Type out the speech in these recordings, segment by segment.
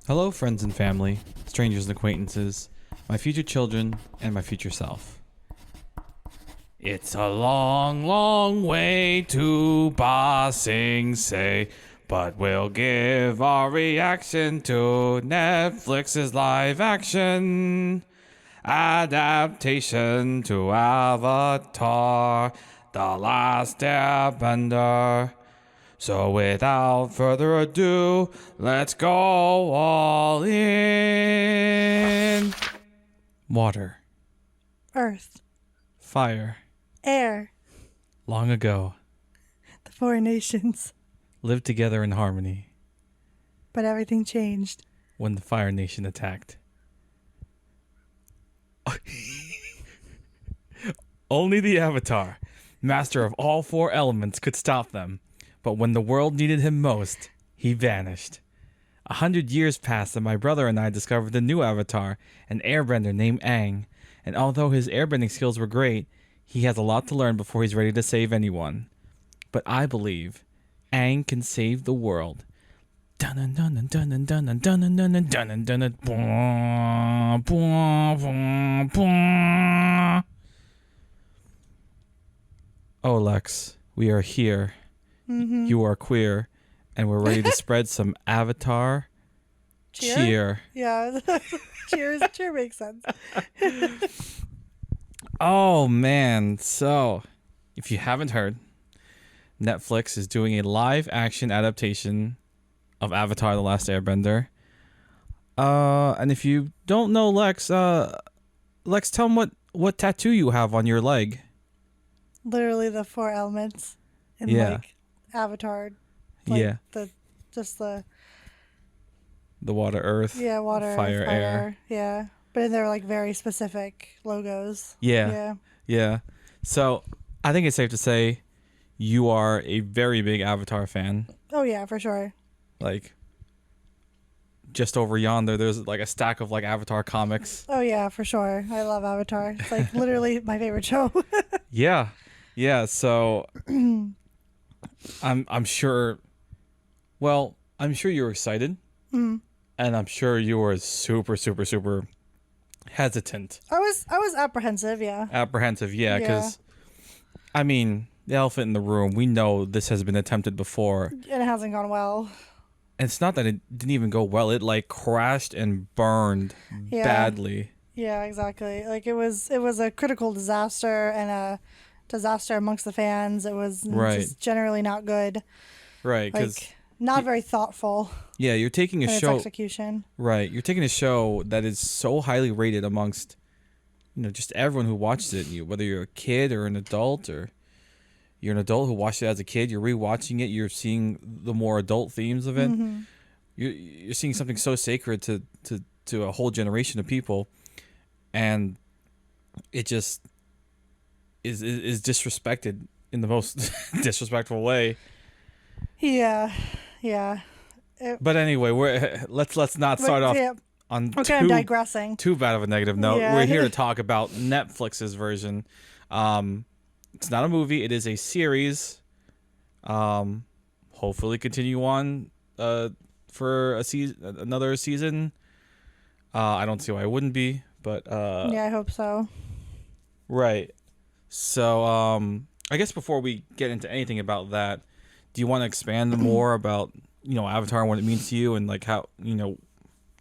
Hello, friends and family, strangers and acquaintances, my future children, and my future self. It's a long, long way to Ba Sing Se, but we'll give our reaction to Netflix's live-action adaptation to Avatar, The Last Airbender. So without further ado, let's go all in. Water. Earth. Fire. Air. Long ago, The four nations. lived together in harmony But everything changed. when the Fire Nation attacked. Only the Avatar, master of all four elements, could stop them. But when the world needed him most, he vanished. 100 years passed and my brother and I discovered a new avatar, an airbender named Aang. And although his airbending skills were great, he has a lot to learn before he's ready to save anyone. But I believe Aang can save the world. Oh, Lex, we are here. Mm-hmm. You are queer, and we're ready to spread some Avatar cheer. Yeah. Cheers. Cheer makes sense. Oh, man. So, if you haven't heard, Netflix is doing a live-action adaptation of Avatar: The Last Airbender. And if you don't know Lex, Lex, tell him what tattoo you have on your leg. Literally the four elements in like Avatar. Like Yeah. The water, earth, water, fire, air. Yeah. But they're like very specific logos. Yeah. So I think it's safe to say you are a very big Avatar fan. Oh yeah, for sure. Like, just over yonder, there's like a stack of like Avatar comics. Oh yeah, for sure. I love Avatar. It's like literally my favorite show. Yeah. So I'm sure. Well, I'm sure you're excited, and I'm sure you were super hesitant. I was apprehensive. Yeah. Apprehensive, yeah, because I mean, the elephant in the room. We know this has been attempted before, And it hasn't gone well. and it's not that it didn't even go well. It like crashed and burned badly. Yeah, exactly. Like it was a critical disaster and a disaster amongst the fans. It was just generally not good. Right, because like not very thoughtful. Yeah, you're taking a in show. Its execution. Right, you're taking a show that is so highly rated amongst, just everyone who watches it. Whether you're a kid or an adult, or you're an adult who watched it as a kid, you're rewatching it. You're seeing the more adult themes of it. Mm-hmm. You're seeing something so sacred to a whole generation of people, and it just is disrespected in the most disrespectful way. Yeah. But anyway, let's not start off on I'm digressing. Too bad of a negative note. Yeah. We're here to talk about Netflix's version. It's not a movie; it is a series. Hopefully, continue on for another season. I don't see why it wouldn't be, but yeah, I hope so. Right. So, I guess before we get into anything about that, do you want to expand more about, Avatar and what it means to you, and like how,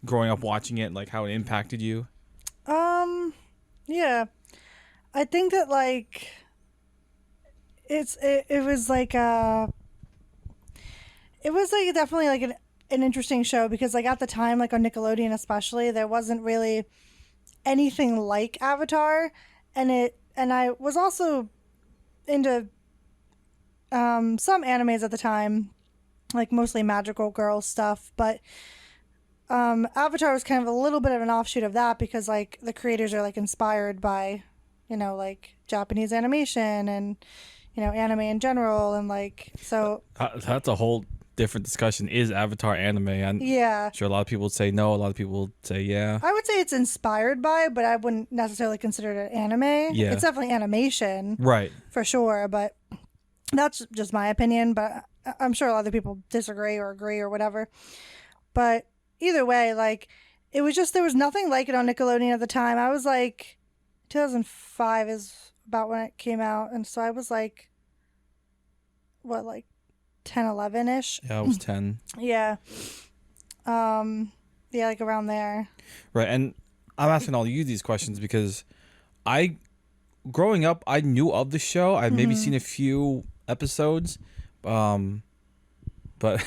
growing up watching it, like how it impacted you? Yeah. I think that like it was like definitely like an interesting show because like at the time, like on Nickelodeon especially, there wasn't really anything like Avatar, and I was also into some animes at the time, like mostly magical girl stuff, but Avatar was kind of a little bit of an offshoot of that because like the creators are like inspired by like Japanese animation and anime in general, and like so That's a whole different discussion. Is Avatar anime? I'm sure a lot of people would say no, a lot of people would say yeah. I would say it's inspired by, but I wouldn't necessarily consider it an anime. Yeah. It's definitely animation. Right. For sure, but that's just my opinion, but I'm sure a lot of people disagree or agree or whatever. But either way, like it was just there was nothing like it on Nickelodeon at the time. I was like 2005 is about when it came out, and so I was like what, like 10, 11 ish. Yeah, I was 10. Yeah. Yeah, like around there. Right, and I'm asking all you these questions because I, growing up, I knew of the show. I'd maybe seen a few episodes, but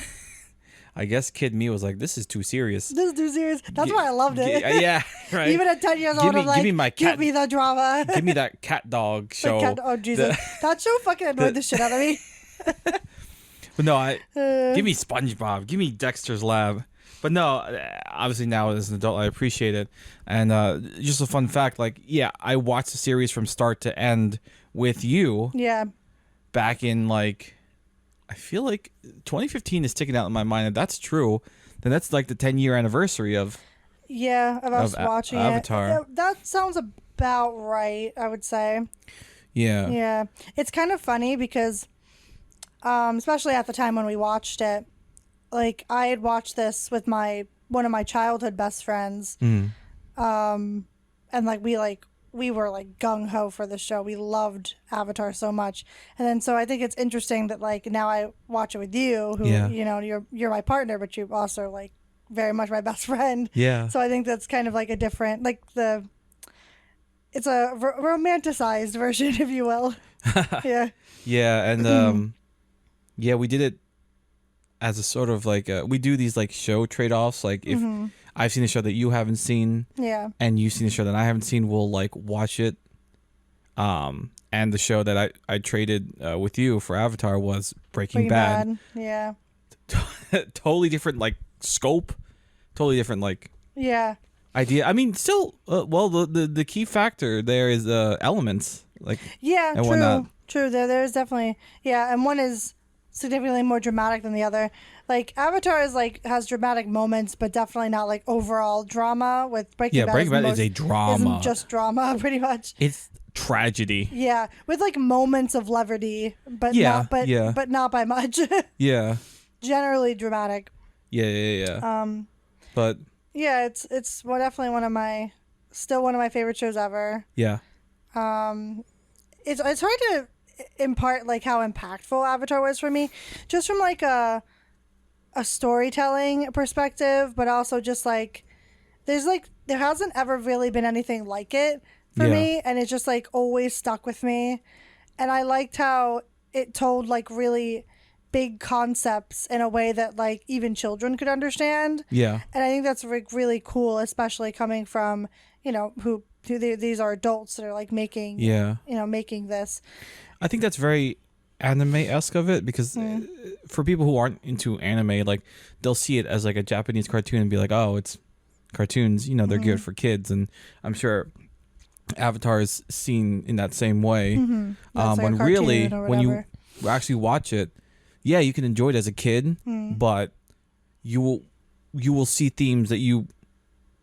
I guess kid me was like, "This is too serious." This is too serious. That's why I loved it. Yeah, right. Even at 10 years old, I'm like, give me my cat, give me the drama. give me that cat dog show. Oh, Jesus. That show fucking annoyed the shit out of me. But no, give me SpongeBob, give me Dexter's Lab. But no, obviously now as an adult, I appreciate it. And just a fun fact, like, yeah, I watched the series from start to end with you. Yeah. Back in, like, I feel like 2015 is sticking out in my mind. If that's true, then that's like the 10-year anniversary of us watching Avatar. it. That sounds about right, I would say. Yeah. Yeah. It's kind of funny because, especially at the time when we watched it, like I had watched this with one of my childhood best friends. Mm. And we were like gung ho for the show. We loved Avatar so much. And then so I think it's interesting that like now I watch it with you, who you know, you're my partner, but you're also like very much my best friend. Yeah. So I think that's kind of like a different, like it's a romanticized version, if you will. Yeah. Yeah, and yeah, we did it as a sort of like we do these like show trade-offs. Like if I've seen a show that you haven't seen, yeah, and you've seen a show that I haven't seen, we'll like watch it. And the show that I traded with you for Avatar was Breaking Bad. Yeah. Totally different like scope, totally different like idea. I mean, still, well, the key factor there is elements like and true, whatnot. True. There's definitely and one is significantly more dramatic than the other. Like Avatar is like has dramatic moments, but definitely not like overall drama. With Breaking Bad, Breaking Bad is a drama. Isn't just drama, pretty much. It's tragedy. Yeah, with like moments of levity, but not by much. Yeah. Generally dramatic. Yeah. But yeah, it's definitely one of my favorite shows ever. Yeah. It's hard to impart like how impactful Avatar was for me, just from like a storytelling perspective, but also just like there hasn't ever really been anything like it for me, and it's just like always stuck with me. And I liked how it told like really big concepts in a way that like even children could understand. Yeah. And I think that's like really cool, especially coming from, you know, who these are adults that are like making making this. I think that's very anime-esque of it, because for people who aren't into anime, like they'll see it as like a Japanese cartoon and be like, oh, it's cartoons, you know, they're good for kids. And I'm sure Avatar is seen in that same way. When really, when you actually watch it, yeah, you can enjoy it as a kid, but you will see themes that you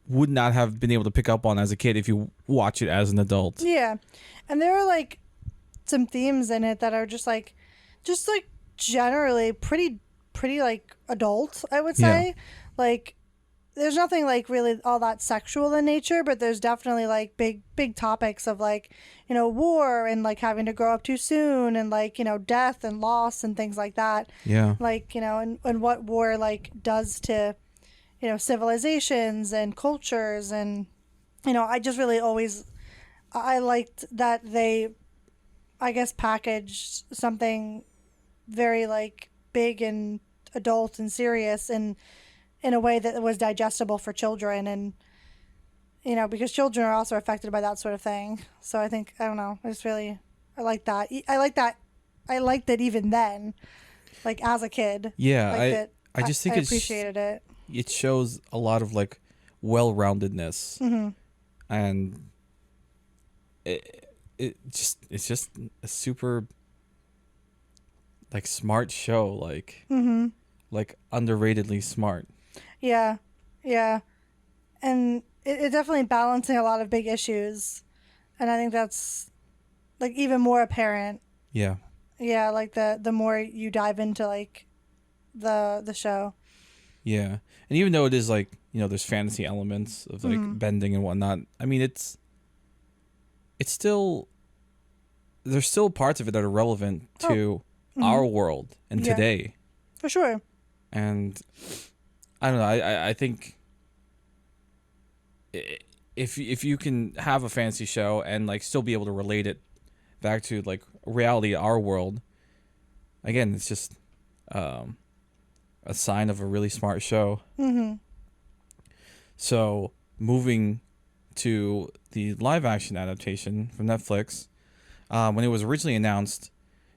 would not have been able to pick up on as a kid if you watch it as an adult. Yeah. And there are like some themes in it that are just like generally pretty like adult, I would say. Like there's nothing like really all that sexual in nature, but there's definitely like big topics of like, you know, war and like having to grow up too soon, and like, you know, death and loss and things like that. Yeah. Like, you know, and what war like does to, you know, civilizations and cultures. And, you know, I just really I liked that they, I guess, packaged something very like big and adult and serious and in a way that was digestible for children. And, you know, because children are also affected by that sort of thing. So I think, I don't know, I like that. I liked it even then, like as a kid. Yeah. I just think I appreciated it. It shows a lot of like well-roundedness, and it's just a super like smart show, like like underratedly smart. Yeah, and it definitely balancing a lot of big issues, and I think that's like even more apparent. Yeah, like the more you dive into like the show. Yeah. And even though it is like, there's fantasy elements of like bending and whatnot, I mean, it's still, there's still parts of it that are relevant to our world and today. For sure. And I don't know. I think if you can have a fantasy show and like still be able to relate it back to like reality, our world, again, it's just a sign of a really smart show. So moving to the live action adaptation from Netflix, when it was originally announced,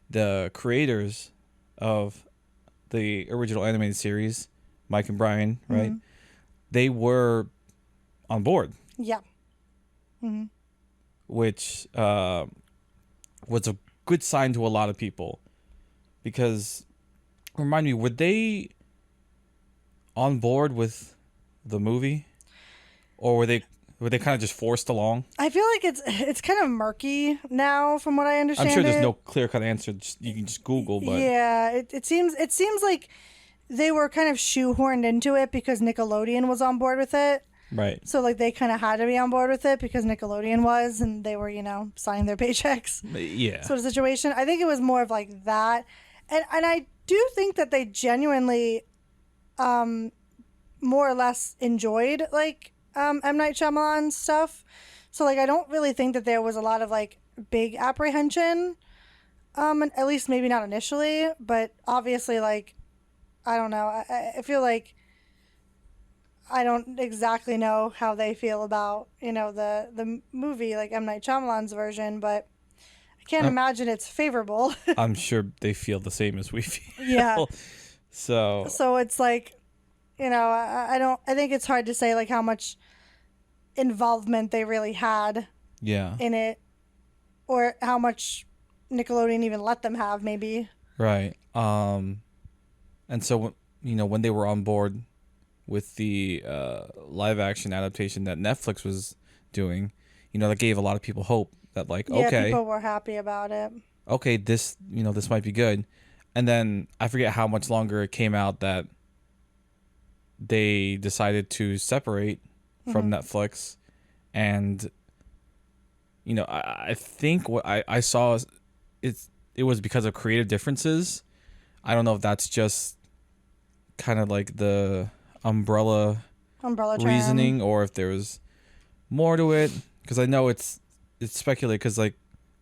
the creators of the original animated series, Mike and Brian, right? They were on board. Yeah. Which was a good sign to a lot of people. Because, remind me, were they on board with the movie? Or were they kind of just forced along? I feel like it's kind of murky now, from what I understand. I'm sure there's no clear-cut answer. You can just Google, but yeah, it seems like they were kind of shoehorned into it because Nickelodeon was on board with it. Right. So like they kind of had to be on board with it because Nickelodeon was, and they were signing their paychecks. Yeah. Sort of situation. I think it was more of like that, and I do think that they genuinely, more or less enjoyed like M. Night Shyamalan's stuff. So like I don't really think that there was a lot of like big apprehension, at least maybe not initially, but obviously like I don't know. I feel like I don't exactly know how they feel about the movie like M. Night Shyamalan's version, but I can't imagine it's favorable. I'm sure they feel the same as we feel. Yeah. So it's like, I think it's hard to say like how much involvement they really had in it, or how much Nickelodeon even let them have, maybe. Right. And so when they were on board with the live action adaptation that Netflix was doing, that gave a lot of people hope that like, okay, people were happy about it. Okay, this this might be good. And then I forget how much longer it came out that they decided to separate from Netflix. And I think what I saw it was because of creative differences. I don't know if that's just kind of like the umbrella term. reasoning, or if there was more to it, because I know it's speculated, because like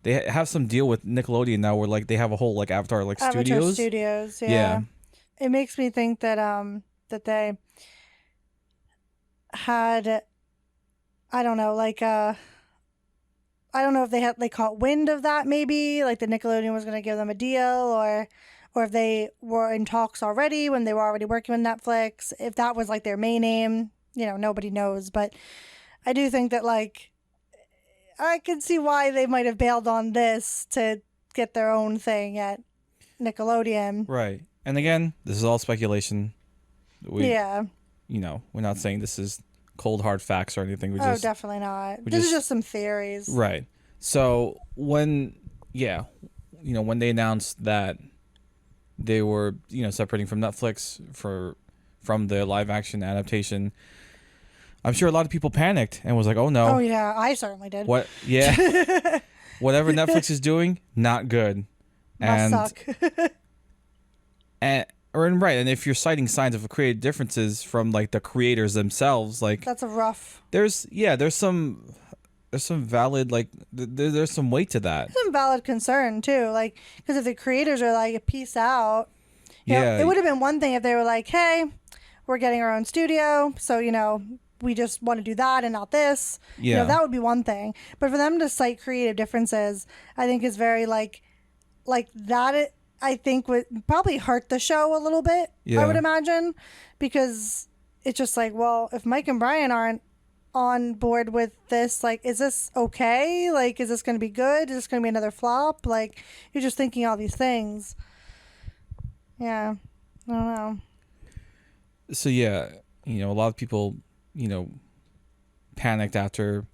they have some deal with Nickelodeon now where like they have a whole like Avatar like studios. Yeah. It makes me think that that they had, I don't know, like I don't know if they caught wind of that, maybe like the Nickelodeon was going to give them a deal, or if they were in talks already when they were already working with Netflix, if that was like their main aim, nobody knows. But I do think that like I can see why they might have bailed on this to get their own thing at Nickelodeon. Right. And again, this is all speculation. We're not saying this is cold hard facts or anything. Definitely not. This is just some theories. Right. So when they announced that they were, separating from Netflix from the live action adaptation, I'm sure a lot of people panicked and was like, "Oh no!" Oh yeah, I certainly did. What? Yeah. Whatever Netflix is doing, not good. Must suck. and if you're citing signs of creative differences from like the creators themselves, like that's a rough. There's some valid like there's some weight to that. Some valid concern too, like because if the creators are like peace out, it would have been one thing if they were like, hey, we're getting our own studio, so we just want to do that and not this. Yeah. That would be one thing. But for them to cite creative differences, I think is very like that. I think would probably hurt the show a little bit. Yeah. I would imagine, because it's just like, well, if Mike and Brian aren't on board with this, like, is this okay? Like, is this going to be good? Is this going to be another flop? Like, you're just thinking all these things. Yeah. I don't know. So yeah, a lot of people, panicked after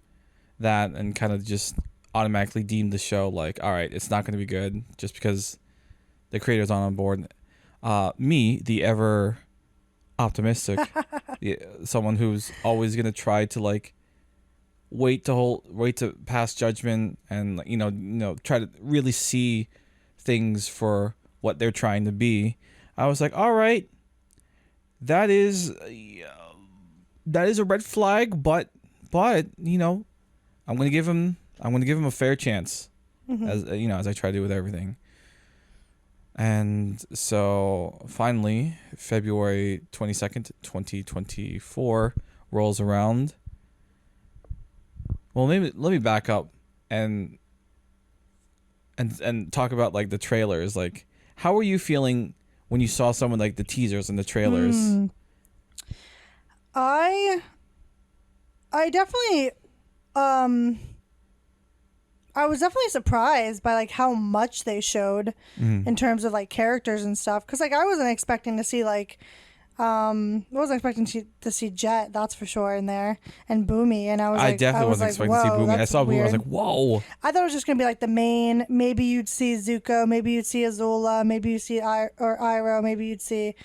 that and kind of just automatically deemed the show like, all right, it's not going to be good just because the creators aren't on board. Me, the ever optimistic. Yeah, someone who's always gonna try to like wait to pass judgment, and try to really see things for what they're trying to be. I was like, all right, that is a red flag, but I'm gonna give him a fair chance, as I try to do with everything. And so finally, February 22nd, 2024 rolls around. Well, maybe let me back up and talk about like the trailers. Like, how were you feeling when you saw some of like the teasers and the trailers? I definitely I was definitely surprised by like how much they showed in terms of like characters and stuff, because like I wasn't expecting to see like I wasn't expecting to see Jet, that's for sure, in there, and Boomy, and I definitely wasn't expecting to see Boomy. I saw Boomy, I was like, whoa. I thought it was just gonna be like the main. Maybe you'd see Zuko, maybe you'd see Azula, maybe you'd see Iroh, maybe you'd see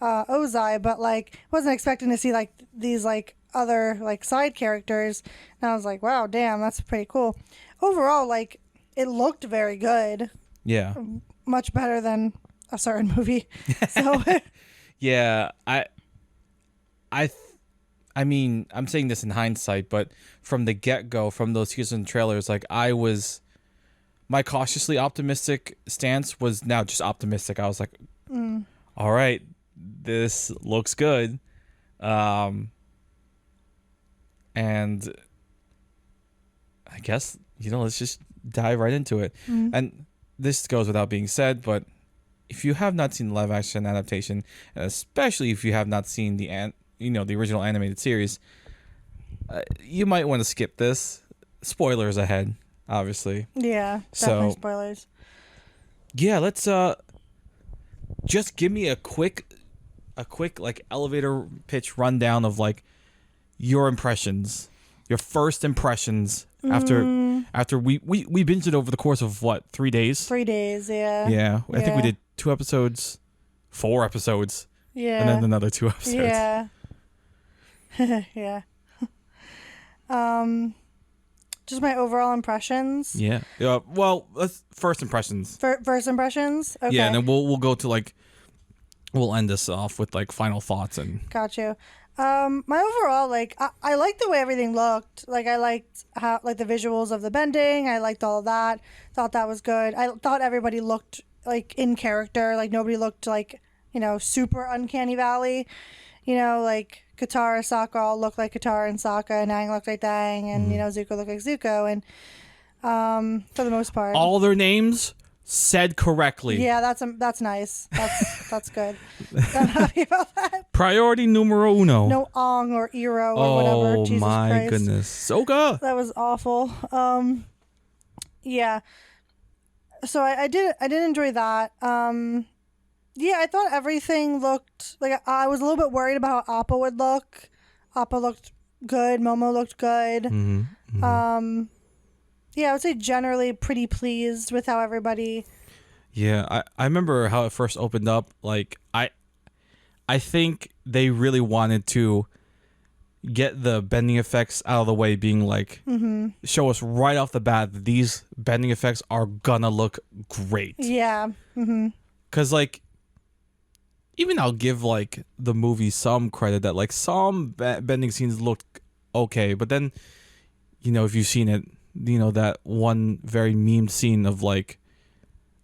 Ozai, but like wasn't expecting to see like these like other like side characters, and I was like, wow, damn, that's pretty cool. Overall, like it looked very good. Yeah, much better than a certain movie. So yeah, I mean, I'm saying this in hindsight, but from the get-go, from those teasers and trailers, like my cautiously optimistic stance was now just optimistic. I was like, all right, this looks good. And I guess, let's just dive right into it. And this goes without being said, but if you have not seen the live-action adaptation, and especially if you have not seen the original animated series, you might want to skip this. Spoilers ahead, obviously. Yeah, definitely spoilers. Yeah, let's just give me a quick like elevator pitch rundown of like your impressions, your first impressions after we binged it over the course of what, 3 days? 3 days, yeah. Yeah, I think we did 2 episodes, 4 episodes, and then another 2 episodes. Yeah. Yeah. Just my overall impressions. Yeah. Well, let's first impressions. First impressions. Okay. Yeah, and then we'll go to like we'll end this off with like final thoughts and. Got you. My overall, like, I liked the way everything looked. Like, I liked how, like, the visuals of the bending. I liked all of that. Thought that was good. I thought everybody looked, like, in character. Like, nobody looked, like, super Uncanny Valley. Like, Katara, Sokka all looked like Katara and Sokka, and Aang looked like Aang, and, Zuko looked like Zuko. And, for the most part. All their names said correctly. Yeah, that's nice. That's good. I'm happy about that. Priority numero uno. No Ong or Iro or whatever. Jesus my Christ. goodness. Soka. That was awful. Yeah. So I did enjoy that. Yeah, I thought everything looked like, I was a little bit worried about how Appa would look. Appa looked good. Momo looked good. Yeah, I would say generally pretty pleased with how everybody. Yeah, I remember how it first opened up. Like I think they really wanted to get the bending effects out of the way, being like, show us right off the bat that these bending effects are gonna look great. Yeah. Because like, even I'll give like the movie some credit that like some bending scenes looked okay, but then if you've seen it, that one very memed scene of like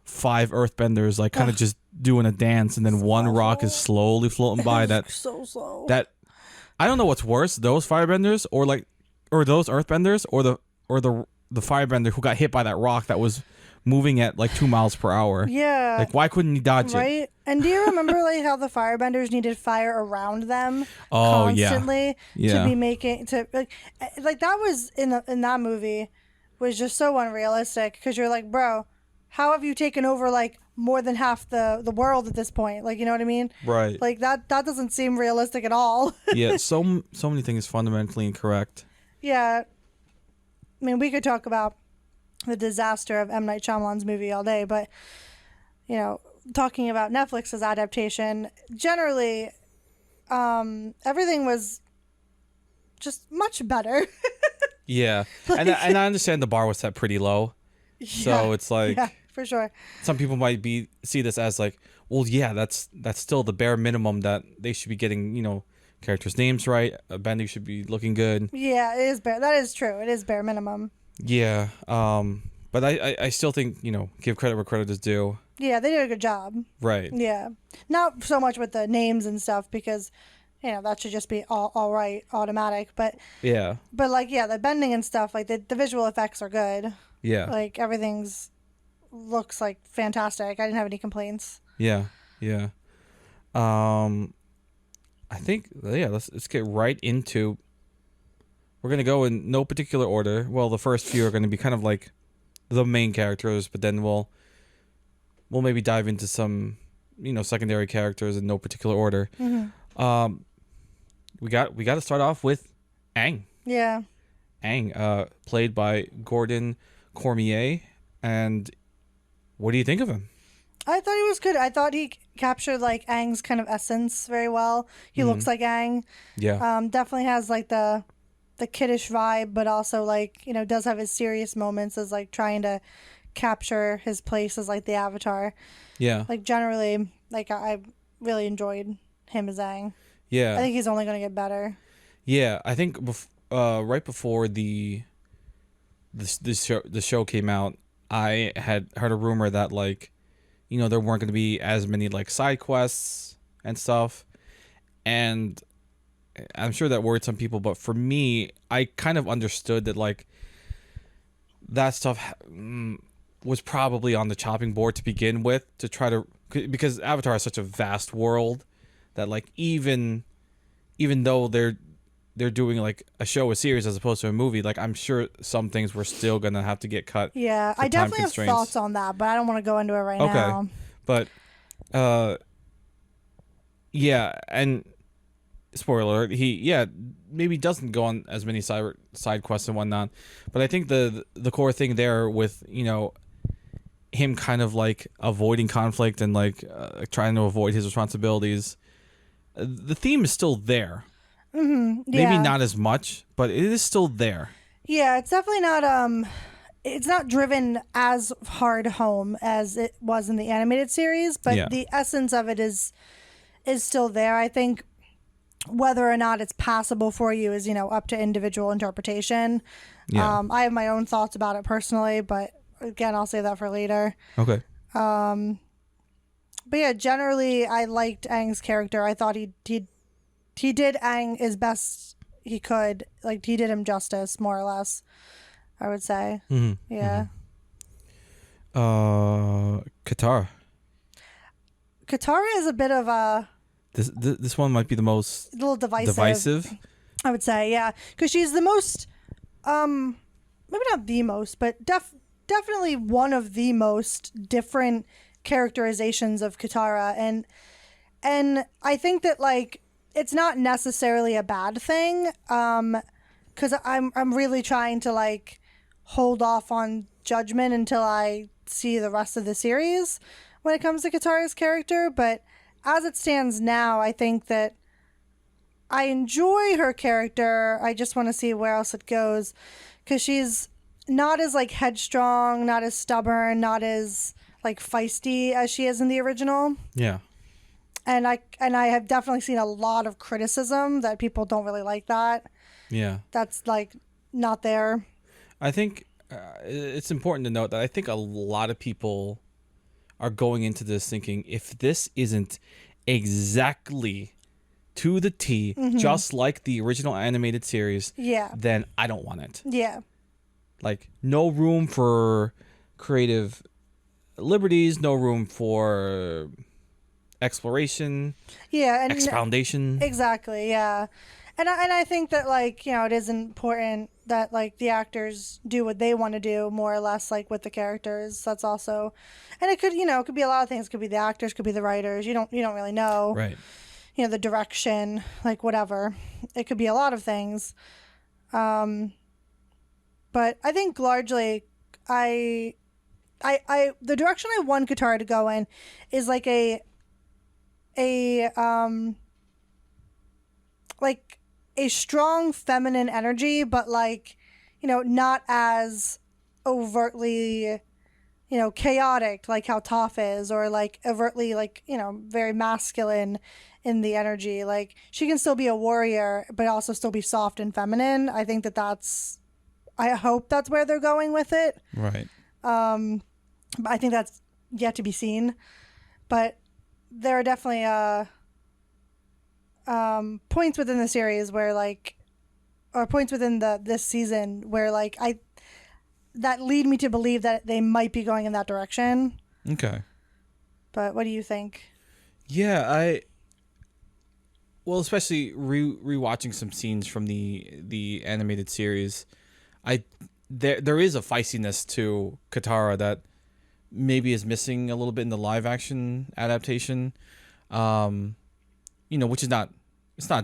5 earthbenders like kind of just doing a dance, and then one rock is slowly floating by. That so slow. That I don't know what's worse, those firebenders or those earthbenders or the firebender who got hit by that rock that was moving at like 2 miles per hour. Yeah. Like, why couldn't he dodge it? Right. And do you remember like how the firebenders needed fire around them constantly to be making like that was in that movie was just so unrealistic, because you're like, bro, how have you taken over like more than half the world at this point? Like, you know what I mean? Right. Like that doesn't seem realistic at all. Yeah, so many things fundamentally incorrect. Yeah. I mean, we could talk about the disaster of M. Night Shyamalan's movie all day, but talking about Netflix's adaptation, generally everything was just much better. Yeah, and I understand the bar was set pretty low, so it's like yeah, for sure. some people might see this as like, well, yeah, that's still the bare minimum that they should be getting, characters' names right. Bending should be looking good. Yeah, it is bare. That is true. It is bare minimum. Yeah, but I still think give credit where credit is due. Yeah, they did a good job. Right. Yeah, not so much with the names and stuff because that should just be all right, automatic. But Yeah. the bending and stuff, like the visual effects are good. Yeah. Like everything's looks like fantastic. I didn't have any complaints. Yeah. Yeah. I think let's get right into. We're gonna go in no particular order. Well, the first few are gonna be kind of like the main characters, but then we'll maybe dive into some secondary characters in no particular order. Mm-hmm. We got to start off with Aang. Yeah. Aang, played by Gordon Cormier, and what do you think of him? I thought he was good. I thought he captured like Aang's kind of essence very well. He looks like Aang. Yeah. Definitely has like the kiddish vibe, but also like does have his serious moments as like trying to capture his place as like the Avatar. Yeah. Like generally, like I really enjoyed him as Aang. Yeah. I think he's only going to get better. Yeah, I think right before the show came out, I had heard a rumor that like, there weren't going to be as many like side quests and stuff, and I'm sure that worried some people. But for me, I kind of understood that like that stuff was probably on the chopping board to begin with, to try to, because Avatar is such a vast world that like even though they're doing like a show, a series as opposed to a movie, like I'm sure some things were still gonna have to get cut. Yeah, I definitely have thoughts on that, but I don't want to go into it right now. But yeah, and spoiler alert, he maybe doesn't go on as many side quests and whatnot, but I think the core thing there with him kind of like avoiding conflict and like trying to avoid his responsibilities, the theme is still there. Mm-hmm. Yeah. Maybe not as much, but it is still there. Yeah, it's definitely not it's not driven as hard home as it was in the animated series, but the essence of it is still there. I think whether or not it's passable for you is up to individual interpretation. Yeah. I have my own thoughts about it personally, but again, I'll save that for later. Okay. But yeah, generally I liked Aang's character. I thought he did Aang as best he could. Like he did him justice, more or less, I would say. Mm-hmm. Yeah. Katara. Katara is a bit of a... This one might be the most... A little divisive. I would say, yeah. Because she's the most... maybe not the most, but definitely one of the most different characterizations of Katara. And I think that, like, it's not necessarily a bad thing. Because I'm really trying to, like, hold off on judgment until I see the rest of the series when it comes to Katara's character. But as it stands now, I think that I enjoy her character. I just want to see where else it goes, because she's not as like headstrong, not as stubborn, not as like feisty as she is in the original. Yeah. And I have definitely seen a lot of criticism that people don't really like that. Yeah. That's like not there. I think it's important to note that I think a lot of people are going into this thinking, if this isn't exactly to the T, just like the original animated series, then I don't want it. Yeah. Like, no room for creative liberties, no room for exploration, and expoundation. Exactly, yeah. And I think that, like, it is important that, like, the actors do what they want to do, more or less, like, with the characters. That's also... And it could, it could be a lot of things. It could be the actors, could be the writers. You don't really know. Right. The direction, like, whatever. It could be a lot of things. But I think largely, the direction I want Katara to go in is, like, like a strong feminine energy, but like, not as overtly, chaotic like how Toph is, or like overtly like, very masculine in the energy. Like she can still be a warrior, but also still be soft and feminine. I think I hope that's where they're going with it. Right. But I think that's yet to be seen. But there are definitely points within the series where like, or points within this season where like that lead me to believe that they might be going in that direction. Okay. But what do you think? Yeah, well, especially rewatching some scenes from the animated series, there is a feistiness to Katara that maybe is missing a little bit in the live action adaptation. Which is not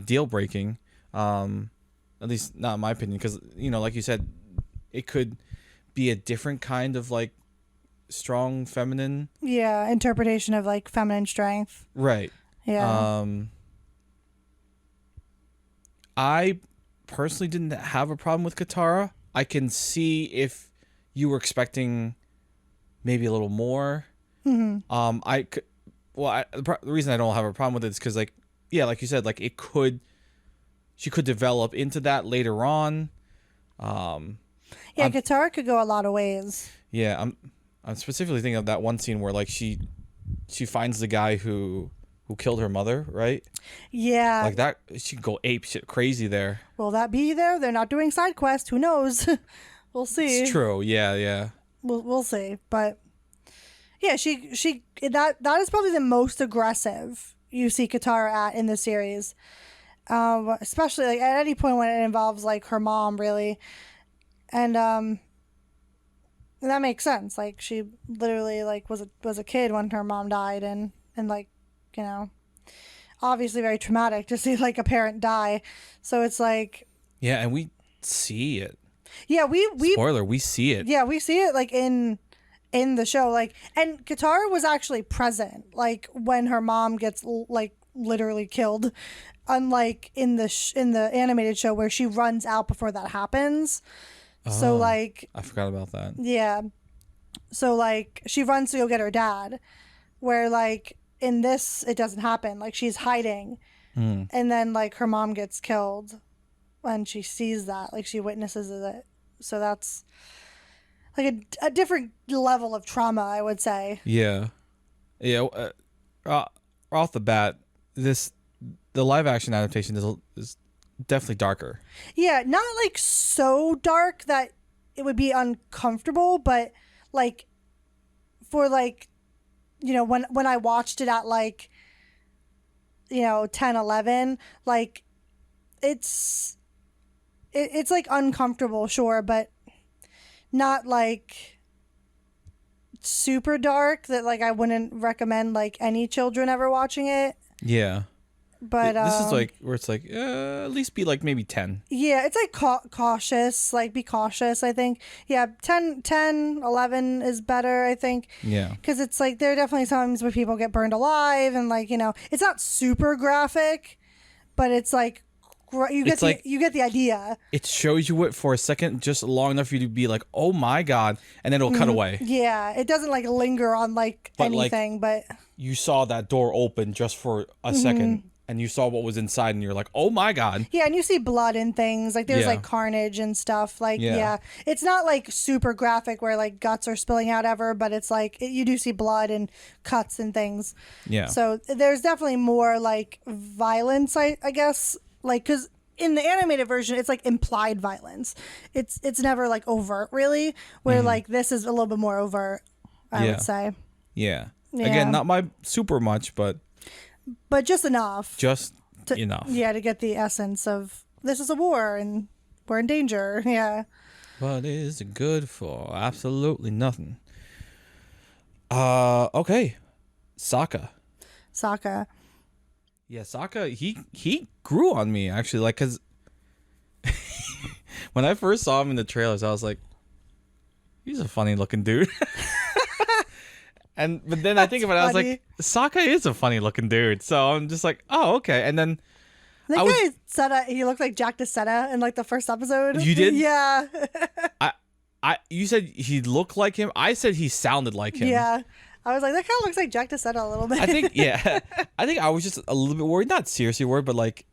deal breaking. At least not in my opinion, because like you said, it could be a different kind of like strong feminine. Yeah, interpretation of like feminine strength. Right. Yeah. I personally didn't have a problem with Katara. I can see if you were expecting maybe a little more. Mm-hmm. The reason I don't have a problem with it is because like you said, like she could develop into that later on. Katara could go a lot of ways. Yeah, I'm specifically thinking of that one scene where like she finds the guy who killed her mother, right? Yeah. Like that, she could go ape shit crazy there. Will that be there? They're not doing side quest. Who knows? We'll see. It's true. Yeah. We'll see. But yeah, that is probably the most aggressive you see Katara at in the series. Especially like at any point when it involves like her mom, really. And that makes sense. Like she literally like was a kid when her mom died, and like, obviously very traumatic to see like a parent die. So it's like, yeah, and we see it. Yeah, we spoiler, we see it. Yeah, we see it like in the show, like, and Katara was actually present like when her mom gets like literally killed, unlike in the animated show where she runs out before that happens. So like, I forgot about that. Yeah. So like she runs to go get her dad, where like in this it doesn't happen. Like she's hiding, and then like her mom gets killed when she sees that. Like she witnesses it. So that's like a different level of trauma, I would say. Yeah. Off the bat, the live action adaptation is definitely darker. Yeah, not like so dark that it would be uncomfortable, but like for like, when I watched it at like 10, 11, like it's like uncomfortable, sure, but not like super dark that like I wouldn't recommend like any children ever watching it. Yeah. But this is like where it's like at least be like maybe 10. Yeah, it's like cautious, like be cautious, I think. Yeah, 10, 11 is better, I think. Yeah. Because it's like there are definitely times where people get burned alive, and like, it's not super graphic, but it's like you get the idea. It shows you it for a second, just long enough for you to be like, oh my god, and then it'll cut away. Yeah, it doesn't like linger on like anything, but you saw that door open just for a second. And you saw what was inside, and you're like, "Oh my god!" Yeah, and you see blood and things like there's like carnage and stuff. Like, yeah, it's not like super graphic where like guts are spilling out ever, but it's like you do see blood and cuts and things. Yeah. So there's definitely more like violence, I guess, like because in the animated version, it's like implied violence. It's never like overt, really. Where like this is a little bit more overt, I would say. Yeah. Again, not my super much, but just enough. Enough. Yeah, to get the essence of this is a war and we're in danger. Yeah. But is it good for? Absolutely nothing. Okay. Sokka. Yeah, Sokka, he grew on me, actually, like, because when I first saw him in the trailers, I was like, he's a funny looking dude. But then I think about it, I was like, Sokka is a funny looking dude. So I'm just like, oh, okay. And then I think I said he looked like Jack DeSeta in like the first episode. You did? Yeah. You said he looked like him. I said he sounded like him. Yeah. I was like, that kind of looks like Jack DeSeta a little bit. I think, yeah. I think I was just a little bit worried. Not seriously worried, but like,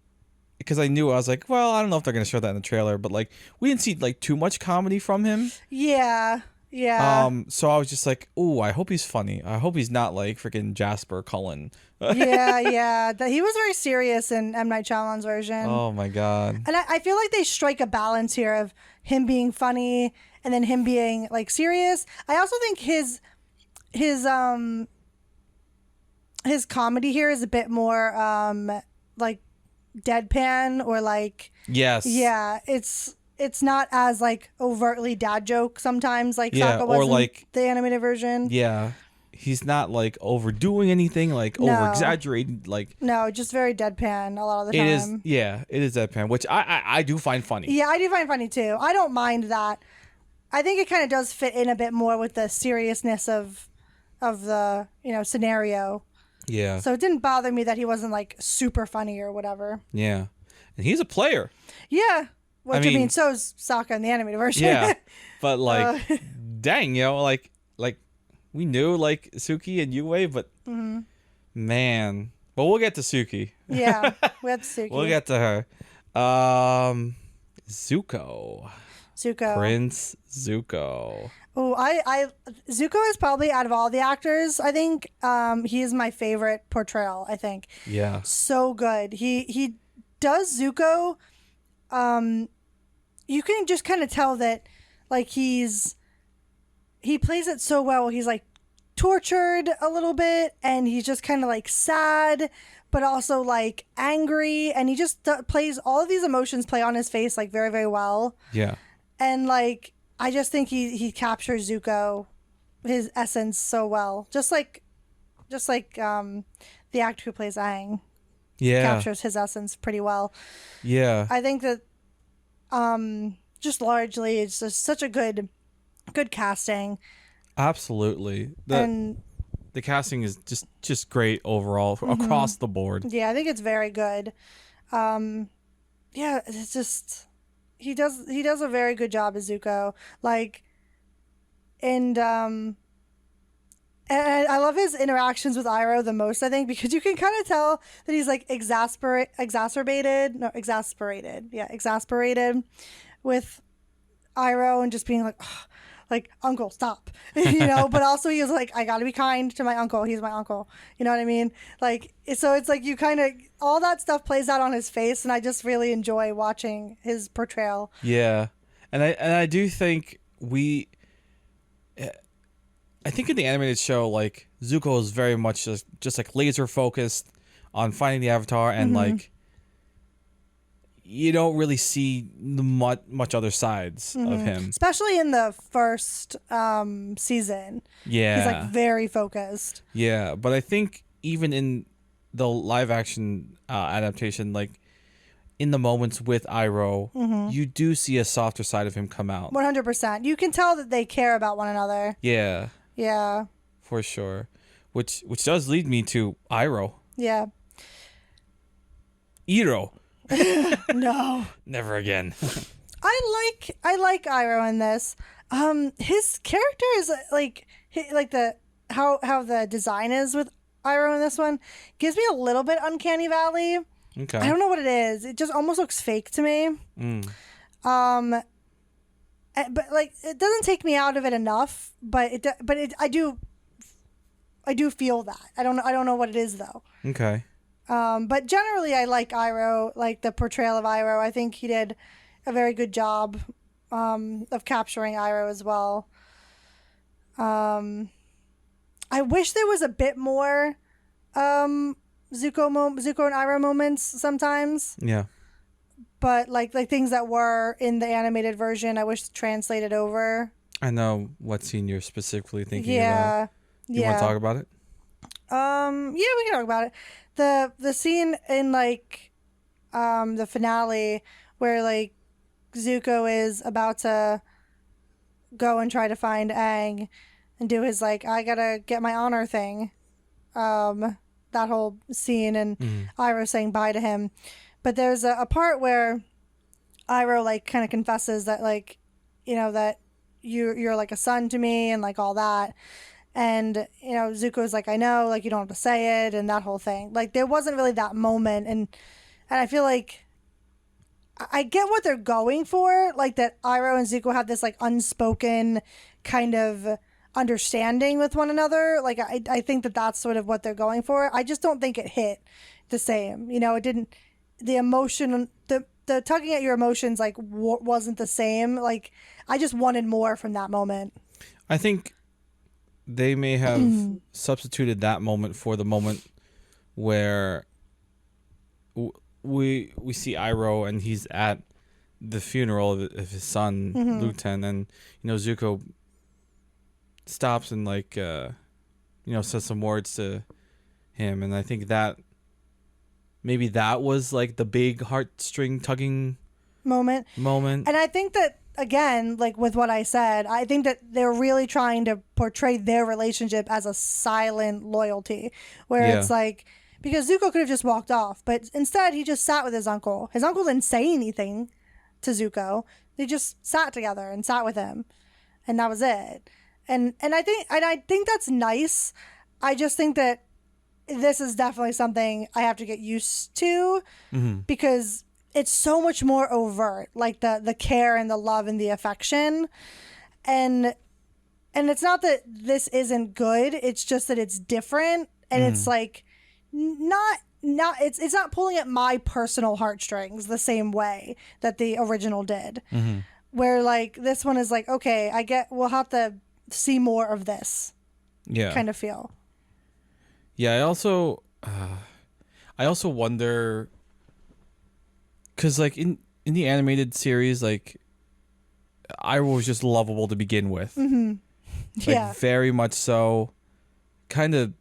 because I knew, I was like, well, I don't know if they're going to show that in the trailer, but like, we didn't see like too much comedy from him. Yeah. Yeah. So I was just like, ooh, I hope he's funny. I hope he's not like freaking Jasper Cullen. Yeah. He was very serious in M. Night Shyamalan's version. Oh my God. And I feel like they strike a balance here of him being funny and then him being like serious. I also think his comedy here is a bit more like deadpan or like Yes. yeah, it's not as like overtly dad joke sometimes like Yeah, Sokka was or in like the animated version. Yeah. He's not like overdoing anything, like No. over exaggerating, like No, just very deadpan a lot of the time. it is. Yeah, it is deadpan, which I do find funny. Yeah, I do find funny too. I don't mind that. I think it kind of does fit in a bit more with the seriousness of the scenario. Yeah. So it didn't bother me that he wasn't like super funny or whatever. Yeah, and he's a player. Yeah, which I mean, mean so's Sokka in the animated version. Yeah, but like, dang, like we knew like Suki and Yue, but man, but we'll get to Suki. Yeah, we had Suki. We'll get to her. Zuko. Prince Zuko. Oh, I Zuko is probably out of all the actors, I think, he is my favorite portrayal. I think. Yeah. So good. He does Zuko. You can just kind of tell that, like he plays it so well. He's like tortured a little bit, and he's just kind of like sad, but also like angry, and he just plays all of these emotions play on his face like very, very well. Yeah. And like I just think he captures Zuko, his essence so well. Just like the actor who plays Aang. Yeah. Captures his essence pretty well. Yeah. I think that just largely it's just such a good casting. Absolutely. And the casting is just great overall across the board. yeah, I think it's very good. Yeah, it's just he does a very good job as Zuko. Like, and I love his interactions with Iroh the most, I think, because you can kind of tell that he's like exasperated with Iroh and just being like, "Ugh, like, uncle, stop," but also he was like, I gotta be kind to my uncle. He's my uncle. You know what I mean? Like, so it's like you kind of, all that stuff plays out on his face, and I just really enjoy watching his portrayal. Yeah. And I do think I think in the animated show, like, Zuko is very much just like laser focused on finding the Avatar, and like you don't really see much other sides of him, especially in the first season. Yeah, he's like very focused. Yeah, but I think even in the live action adaptation, like in the moments with Iroh, you do see a softer side of him come out. 100%. You can tell that they care about one another. Yeah. Yeah. For sure. Which does lead me to Iroh. Yeah. Iroh. No. Never again. I like Iroh in this. His character is like how the design is with Iroh in this one gives me a little bit uncanny valley. Okay. I don't know what it is. It just almost looks fake to me. But like it doesn't take me out of it enough. But I do feel that. I don't know what it is though. Okay. But generally I like Iroh, like the portrayal of Iroh. I think he did a very good job of capturing Iroh as well. I wish there was a bit more Zuko and Iroh moments sometimes. Yeah. But like things that were in the animated version, I wish translated over. I know what scene you're specifically thinking yeah. about. You want to talk about it? Yeah, we can talk about it. The scene in like the finale where like Zuko is about to go and try to find Aang and do his like I gotta get my honor thing. That whole scene and Iroh saying bye to him. But there's a part where Iroh like kind of confesses that like, you know, that you're like a son to me and like all that. And, you know, Zuko's like, I know, like you don't have to say it and that whole thing. Like there wasn't really that moment. And I feel like I get what they're going for. Like that Iroh and Zuko have this like unspoken kind of understanding with one another. Like I think that that's sort of what they're going for. I just don't think it hit the same. You know, it didn't, the emotion, the tugging at your emotions like wasn't the same. Like I just wanted more from that moment. I think they may have substituted that moment for the moment where we see Iroh and he's at the funeral of his son Luten, and you know Zuko stops and like you know says some words to him, and I think that maybe that was like the big heartstring tugging moment. And I think that again, like with what I said, I think that they're really trying to portray their relationship as a silent loyalty, where it's like, because Zuko could have just walked off, but instead he just sat with his uncle. His uncle didn't say anything to Zuko. They just sat together and sat with him, and that was it. And I think that's nice. I just think that this is definitely something I have to get used to because it's so much more overt, like the care and the love and the affection. And it's not that this isn't good, it's just that it's different, and it's like not it's not pulling at my personal heartstrings the same way that the original did. Where like this one is like, okay, I get, we'll have to see more of this. Kind of feel. Yeah, I also wonder, because like in the animated series, like Iroh was just lovable to begin with. Like, very much so, kind of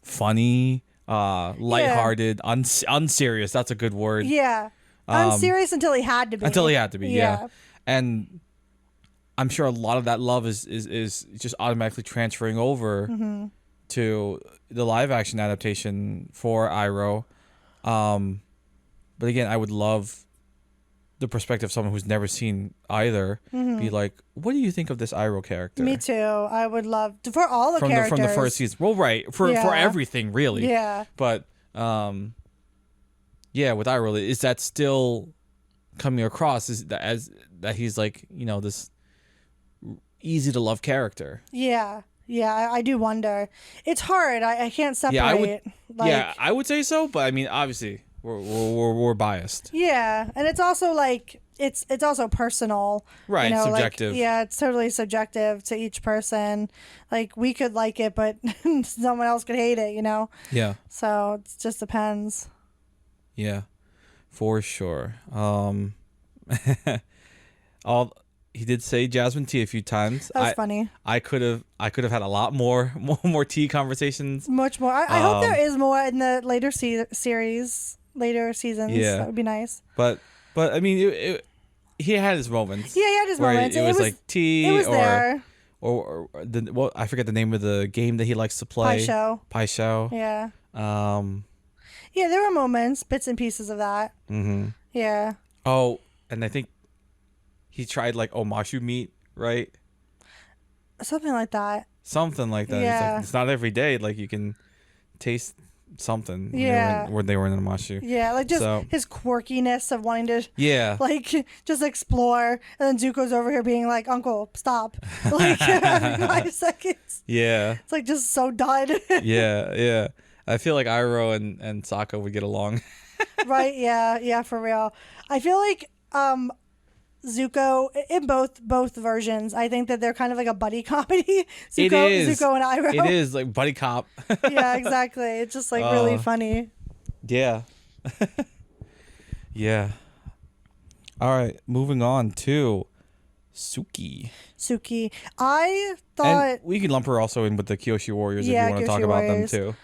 funny, lighthearted, unserious. That's a good word. Unserious until he had to be. Yeah. And I'm sure a lot of that love is just automatically transferring over to the live action adaptation for Iroh. But again, I would love the perspective of someone who's never seen either be like, what do you think of this Iroh character? Me too. I would love to, for all the characters. From the first season. Well, right. For everything, really. Yeah. But, yeah, with Iroh, is that still coming across as that he's like, you know, this easy to love character? Yeah. Yeah, I do wonder. It's hard. I can't separate. I would say so, but I mean, obviously, we're biased. Yeah, and it's also like it's also personal, right? You know, subjective. Like, yeah, it's totally subjective to each person. Like we could like it, but someone else could hate it. You know. Yeah. So it just depends. Yeah, for sure. He did say Jasmine tea a few times. That's funny. I could have had a lot more tea conversations. Much more. I hope there is more in the later series, later seasons. Yeah, that would be nice. But I mean, he had his moments. Yeah, he had his moments. It was like tea. It was there. Or I forget the name of the game that he likes to play. Pai Shou. Yeah. Yeah, there were moments, bits and pieces of that. Yeah. Oh, and I think he tried like omashu meat, right? Something like that. Yeah. He's like, it's not every day. Like you can taste something. Yeah. When they were in omashu. Yeah, like just his quirkiness of wanting to. Like just explore, and then Zuko's over here being like, "Uncle, stop!" Like every 5 seconds. Yeah. It's like just so done. Yeah. I feel like Iroh and Sokka would get along. Right? Yeah, for real. I feel like Zuko in both versions, I think that they're kind of like a buddy comedy. Zuko and Iroh. It is like buddy cop. Yeah, exactly. It's just like really funny. Yeah. Yeah. All right, moving on to Suki. I thought, and we can lump her also in with the Kyoshi Warriors if you want to talk about them too.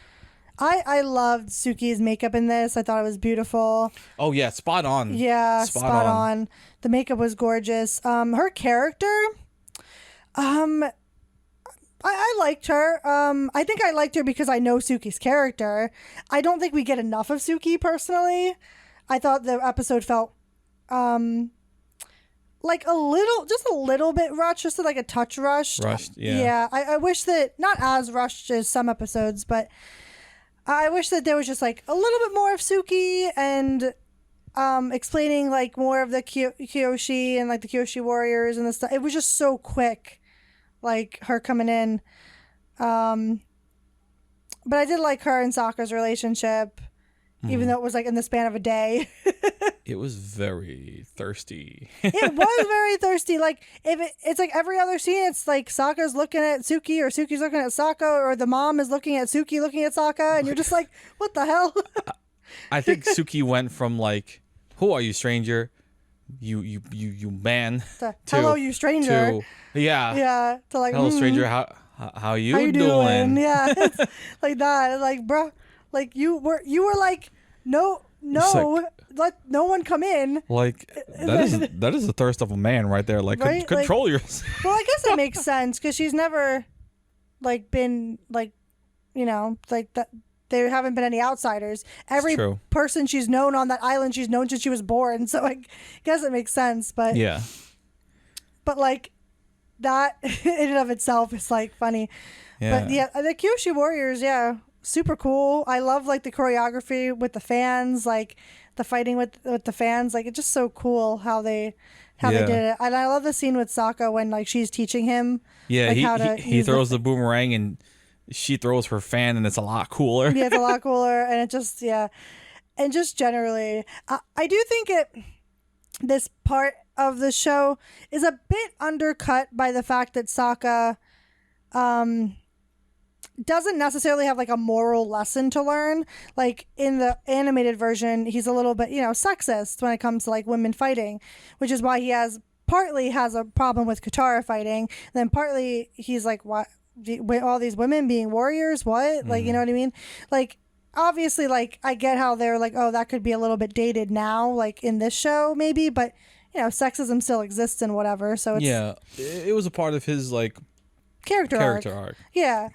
I loved Suki's makeup in this. I thought it was beautiful. Oh yeah, spot on. Yeah, spot on. The makeup was gorgeous. Her character, I liked her. I think I liked her because I know Suki's character. I don't think we get enough of Suki personally. I thought the episode felt like a little bit rushed, just like a touch rushed. Yeah. I wish that, not as rushed as some episodes, but I wish that there was just like a little bit more of Suki and explaining like more of the Kyoshi and like the Kyoshi warriors and the stuff. It was just so quick, like her coming in. But I did like her and Sokka's relationship, even though it was like in the span of a day. It was very thirsty. It was very thirsty. Like it's like every other scene, it's like Sokka's looking at Suki or Suki's looking at Sokka, or the mom is looking at Suki looking at Sokka, and you're just like, what the hell? I think Suki went from like, "Who are you, stranger? You man." Hello, you stranger. Yeah. To like, hello, stranger. How you doing? Yeah, it's like that. Like, bro, like you were like, no, let no one come in. Like that is the thirst of a man right there. Like, right? Control yourself. Well, I guess it makes sense because she's never like been like, like that. There haven't been any outsiders. Every person she's known on that island, she's known since she was born. So I guess it makes sense. But yeah. But like that in and of itself is like funny. Yeah. But yeah, the Kyoshi warriors, super cool. I love like the choreography with the fans, like the fighting with the fans. Like it's just so cool how they did it. And I love the scene with Sokka when like she's teaching him. Yeah, like, he throws the boomerang and she throws her fan, and it's a lot cooler. Yeah, it's a lot cooler, and it just and just generally, I do think this part of the show is a bit undercut by the fact that Sokka doesn't necessarily have like a moral lesson to learn. Like in the animated version, he's a little bit, sexist when it comes to like women fighting, which is why he partly has a problem with Katara fighting. And then partly he's like, what? All these women being warriors? What? Like, you know what I mean? Like, obviously, like, I get how they're like, oh, that could be a little bit dated now, like in this show, maybe, but sexism still exists and whatever. So it's, it was a part of his like character arc. Yeah.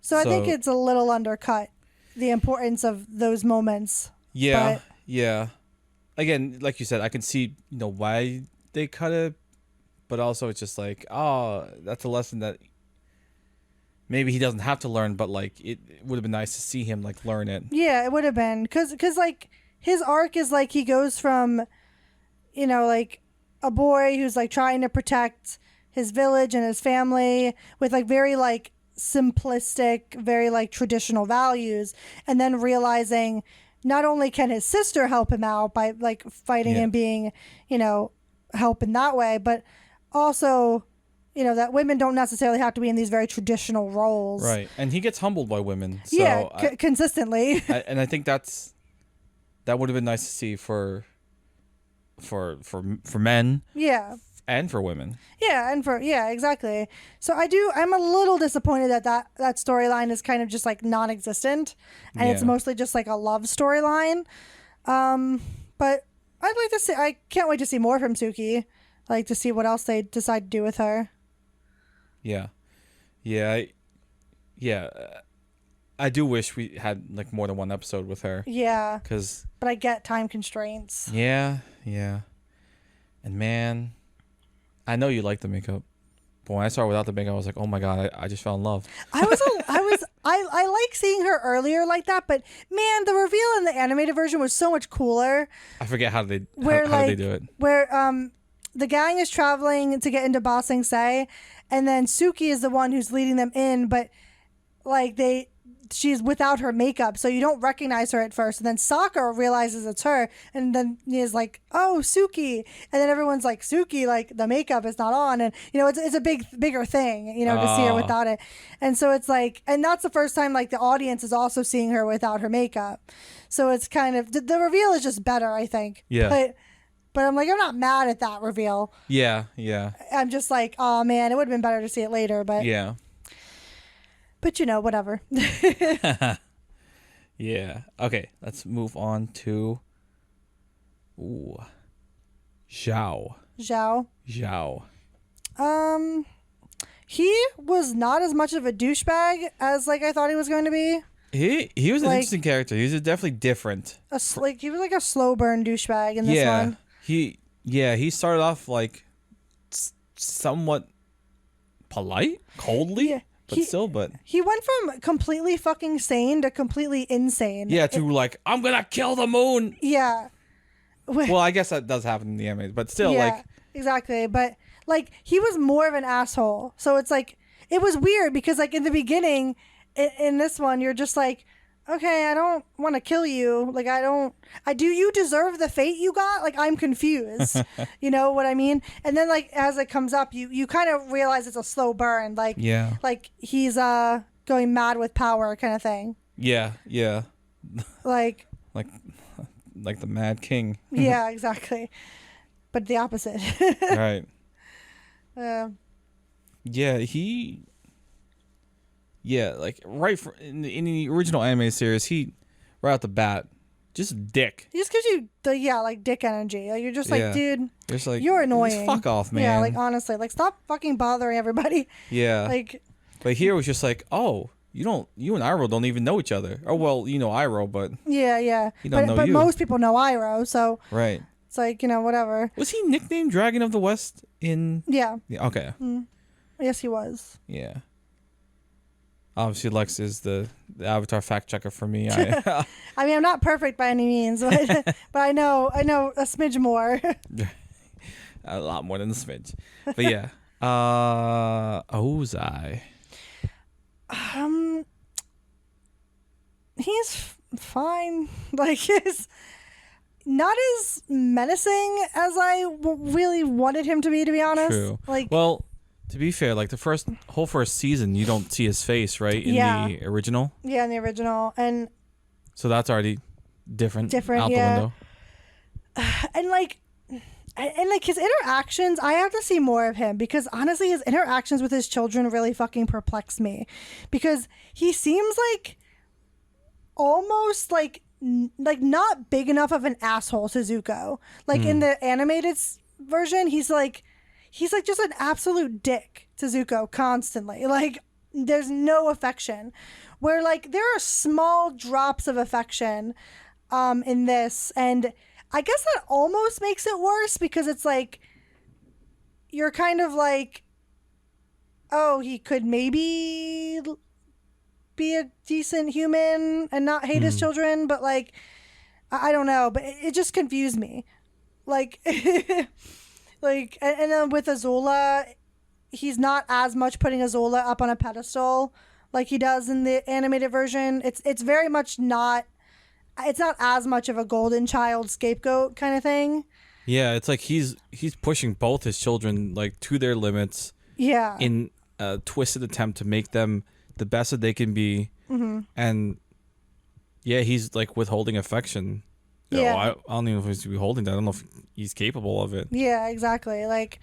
So I think it's a little undercut, the importance of those moments. Yeah. Yeah. Again, like you said, I can see, why they cut it, but also it's just like, oh, that's a lesson that maybe he doesn't have to learn, but like it would have been nice to see him like learn it. Yeah, it would have been because like his arc is like he goes from, like a boy who's like trying to protect his village and his family with like very like simplistic, very like traditional values, and then realizing not only can his sister help him out by like fighting and being, help in that way, but also that women don't necessarily have to be in these very traditional roles. Right. And he gets humbled by women. So consistently. And I think that would have been nice to see for men. Yeah. And for women. Yeah, exactly. So I'm a little disappointed that storyline is kind of just like non-existent, and it's mostly just like a love storyline. But I'd like to see, I can't wait to see more from Suki, like to see what else they decide to do with her. Yeah. I do wish we had like more than one episode with her. Yeah. But I get time constraints. Yeah. And man, I know you like the makeup, but when I saw her without the makeup, I was like, oh my god, I just fell in love. I like seeing her earlier like that, but man, the reveal in the animated version was so much cooler. I forget how they do it. Where the gang is traveling to get into Ba Sing Se, and then Suki is the one who's leading them in, but like she's without her makeup, so you don't recognize her at first. And then Sokka realizes it's her, and then he is like, "Oh, Suki!" And then everyone's like, "Suki, like the makeup is not on," and it's a bigger thing, to see her without it. And so it's like, and that's the first time like the audience is also seeing her without her makeup. So it's kind of the reveal is just better, I think. Yeah. But I'm like, I'm not mad at that reveal. Yeah. I'm just like, oh man, it would have been better to see it later, but yeah. But whatever. Yeah. Okay, let's move on to Zhao. He was not as much of a douchebag as like I thought he was going to be. He was an Like- interesting character. He was definitely different. Like he was like a slow burn douchebag in this one. He started off like somewhat polite, coldly, Yeah, but he went from completely fucking sane to completely insane. yeah, to like I'm gonna kill the moon. Yeah. Well, I guess that does happen in the anime, but still, like exactly. But like he was more of an asshole. So it's like it was weird because like in the beginning, in this one, you're just like, okay, I don't want to kill you. Like do you deserve the fate you got? Like I'm confused. You know what I mean? And then like as it comes up, you kind of realize it's a slow burn. Like like he's going mad with power kind of thing. Yeah. Like like the Mad King. yeah, exactly. But the opposite. Right. Yeah, like in the original anime series, he right out the bat, just dick. he just gives you the like dick energy. Like you're just like, dude, Just like you're annoying. Just fuck off, man. Yeah, like honestly, like stop fucking bothering everybody. Yeah. Like, but here it was just like, oh, you and Iroh don't even know each other. Oh well, you know Iroh, but yeah. he don't know but you. most people know Iroh, so Right. it's like, whatever. Was he nicknamed Dragon of the West in? Yeah. Okay. Yes, he was. Yeah. Obviously, Lex is the Avatar fact checker for me. I mean, I'm not perfect by any means, but I know a smidge more. a lot more than the smidge. But yeah. Ozai. He's fine. Like he's not as menacing as I really wanted him to be honest. True. Like, well, to be fair, like the whole first season, you don't see his face, right? In the original. Yeah, in the original, and so that's already different. Out the window. And like his interactions, I have to see more of him because honestly, his interactions with his children really fucking perplex me, because he seems like almost like not big enough of an asshole to Zuko. Like in the animated version, he's like just an absolute dick to Zuko constantly. Like there's no affection. Where like there are small drops of affection in this, and I guess that almost makes it worse because it's like you're kind of like, oh, he could maybe be a decent human and not hate his children, but like I don't know, but it just confused me. Like like and then with Azula, he's not as much putting Azula up on a pedestal like he does in the animated version. It's very much not. It's not as much of a golden child scapegoat kind of thing. Yeah, it's like he's pushing both his children like to their limits. Yeah. In a twisted attempt to make them the best that they can be, and yeah, he's like withholding affection. Yeah. I don't even know if he's withholding that. I don't know if he's capable of it. Yeah, exactly. Like.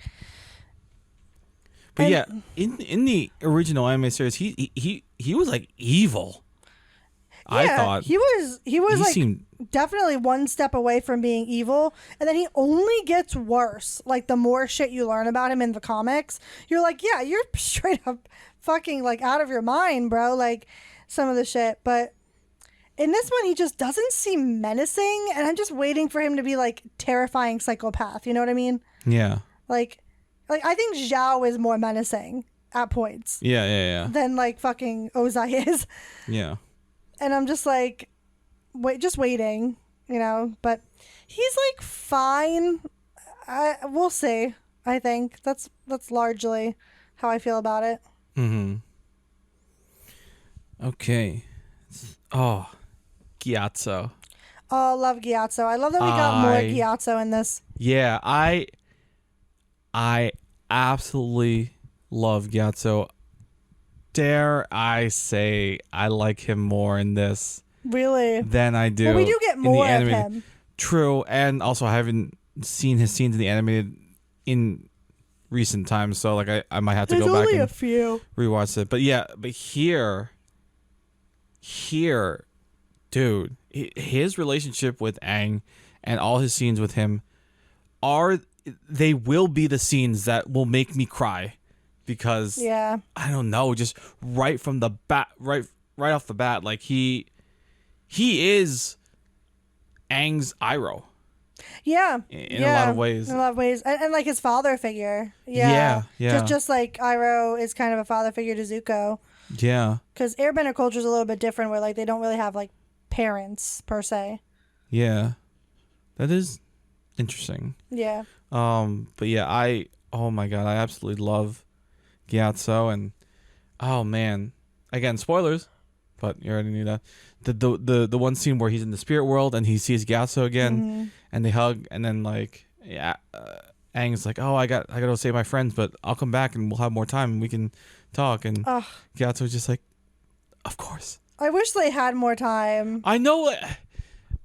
But yeah, in the original anime series, he was like evil. Yeah, I thought he was like seemed... definitely one step away from being evil, and then he only gets worse. Like the more shit you learn about him in the comics, you're like, yeah, you're straight up fucking like out of your mind, bro. Like some of the shit, but in this one, he just doesn't seem menacing, and I'm just waiting for him to be like terrifying psychopath. You know what I mean? Yeah. Like I think Zhao is more menacing at points. Yeah. Than like fucking Ozai is. Yeah. And I'm just like, just waiting, but he's like fine. We'll see. I think that's largely how I feel about it. Okay. Oh, Gyatso. Oh, love Gyatso. I love that we got more Gyatso in this. Yeah, I absolutely love Gyatso. Dare I say I like him more in this really than I do. Well, we do get more of him. True, and also I haven't seen his scenes in the animated in recent times, so like I might have to go back and a few. rewatch it. But yeah, here, dude, his relationship with Aang and all his scenes with him they will be the scenes that will make me cry. Because I don't know, just right from the bat, right right off the bat, like he is Aang's Iroh. Yeah. In a lot of ways. In a lot of ways. And like his father figure. Yeah. Just like Iroh is kind of a father figure to Zuko. Yeah. Because Airbender culture is a little bit different where like they don't really have like parents per se. Yeah. That is interesting. Yeah. But yeah, oh my god, I absolutely love Gyatso, and oh man, again, spoilers, but you already knew that. The one scene where he's in the spirit world and he sees Gyatso again, and they hug, and then like Aang's like, oh, I gotta go save my friends, but I'll come back and we'll have more time and we can talk, and Gyatso's just like, of course. I wish they had more time. I know.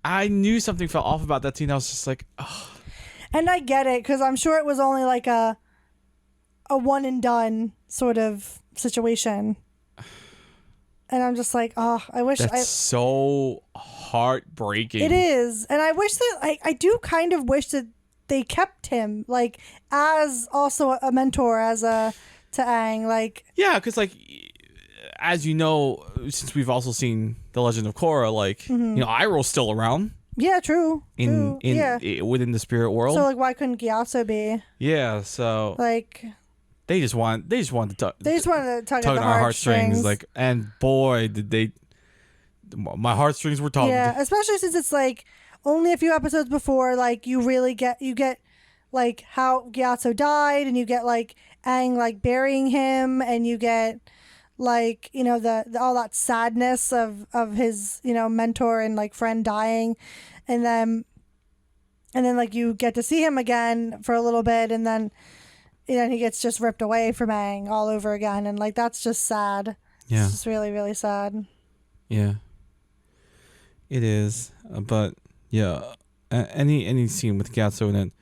I knew something felt off about that scene. I was just like, oh. And I get it, because I'm sure it was only like a one and done sort of situation. And I'm just like, oh, I wish That's so heartbreaking. It is. And I wish that I do kind of wish that they kept him like as also a mentor to Aang. Like, yeah, because like, as you know, since we've also seen The Legend of Korra, like, you know, Iroh's still around. Yeah, true. Within the spirit world. So like, why couldn't Gyatso be? Yeah, so like they just wanted to tug at on the our heartstrings, heartstrings. like, and boy, did they! My heartstrings were tugged. Yeah, especially since it's like only a few episodes before, like you get like how Gyatso died, and you get like Aang like burying him, and you get like, you know, the all that sadness of his, you know, mentor and like friend dying, and then like you get to see him again for a little bit, and then he gets just ripped away from Aang all over again, and like that's just sad. Yeah, it's just really, really sad. Yeah, it is. But yeah, any scene with Gyatso in it,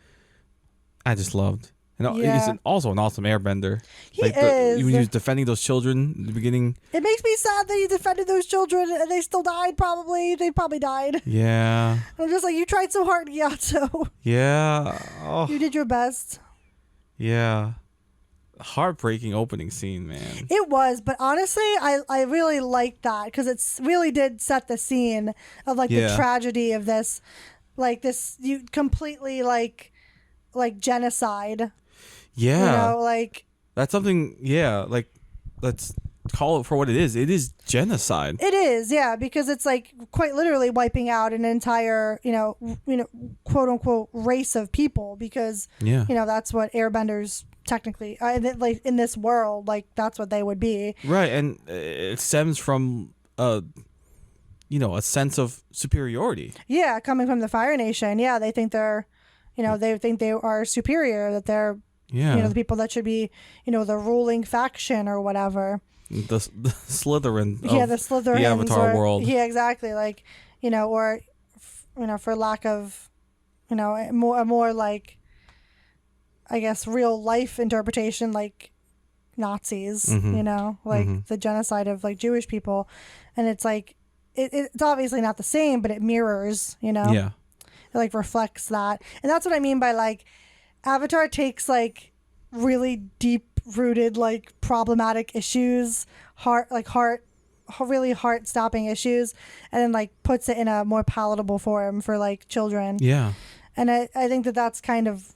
I just loved. And he's also an awesome airbender. He is. When he was defending those children in the beginning. It makes me sad that he defended those children and they still died, probably. They probably died. Yeah. I'm just like, you tried so hard, Gyatso. Yeah. Oh. You did your best. Yeah. Heartbreaking opening scene, man. It was, but honestly, I really liked that because it really did set the scene of like the tragedy of this, like this, you completely like genocide. Yeah. You know, like that's something. Yeah, like let's call it for what it is. It is genocide. It is, yeah, because it's like quite literally wiping out an entire, you know, quote unquote race of people, because you know that's what airbenders technically like in this world, like that's what they would be. Right, and it stems from you know, a sense of superiority. Yeah, coming from the Fire Nation. Yeah, they think they're, you know, they think they are superior, that they're, you know, the people that should be, you know, the ruling faction or whatever. The Slytherin. The Slytherin. The Avatar world. Yeah, exactly. Like, you know, or, you know, for lack of, you know, a more like, I guess, real life interpretation, like Nazis, you know, like the genocide of like Jewish people. And it's like, it's obviously not the same, but it mirrors, you know. Yeah. It like reflects that. And that's what I mean by like Avatar takes like really deep rooted like problematic issues, really heart stopping issues, and then like puts it in a more palatable form for like children. Yeah. And I think that that's kind of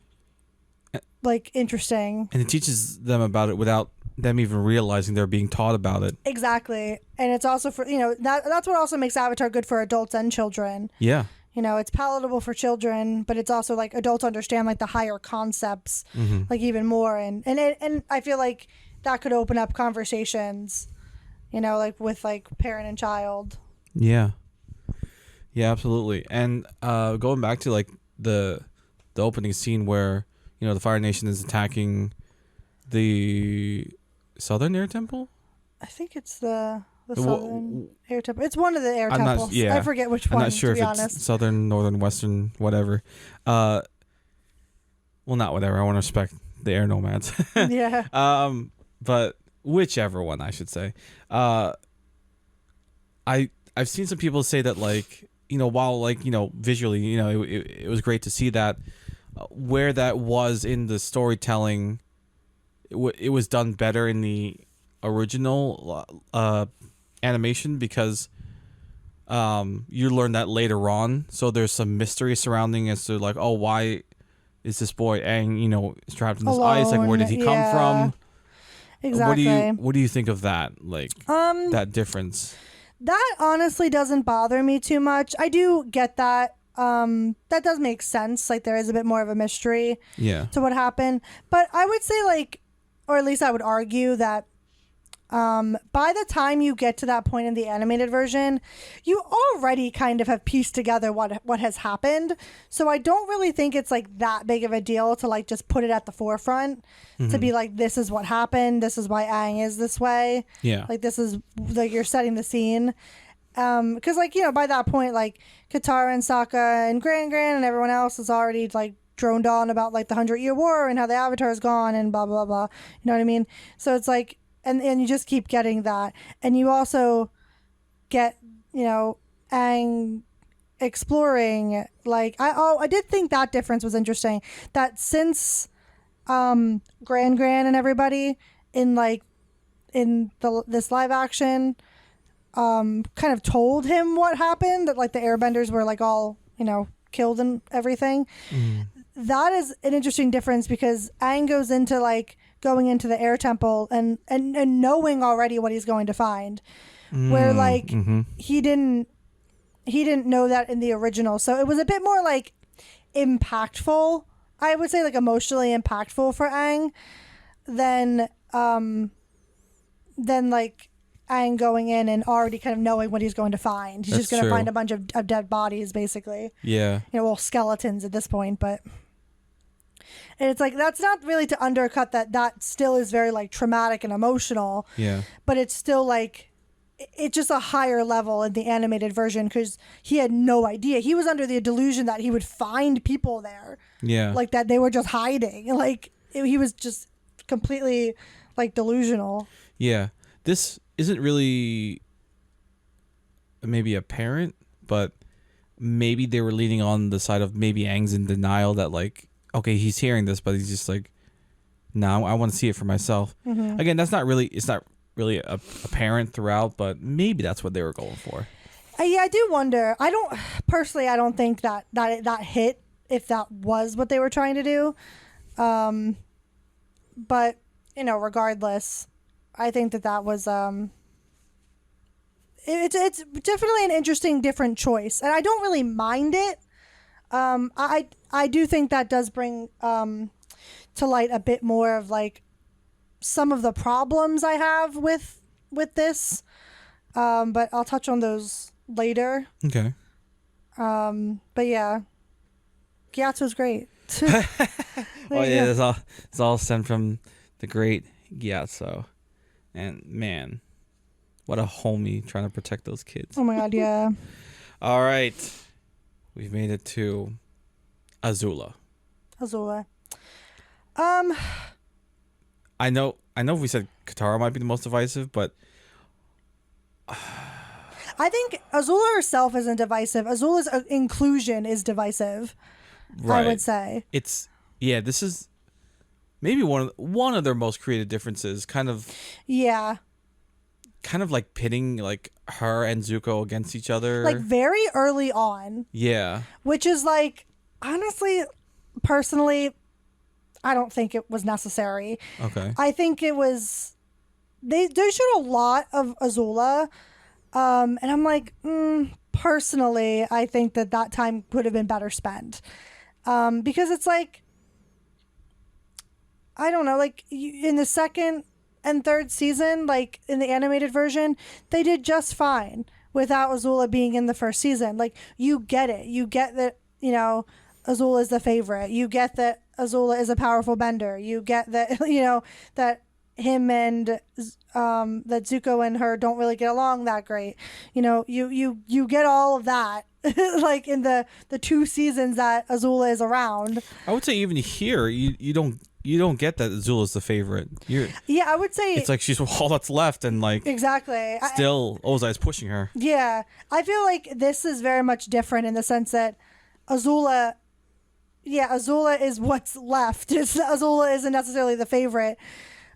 like interesting. And it teaches them about it without them even realizing they're being taught about it. Exactly. And it's also for, you know, that's what also makes Avatar good for adults and children. Yeah. You know, it's palatable for children, but it's also like adults understand like the higher concepts, like even more. And I feel like that could open up conversations, you know, like with like parent and child. Yeah. Yeah, absolutely. And going back to like the opening scene where, you know, the Fire Nation is attacking the Southern Air Temple? I think it's the Southern Air Temple. It's one of the air temples. I forget which one. I'm not sure to be if honest. It's Southern, Northern, Western, whatever. Well, not whatever. I want to respect the air nomads. Yeah. But whichever one, I should say. I've seen some people say that, like, you know, while like, you know, visually, you know, it was great to see that where that was in the storytelling, it was done better in the original animation because you learn that later on. So there's some mystery surrounding as to like, oh, why is this boy Aang, trapped in this ice? Like, where did he come from? Exactly. What do you think of that? Like, that difference? That honestly doesn't bother me too much. I do get that. That does make sense. Like, there is a bit more of a mystery to what happened. But I would say, like, or at least I would argue that by the time you get to that point in the animated version, you already kind of have pieced together what has happened. So I don't really think it's like that big of a deal to like just put it at the forefront to be like, this is what happened. This is why Aang is this way. Yeah. Like, this is like, you're setting the scene. Because like, by that point, like Katara and Sokka and Gran and everyone else is already like droned on about like the 100-Year War and how the Avatar is gone and blah, blah, blah. You know what I mean? So it's like, and you just keep getting that. And you also get, Aang exploring. Like, I did think that difference was interesting. That since Gran and everybody in this live action kind of told him what happened, that like the airbenders were like all, killed and everything. That is an interesting difference because Aang goes into like going into the air temple and knowing already what he's going to find, where like he didn't know that in the original. So it was a bit more like impactful, I would say, like emotionally impactful for Aang than like Aang going in and already kind of knowing what he's going to find. He's just going to find a bunch of dead bodies, basically. Yeah. Well, skeletons at this point, but. And it's like, that's not really to undercut that still is very like traumatic and emotional. Yeah. But it's still like, it's just a higher level in the animated version because he had no idea. He was under the delusion that he would find people there. Yeah. Like that they were just hiding. Like he was just completely like delusional. Yeah. This isn't really maybe apparent, but maybe they were leaning on the side of maybe Aang's in denial that like, okay, he's hearing this, but he's just like, no, I want to see it for myself. Again, it's not really apparent throughout, but maybe that's what they were going for. Yeah, I do wonder. I don't think that hit, if that was what they were trying to do. But, regardless, I think that was, it's definitely an interesting, different choice. And I don't really mind it. I do think that does bring to light a bit more of like some of the problems I have with this, but I'll touch on those later. Okay. But yeah, Gyatso's great. Oh yeah, it's all stemmed from the great Gyatso, and man, what a homie trying to protect those kids. Oh my god, yeah. All right. We've made it to Azula. I know we said Katara might be the most divisive, but I think Azula herself isn't divisive. Azula's inclusion is divisive. Right. I would say. This is maybe one of their most creative differences, kind of. Yeah. Kind of like pitting like her and Zuko against each other. Like very early on. Yeah. Which is like, honestly, personally, I don't think it was necessary. Okay. I think it was, they showed a lot of Azula. And I'm like, personally, I think that time would have been better spent. Because it's like, I don't know, like in the second and third season, like in the animated version, they did just fine without Azula being in the first season. Like, you get it. You get that, Azula is the favorite. You get that Azula is a powerful bender. You get that, that him and that Zuko and her don't really get along that great. You get all of that. Like in the 2 seasons that Azula is around. I would say even here, you don't get that Azula's the favorite. I would say it's like she's all that's left, and like exactly still Ozai's pushing her. Yeah, I feel like this is very much different in the sense that Azula is what's left. Azula isn't necessarily the favorite.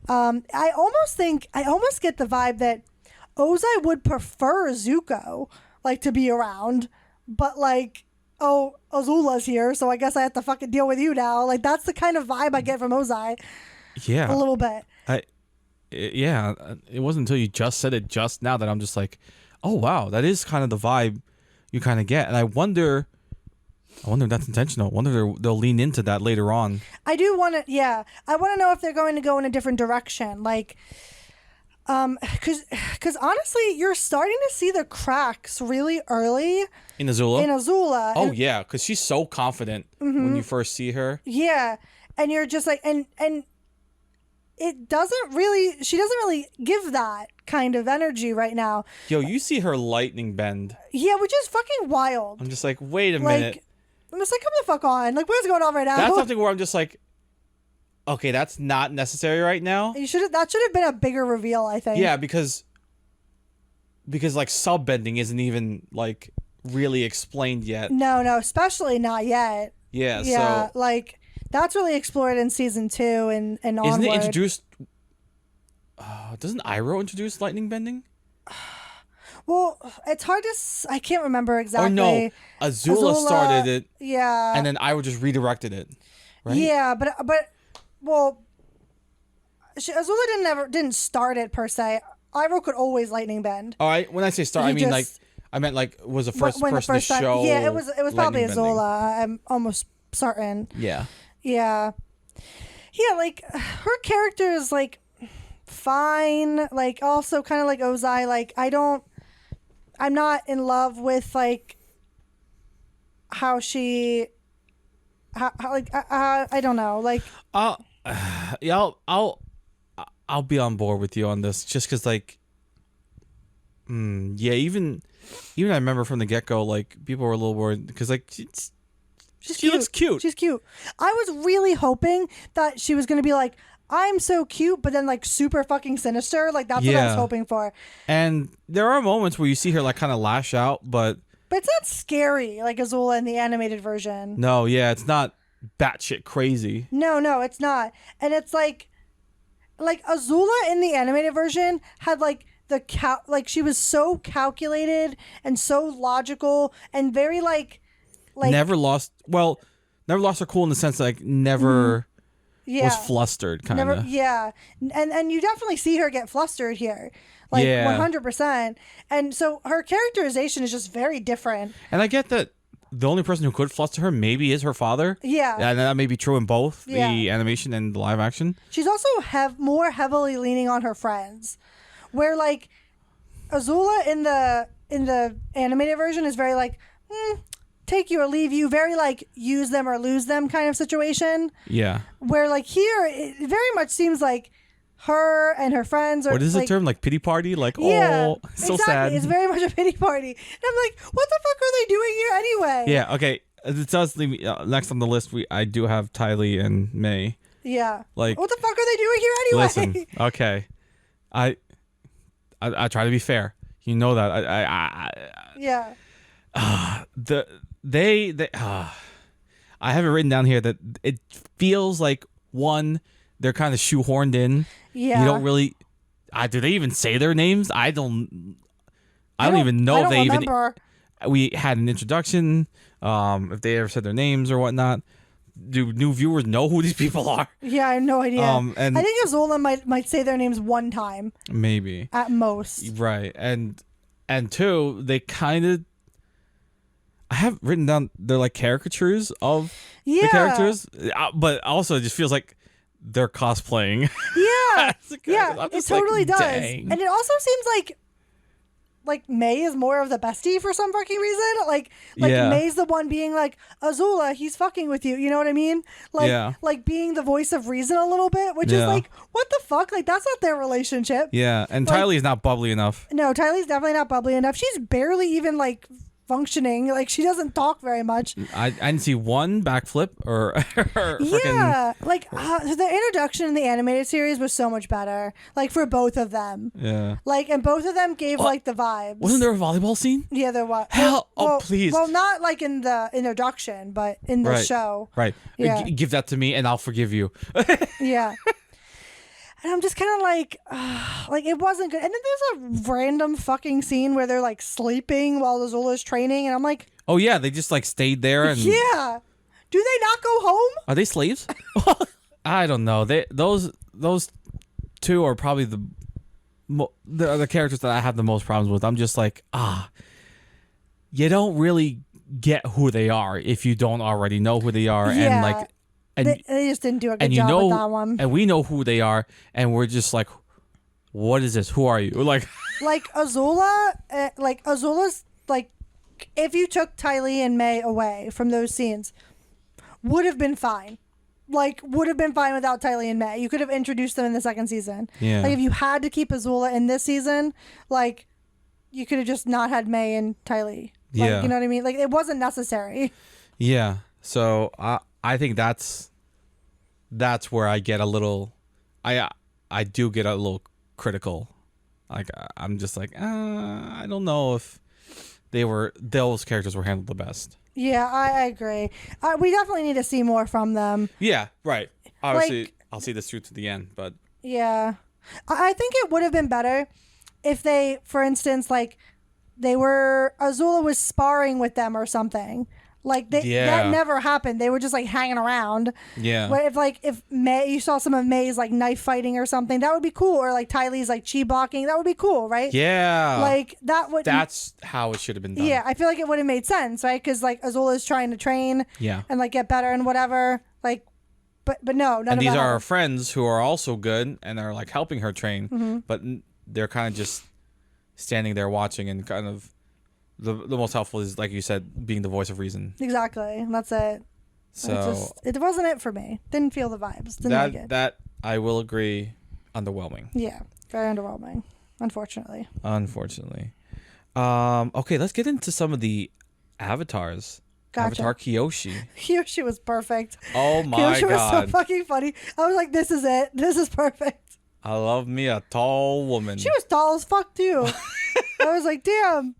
I almost get the vibe that Ozai would prefer Zuko, like, to be around, but like, oh, Azula's here, so I guess I have to fucking deal with you now. Like, that's the kind of vibe I get from Ozai. Yeah. A little bit. Yeah. It wasn't until you just said it just now that I'm just like, oh wow, that is kind of the vibe you kind of get, and I wonder if that's intentional. I wonder if they'll lean into that later on. I do want to, yeah. I want to know if they're going to go in a different direction, like. Because honestly, you're starting to see the cracks really early In Azula? Oh, and, yeah, because she's so confident when you first see her. yeah, and you're just like, and it doesn't really, she doesn't really give that kind of energy right now. Yo, you see her lightning bend. Yeah, which is fucking wild. I'm just like, wait a minute. I'm just like, come the fuck on. Like, what's going on right now? That's something where I'm just like, okay, that's not necessary right now. That should have been a bigger reveal, I think. Yeah, because like sub bending isn't even like really explained yet. No, especially not yet. Yeah, Yeah, so like that's really explored in season 2 and onward. isn't it introduced? Doesn't Iroh introduce lightning bending? Well, it's hard to. I can't remember exactly. Or no, Azula started it. Yeah. And then Iroh just redirected it. Right? Yeah, but well, Azula didn't start it per se. Iroh could always lightning bend. All right. When I say start, I meant like was the first person to show. Yeah, it was probably lightning bending. Azula. I'm almost certain. Yeah. Yeah. Yeah, like her character is like fine. Like also kind of like Ozai. Like I'm not in love with like how she. I don't know. Like. Yeah, I'll be on board with you on this, just because like, yeah, even I remember from the get go, like people were a little worried because like she looks cute. She's cute. I was really hoping that she was gonna be like, I'm so cute, but then like super fucking sinister. Like that's what I was hoping for. And there are moments where you see her like kind of lash out, but it's not scary like Azula in the animated version. No, yeah, it's not batshit crazy. No, it's not. And it's like Azula in the animated version had like like she was so calculated and so logical and very like never lost her cool in the sense that like never was flustered kind of. Yeah. And you definitely see her get flustered here. Like 100%. And so her characterization is just very different. And I get that the only person who could fluster her maybe is her father. Yeah. And that may be true in both the animation and the live action. She's also more heavily leaning on her friends. Where like Azula in the animated version is very like, take you or leave you, very like use them or lose them kind of situation. Yeah. Where like here it very much seems like her and her friends are. What is like, the term? Like pity party? Like, so exactly. sad. It's very much a pity party. And I'm like, what the fuck are they doing here anyway? Yeah, okay. It does leave me, next on the list, I do have Ty Lee and May. Yeah. Like, what the fuck are they doing here anyway? Listen, okay. I try to be fair. You know that. Yeah. I have it written down here that it feels like one, they're kind of shoehorned in. Yeah. You don't really. Do they even say their names? I don't even know if they remember. We had an introduction. If they ever said their names or whatnot. Do new viewers know who these people are? Yeah, I have no idea. And I think Azula might say their names one time. Maybe. At most. Right. And two, they kind of. I have written down they're like caricatures of the characters, but also it just feels like they're cosplaying. Yeah, yeah, it totally does. Dang. And it also seems like May is more of the bestie for some fucking reason. Like May's the one being like, Azula, he's fucking with you. You know what I mean? Like being the voice of reason a little bit, which is like, what the fuck? Like that's not their relationship. Yeah, and Ty Lee's not bubbly enough. No, Ty Lee's definitely not bubbly enough. She's barely even like functioning. Like she doesn't talk very much. I didn't see one backflip or like the introduction in the animated series was so much better, like for both of them. And both of them gave like the vibes. Wasn't there a volleyball scene? Yeah, there was. Please. Well, not like in the introduction, but in the show. Give that to me and I'll forgive you. Yeah. And I'm just kind of like it wasn't good. And then there's a random fucking scene where they're like sleeping while Azula's training, and I'm like, Oh yeah, they just like stayed there and yeah, do they not go home? are they slaves? I don't know. Those two are probably the characters that I have the most problems with. I'm just like, you don't really get who they are if you don't already know who they are, Yeah. and like, and They just didn't do a good and you job know, with that one. and we know who they are, and we're just like, what is this? Who are you? Like, Like Azula's like, if you took Tylee and May away from those scenes, would have been fine. Like, would have been fine without Tylee and May. You could have introduced them in the second season. Yeah. Like, if you had to keep Azula in this season, like, you could have just not had May and Tylee. Like, Yeah. you know what I mean? Like, it wasn't necessary. yeah. So I think that's where I get a little, I do get a little critical. Like I'm just like, I don't know if those characters were handled the best. Yeah, I agree. We definitely need to see more from them. Yeah, right. Obviously, Like- I'll see this through to the end, but Yeah. I think it would have been better if they, for instance, like, Azula was sparring with them or something. Like, that never happened. They were just, like, hanging around. yeah, But if May, you saw some of May's, like, knife fighting or something, that would be cool. Or, like, Tylee's, like, chi blocking, that would be cool, right? yeah. Like, that would... That's how it should have been done. Yeah, I feel like it would have made sense, right? Because, like, Azula's trying to train Yeah. and, like, get better and whatever. Like, but no, none And of these that are our happened. friends who are also good and are like helping her train, but they're kind of just standing there watching, and kind of the most helpful is, like you said, being the voice of reason. Exactly. That's it. So It wasn't it for me. Didn't feel the vibes. Didn't like it. that I will agree, underwhelming. Yeah, very underwhelming, unfortunately. Unfortunately. Okay, let's get into some of the avatars. Gotcha. Avatar Kyoshi. Kyoshi was perfect. Oh my Kyoshi was so god. fucking funny. I was like, this is it. This is perfect. I love me a tall woman. She was tall as fuck, too. I was like, damn.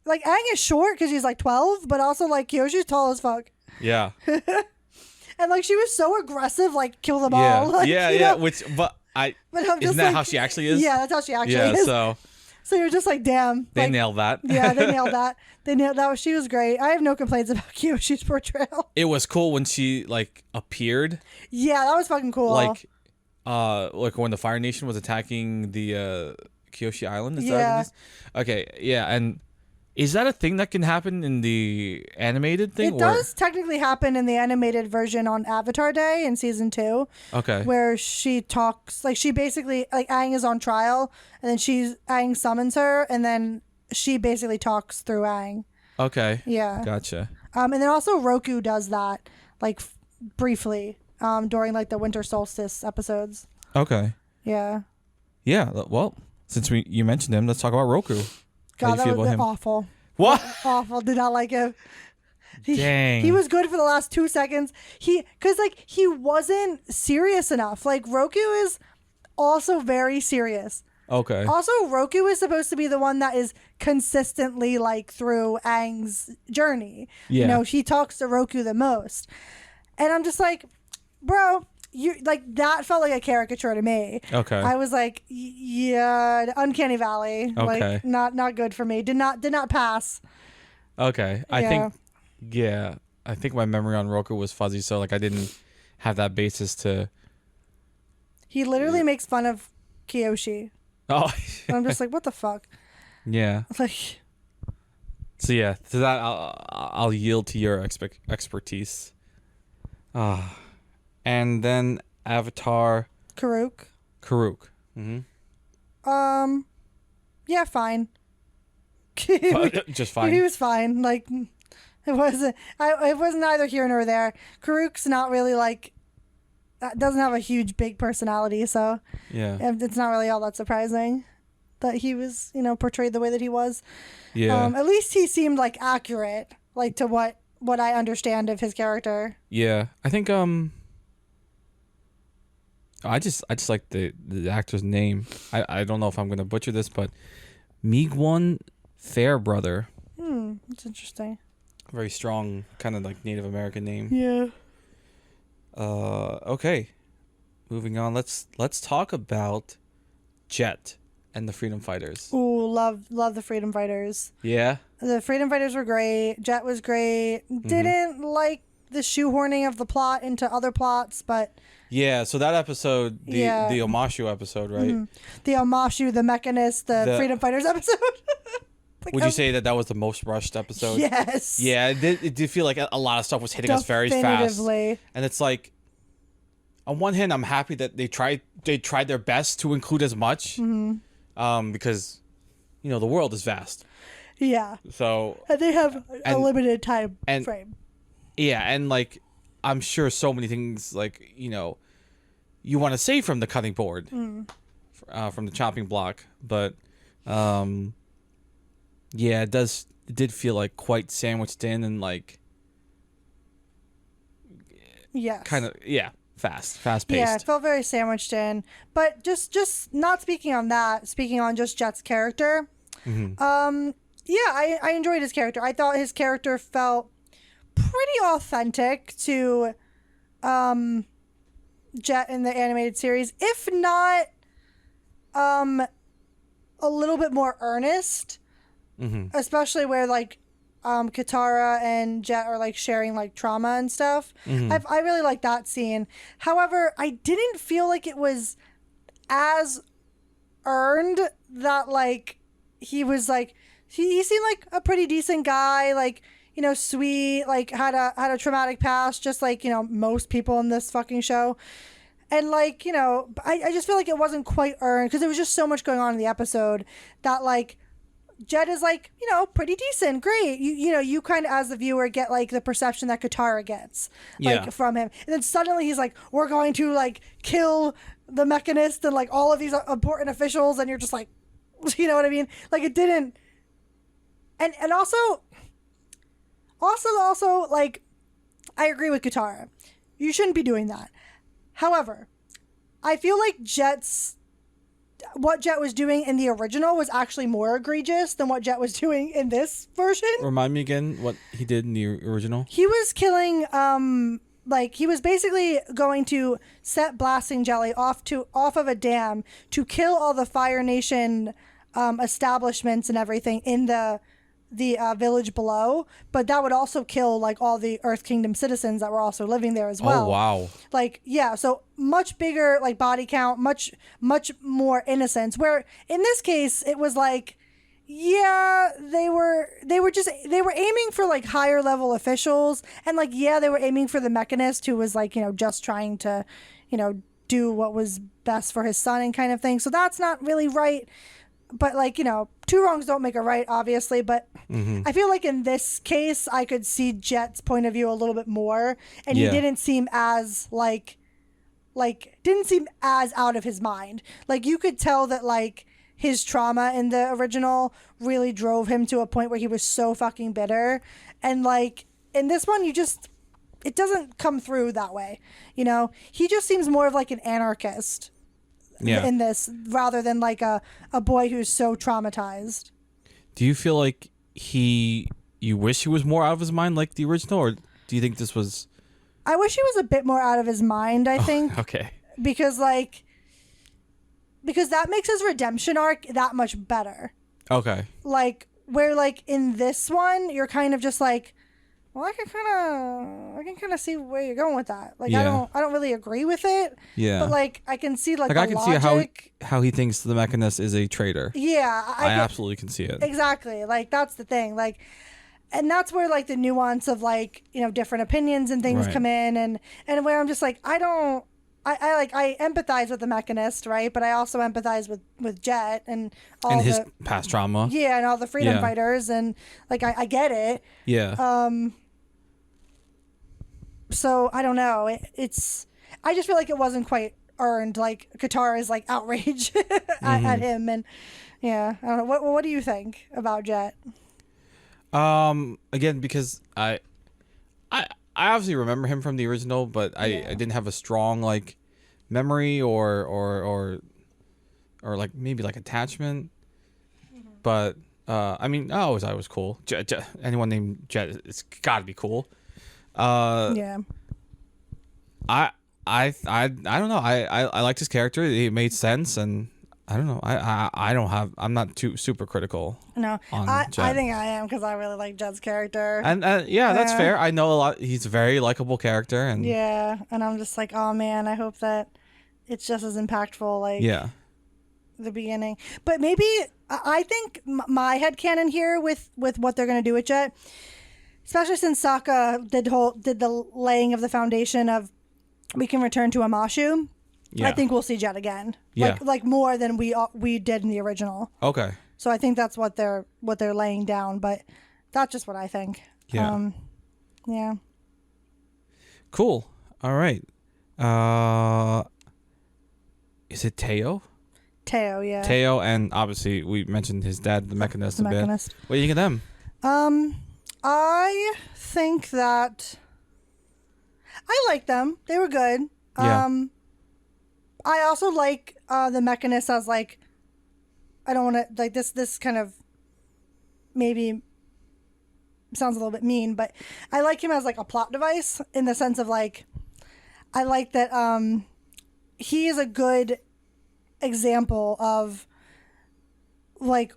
Like, Aang is short because she's like 12, but also, like, Kyoshi's tall as fuck. Yeah. And, like, she was so aggressive, like, kill them Yeah. all. Like, yeah, you yeah. know? But I'm isn't just that like, how she actually is? Yeah, that's how she actually Yeah, is. so you're just like, damn. they like, nailed that. Yeah, they nailed that. They nailed that. She was great. I have no complaints about Kyoshi's portrayal. It was cool when she like appeared, Yeah, that was fucking cool. like when the Fire Nation was attacking the Kyoshi Island. Is Yeah. that what it is? Okay, yeah, and is that a thing that can happen in the animated thing? It does technically happen in the animated version on Avatar Day in season 2, Okay. where she talks, like, she basically, like, Aang is on trial, and then Aang summons her, and then she basically talks through Aang. Okay. Yeah. Gotcha. And then also Roku does that, like, briefly, during, like, the winter solstice episodes. Okay. Yeah. Yeah. Well, since you mentioned him, let's talk about Roku. How God, do you feel that about was him? awful. What? Awful. Did not like him. Dang. He was good for the last 2 seconds. Because, like, he wasn't serious enough. Like, Roku is also very serious. Okay. Also, Roku is supposed to be the one that is consistently, like, through Aang's journey. Yeah. You know, he talks to Roku the most. And I'm just like, bro, you like, that felt like a caricature to me. Okay. I was like, yeah, Uncanny Valley. Okay. Like, not good for me. Did not pass. Okay. Yeah. I think my memory on Roku was fuzzy, so like I didn't have that basis to. He literally makes fun of Kyoshi. Oh. And I'm just like, what the fuck? Yeah. Like, So yeah, to that I'll yield to your expertise. And then Avatar Karuk. Karuk. Mm-hmm. Yeah, fine. Just He fine. was fine. Like, it wasn't. It was neither here nor there. Karuk's not really like. Doesn't have a huge, big personality, so Yeah. it's not really all that surprising that he was, portrayed the way that he was. Yeah. At least he seemed like accurate, like to what I understand of his character. Yeah. I think I just like the actor's name. I don't know if I'm gonna butcher this, but Miigwon Fairbrother. That's interesting. Very strong, kind of like Native American name. Yeah. Okay. moving on. Let's talk about Jet and the Freedom Fighters. Ooh, love the Freedom Fighters. Yeah. The Freedom Fighters were great. Jet was great. Didn't like the shoehorning of the plot into other plots, but Yeah, so that episode, the Yeah. the Omashu episode, right? the Omashu, the Mechanist, the Freedom Fighters episode. Like, Would you say that was the most rushed episode? Yes. Yeah, it did feel like a lot of stuff was hitting us very fast. Definitively. And it's like, on one hand, I'm happy that they tried their best to include as much, because, the world is vast. Yeah. So And they have a limited time and- frame. yeah, and like, I'm sure so many things like you want to say from the cutting board, from the chopping block, but yeah, it did feel like quite sandwiched in and like Yes. kind of fast paced. Yeah, it felt very sandwiched in. But just not speaking on that, speaking on just Jet's character. Yeah, I enjoyed his character. I thought his character felt pretty authentic to Jet in the animated series, if not a little bit more earnest, especially where like Katara and Jet are like sharing like trauma and stuff. I really like that scene. However, I didn't feel like it was as earned that like he was like he seemed like a pretty decent guy, like sweet, like had a traumatic past, just like most people in this fucking show. And like I just feel like it wasn't quite earned because there was just so much going on in the episode that like Jet is like pretty decent, great. You kind of as the viewer get like the perception that Katara gets like from him, and then suddenly he's like, we're going to like kill the Mechanist and like all of these important officials, and you're just like, you know what I mean? Like it didn't. And also like I agree with Katara. You shouldn't be doing that. However, I feel like what Jet was doing in the original was actually more egregious than what Jet was doing in this version. Remind me again what he did in the original. He was killing like he was basically going to set blasting jelly off of a dam to kill all the Fire Nation establishments and everything in the village below, but that would also kill like all the Earth Kingdom citizens that were also living there as well. Oh wow. Like so much bigger like body count, much more innocence, where in this case it was like they were aiming for like higher level officials, and like they were aiming for the Mechanist who was like just trying to do what was best for his son and kind of thing. So that's not really right. But like two wrongs don't make a right, obviously, but I feel like in this case I could see Jet's point of view a little bit more, and he didn't seem as didn't seem as out of his mind. Like you could tell that like his trauma in the original really drove him to a point where he was so fucking bitter, and like in this one it doesn't come through that way. He just seems more of like an anarchist in this rather than like a boy who's so traumatized. Do you feel like you wish he was more out of his mind like the original, or do you think this was... I wish he was a bit more out of his mind, I think. Okay. Because that makes his redemption arc that much better. Okay. Like where like in this one you're kind of just like, well, I can kind of see where you're going with that. Like I don't really agree with it. Yeah. But like I can see like the I can logic. see how he thinks the Mechanist is a traitor. Yeah, I absolutely can see it. Exactly. Like that's the thing. Like, and that's where like the nuance of like different opinions and things come in, and where I'm just like I empathize with the Mechanist, right? But I also empathize with Jet and all his past trauma. Yeah, and all the freedom fighters, and like I get it. Yeah. So I don't know. I just feel like it wasn't quite earned. Like Katara's like outrage at him, and I don't know. What do you think about Jet? Again, because I obviously remember him from the original, but I didn't have a strong like memory or like maybe like attachment. But I mean, I was cool. Anyone named Jet, it's got to be cool. I I don't know. I liked his character. It made sense, and I don't know. I'm not too super critical. No, on I Jet. think I am because I really like Jed's character. And yeah, that's Yeah. fair. I know a lot. He's a very likable character, and Yeah, and I'm just like, oh man, I hope that it's just as impactful like yeah, the beginning. But maybe I think my headcanon here with what they're gonna do with Jet, especially since Sokka did the laying of the foundation of we can return to Amashu. yeah. I think we'll see Jet again. Yeah. Like more than we did in the original. Okay. So I think that's what they're laying down, but that's just what I think. Yeah. Yeah. Cool. All right. Is it Teo? Teo, yeah. Teo, and obviously we mentioned his dad, the Mechanist, The a bit. Mechanist. What do you think of them? I think that I like them. They were good. Yeah. I also like the Mechanist as like I don't want to like this kind of maybe sounds a little bit mean, but I like him as like a plot device in the sense of like I like that he is a good example of like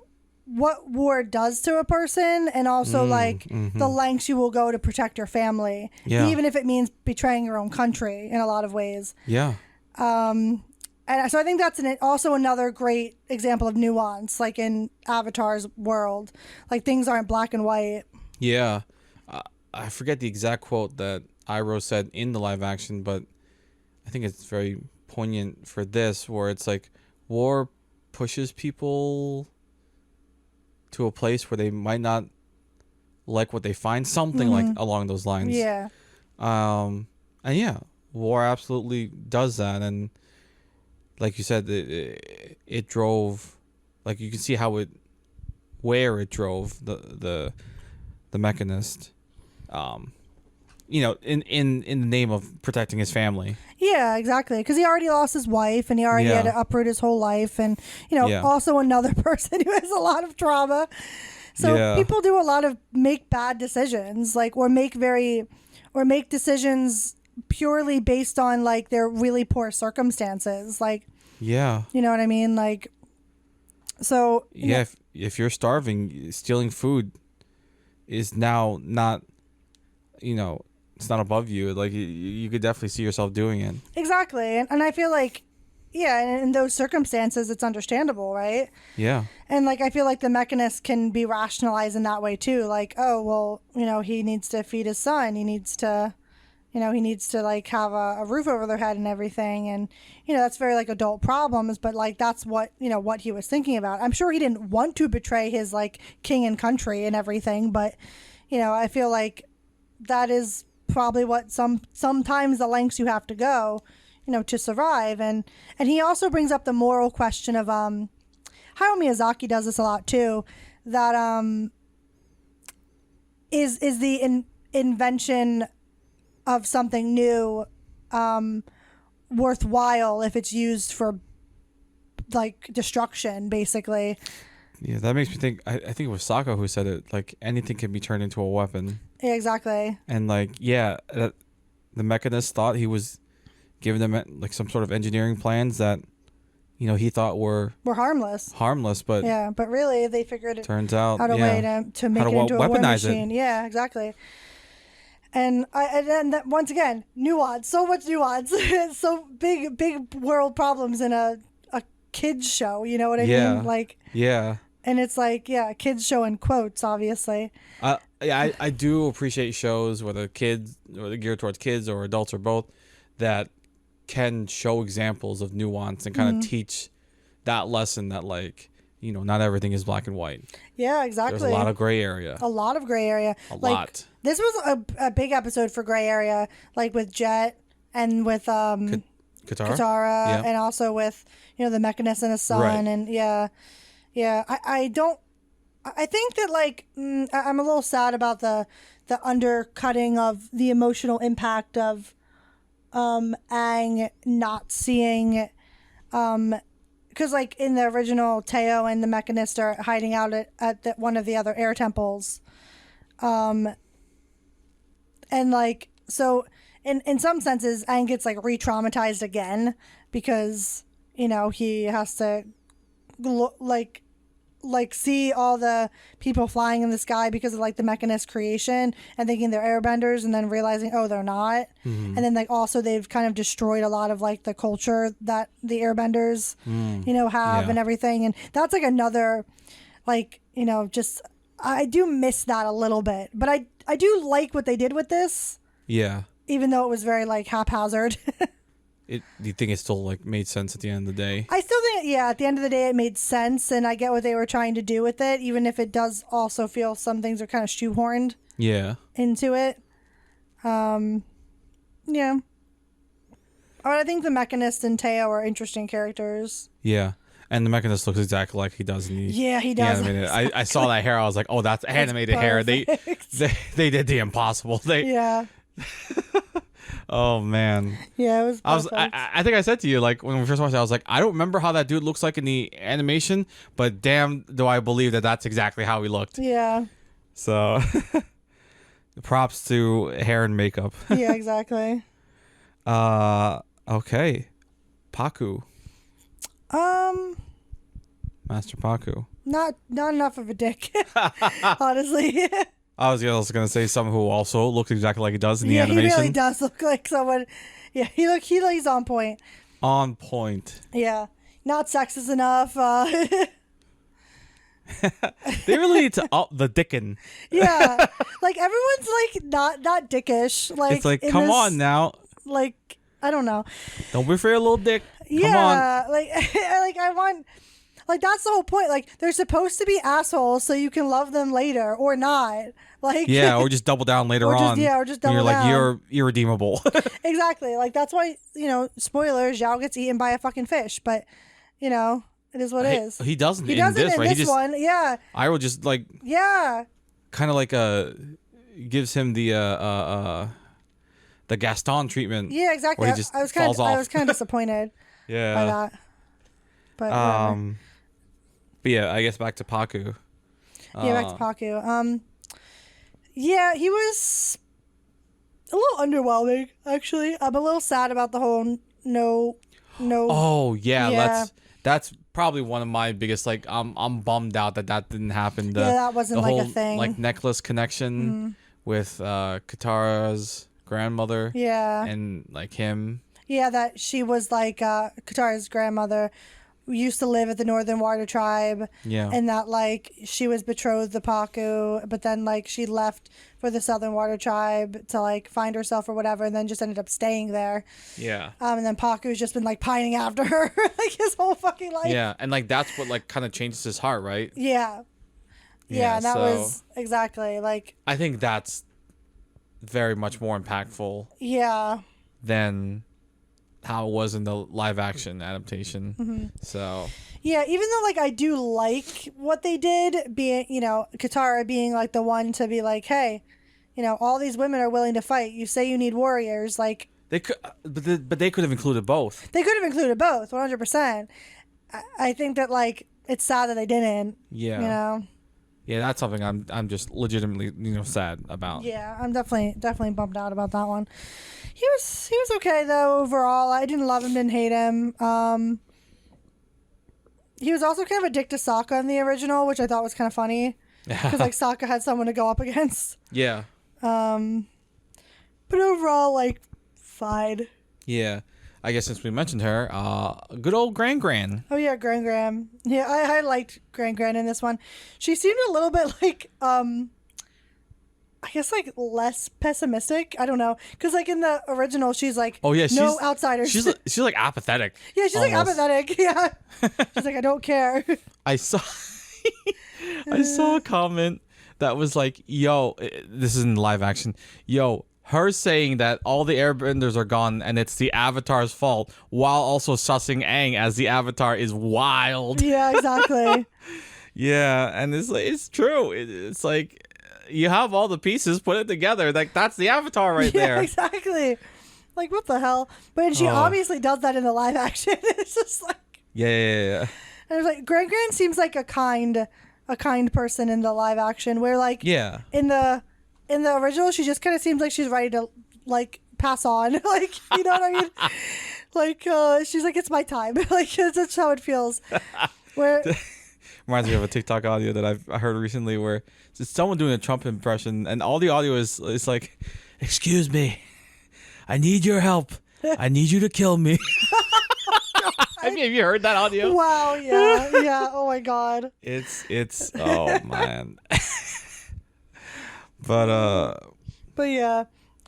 what war does to a person and also like the lengths you will go to protect your family, even if it means betraying your own country in a lot of ways. Yeah. And so I think that's also another great example of nuance, like in Avatar's world. Like things aren't black and white. Yeah. I forget the exact quote that Iroh said in the live action, but I think it's very poignant for this, where it's like war pushes people to a place where they might not like what they find, something like along those lines. Yeah. And yeah, war absolutely does that, and like you said, it drove, like you can see where it drove the Mechanist, in the name of protecting his family. Yeah, exactly. Because he already lost his wife and he already had to uproot his whole life. And, also another person who has a lot of trauma. So people do a lot of make bad decisions, like, or make decisions purely based on like their really poor circumstances. Like, you know what I mean? Like, so. Yeah. If you're starving, stealing food is now not, it's not above you. Like you could definitely see yourself doing it. Exactly. And I feel like, yeah, in those circumstances, it's understandable, right? Yeah. And like, I feel like the Mechanist can be rationalized in that way too. Like, oh, well, he needs to feed his son. He needs to like have a roof over their head and everything. And, that's very like adult problems, but like, that's what he was thinking about. I'm sure he didn't want to betray his like king and country and everything, but, I feel like that is probably what sometimes the lengths you have to go, to survive. And he also brings up the moral question of Hayao Miyazaki does this a lot too, that is the invention of something new worthwhile if it's used for like destruction, basically. Yeah, that makes me think. I think it was Sokka who said it. Like anything can be turned into a weapon. Yeah, exactly. And like, the Mechanist thought he was giving them like some sort of engineering plans that, he thought were harmless. But yeah, but really they figured turns out out a way to make it into a war machine. Yeah, exactly. And that, once again, nuance, so much nuance. So big world problems in a kids show, you know what I mean? Like, yeah. And it's like, yeah, kids show in quotes, obviously. I do appreciate shows, whether they're geared towards kids or adults or both, that can show examples of nuance and kind of teach that lesson that like, not everything is black and white. Yeah, exactly. There's a lot of gray area. A lot of gray area. A lot. This was a big episode for gray area, like with Jet and with Katara, and also with the Mechanist and his son, right. And I think that like I'm a little sad about the undercutting of the emotional impact of Aang not seeing, because like in the original, Teo and the Mechanist are hiding out at one of the other air temples, and like so in some senses, Aang gets like re-traumatized again because he has to like see all the people flying in the sky because of like the mechanist creation and thinking they're airbenders and then realizing they're not. And then like also they've kind of destroyed a lot of like the culture that the airbenders have and everything, and that's like another like just I do miss that a little bit, but I do like what they did with this, even though it was very like haphazard. Do you think it still like made sense at the end of the day? I still think, at the end of the day, it made sense, and I get what they were trying to do with it, even if it does also feel some things are kind of shoehorned into it. Yeah. But I think the Mechanist and Teo are interesting characters. Yeah. And the Mechanist looks exactly like he does in the he does. Animated. I saw that hair. I was like, oh, that's animated hair. They did the impossible. Oh man. Yeah, it was. I think I said to you like when we first watched it, I was like, I don't remember how that dude looks like in the animation, but damn, do I believe that that's exactly how he looked. Yeah. So, props to hair and makeup. Yeah, exactly. Okay, Paku. Master Paku. Not enough of a dick, honestly. I was also gonna say someone who also looks exactly like he does in the animation. He really does look like someone. Yeah, he's on point. On point. Yeah, not sexist enough. They really need to up the dickin'. Yeah, like everyone's like not dickish. Like it's like, come on now. Like I don't know. Don't be afraid of little dick. Come yeah, on. like I want. Like that's the whole point. Like they're supposed to be assholes so you can love them later or not. Like or just double down later on. Or just double you're down. Like you're irredeemable. Exactly. Like that's why spoilers. Zhao gets eaten by a fucking fish, but it is what it is. He doesn't. He doesn't in right? this one. Yeah. I will just like. Yeah. Kind of like gives him the Gaston treatment. Yeah, exactly. I was kind of disappointed. By that. But But yeah, I guess back to Paku. Back to Paku. Yeah, he was a little underwhelming, actually. I'm a little sad about the whole no. Oh yeah. That's probably one of my biggest like. I'm bummed out that didn't happen. That wasn't the like whole, a thing. Like necklace connection with Katara's grandmother. Yeah. And like him. Yeah, that she was like Katara's grandmother. Used to live at the Northern Water Tribe. Yeah. And that like she was betrothed to Paku, but then like she left for the Southern Water Tribe to like find herself or whatever, and then just ended up staying there. Yeah. And then Paku's just been like pining after her like his whole fucking life. Yeah, and like that's what like kind of changes his heart, right? Yeah. Yeah, and that was exactly like. I think that's very much more impactful. Yeah. Than how it was in the live action adaptation. So yeah, even though like I do like what they did, being Katara being like the one to be like, hey, all these women are willing to fight. You say you need warriors, like they could, but they could have included both. They could have included both, 100%. I think that like it's sad that they didn't. Yeah. Yeah, that's something I'm just legitimately sad about. Yeah, I'm definitely bummed out about that one. He was okay though overall. I didn't love him, didn't hate him. He was also kind of a dick to Sokka in the original, which I thought was kind of funny because like Sokka had someone to go up against. Yeah. But overall, like, fine. Yeah. I guess since we mentioned her, good old Gran. Oh yeah, Gran. Yeah, I liked Gran in this one. She seemed a little bit like I guess like less pessimistic. I don't know, because like in the original, she's like, no outsiders. She's like apathetic. Yeah, she's almost. Like apathetic. Yeah, she's like, I don't care. I saw a comment that was like, "Yo, this is in live action. Yo." Her saying that all the airbenders are gone and it's the Avatar's fault, while also sussing Aang as the Avatar, is wild. Yeah, exactly. Yeah, and it's true. It's like you have all the pieces, put it together. Like that's the Avatar right there. Yeah, exactly. Like what the hell? But she obviously does that in the live action. It's just like yeah. And it's like Gran seems like a kind person in the live action, where like in the original, she just kind of seems like she's ready to like pass on. Like, you know what I mean? Like, she's like, it's my time. Like, that's how it feels. Where Reminds me of a TikTok audio that I heard recently where it's someone doing a Trump impression, and all the audio is like, "Excuse me, I need your help. I need you to kill me." Have you heard that audio? wow, yeah. Oh my god. It's oh man. But yeah.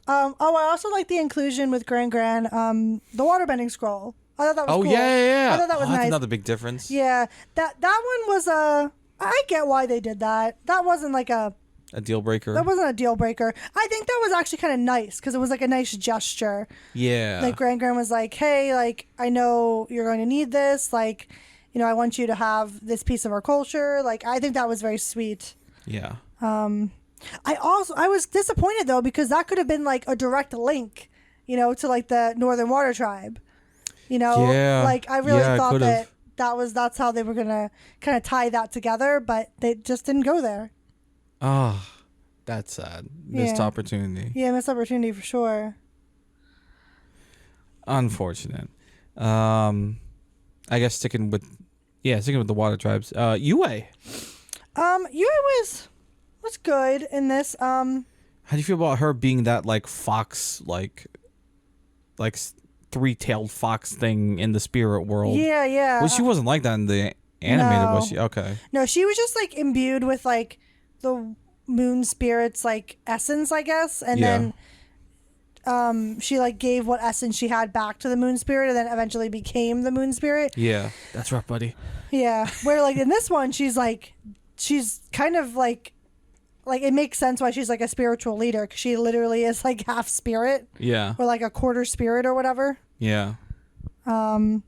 I also like the inclusion with Gran, the waterbending scroll. I thought that was cool. Yeah. I thought that was that's nice. another big difference. Yeah, that one was I get why they did that. That wasn't like a deal breaker. That wasn't a deal breaker. I think that was actually kind of nice because it was like a nice gesture. Yeah. Like Gran was like, hey, like, I know you're going to need this. Like, you know, I want you to have this piece of our culture. Like, I think that was very sweet. Yeah. I was disappointed though because that could have been like a direct link, you know, to like the Northern Water Tribe. You know, yeah. like I really thought could've. that's how they were gonna kind of tie that together, but they just didn't go there. Oh, that's sad. Missed opportunity. Yeah, missed opportunity for sure. Unfortunate. I guess sticking with the water tribes. Yue. Yue was good in this. How do you feel about her being that like fox, like three-tailed fox thing in the spirit world? Yeah. Well, she wasn't like that in the animated, no. was she? Okay. No, she was just like imbued with like the moon spirit's like essence, I guess, and then she like gave what essence she had back to the moon spirit, and then eventually became the moon spirit. Yeah, that's rough, buddy. Yeah, where like in this one, she's kind of like it makes sense why she's like a spiritual leader because she literally is like half spirit. Yeah. Or like a quarter spirit or whatever. Yeah. I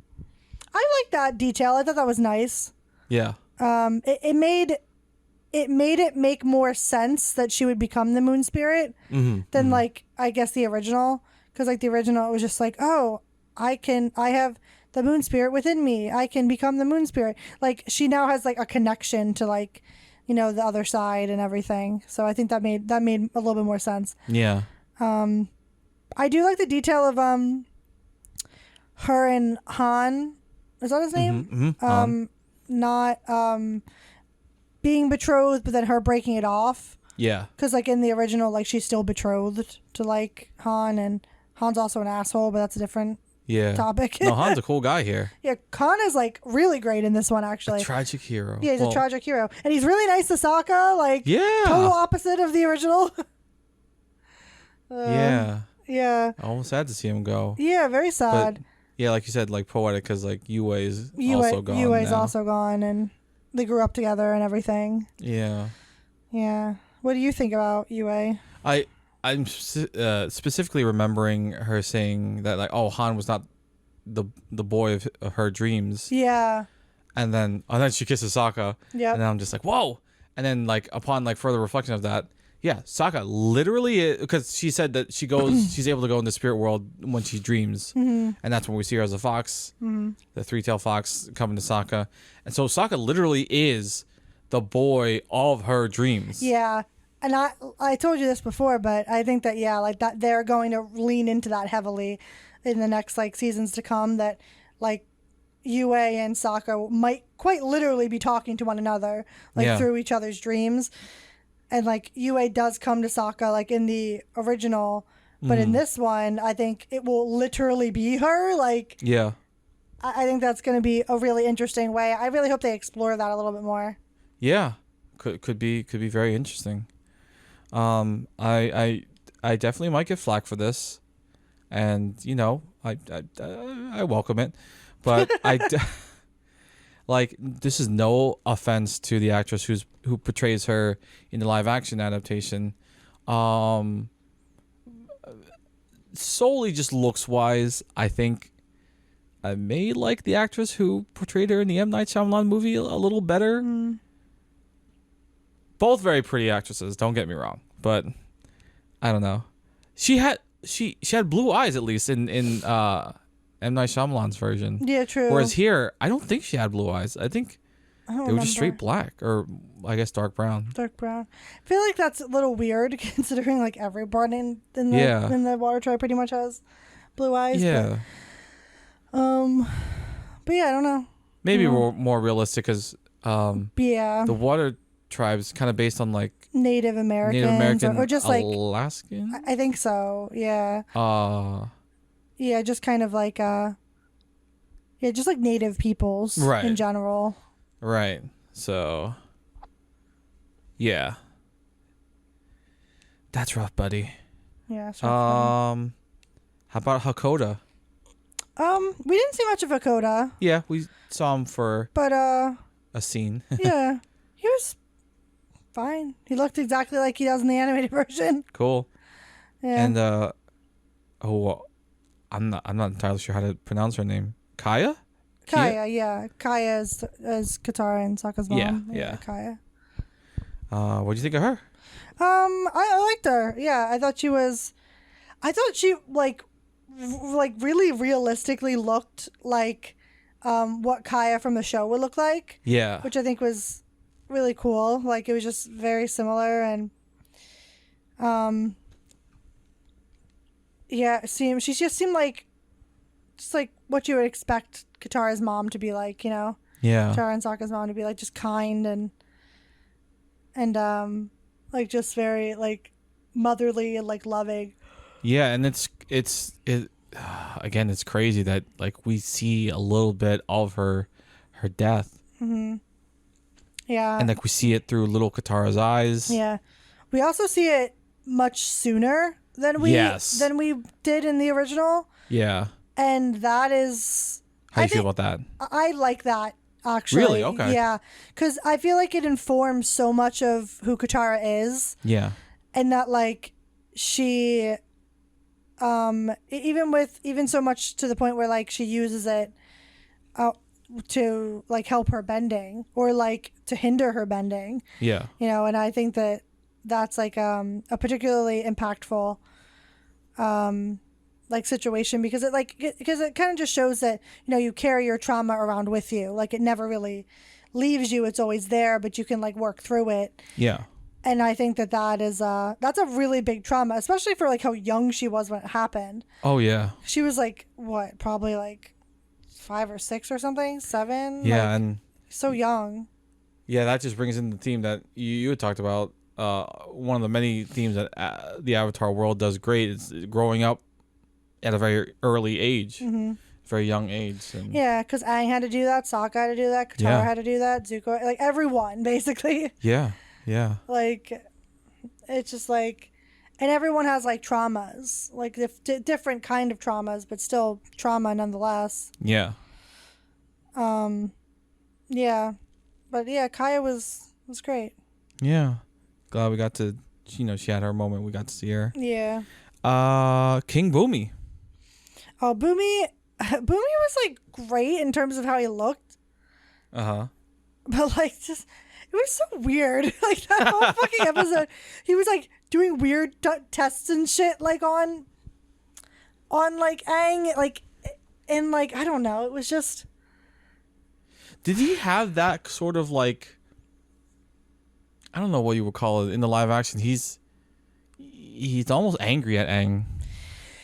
like that detail. I thought that was nice. Yeah. It made it make more sense that she would become the moon spirit than like I guess the original, because like the original it was just like, oh, I have the moon spirit within me. I can become the moon spirit. Like she now has like a connection to like, you know, the other side and everything. So I think that made a little bit more sense. Yeah. I do like the detail of her and Han. Is that his name? Han. Not being betrothed, but then her breaking it off. Yeah. Because like in the original, like she's still betrothed to like Han, and Han's also an asshole, but that's a different topic. No, Han's a cool guy here. Yeah, Han is like really great in this one actually. A tragic hero. Yeah, he's a tragic hero, and he's really nice to Sokka. Like total opposite of the original. Yeah. Almost sad to see him go. Yeah, very sad. But, yeah, like you said, like poetic because like Yue is also gone. Yue's now. also gone, and they grew up together and everything. Yeah. Yeah. What do you think about Yue? I'm specifically remembering her saying that like, oh, Han was not the boy of her dreams. Yeah. And then she kisses Sokka. Yeah. And then I'm just like, whoa. And then like upon like further reflection of that, yeah, Sokka literally, because she said that she's able to go in the spirit world when she dreams, and that's when we see her as a fox, the three-tailed fox coming to Sokka, and so Sokka literally is the boy of her dreams. Yeah, and I told you this before, but I think that like that they're going to lean into that heavily in the next like seasons to come. That like Yue and Sokka might quite literally be talking to one another like through each other's dreams. And like Yue does come to Sokka like in the original, but in this one, I think it will literally be her. Like, yeah, I think that's going to be a really interesting way. I really hope they explore that a little bit more. Yeah, could be very interesting. I definitely might get flack for this, and you know, I welcome it, but like, this is no offense to the actress who portrays her in the live action adaptation. Solely just looks wise, I think I may like the actress who portrayed her in the M. Night Shyamalan movie a little better. Both very pretty actresses, don't get me wrong, but I don't know. She had blue eyes at least in M. Night Shyamalan's version. Yeah, true. Whereas here, I don't think she had blue eyes. I think I don't They were just straight remember. black, or I guess dark brown. Dark brown. I feel like that's a little weird considering like everyone Yeah. in the water tribe pretty much has blue eyes. Yeah. But yeah, I don't know. Maybe Yeah. more realistic because Yeah. the water tribe is kind of based on like Native Americans Native American, or just like Alaskan. I think so. Yeah. Uh, Yeah, just kind of like yeah, just like native peoples Right. in general. right. So, yeah, that's rough, buddy. Yeah. So fun. How about Hakoda? We didn't see much of Hakoda, Yeah, we saw him for but a scene. yeah, he was fine. He looked exactly like he does in the animated version. Cool. Yeah. And I'm not entirely sure how to pronounce her name. Kaya? Kaya, yeah. Kaya is Katara and Sokka's mom. Yeah. Kaya. What do you think of her? I liked her. Yeah, I thought she like really realistically looked like what Kaya from the show would look like, Yeah. which I think was really cool. Like it was just very similar and yeah, she just seemed like just like what you would expect Katara's mom to be like, you know. Yeah. Katara and Sokka's mom to be like just kind and like just very like motherly and like loving. Yeah, and it again, it's crazy that like we see a little bit of her death, Yeah. and like we see it through little Katara's eyes. Yeah. We also see it much sooner than we did in the original, Yeah. and that is How do you feel about that? I like that actually. Really? Okay. Yeah, because I feel like it informs so much of who Katara is, Yeah. and that like she, even so much to the point where like she uses it, to like help her bending or like to hinder her bending. Yeah. You know, and I think that that's like a particularly impactful like situation because it kind of just shows that, you know, you carry your trauma around with you. Like it never really leaves you. It's always there, but you can like work through it. Yeah. And I think that is that's a really big trauma, especially for like how young she was when it happened. Oh yeah. She was like what, probably like 5 or 6 or something, 7. Yeah, like, and so young. yeah, that just brings in the theme that you had talked about. One of the many themes that the Avatar world does great is growing up at a very early age, very young age. And Yeah, because Aang had to do that, Sokka had to do that, Katara Yeah. had to do that, Zuko, like everyone basically. Yeah. Yeah. Like, it's just like, and everyone has like traumas, like different kind of traumas, but still trauma nonetheless. Yeah. Yeah, but yeah, Kaya was great. Yeah. Glad we got to, she had her moment. We got to see her. Yeah. King Boomy. Oh, Boomy was like great in terms of how he looked, Uh-huh. but like just it was so weird. Like that whole fucking episode, he was like doing weird tests and shit, like on like Aang, like, and like I don't know. It was just Did he have that sort of like, I don't know what you would call it in the live action. He's almost angry at Aang.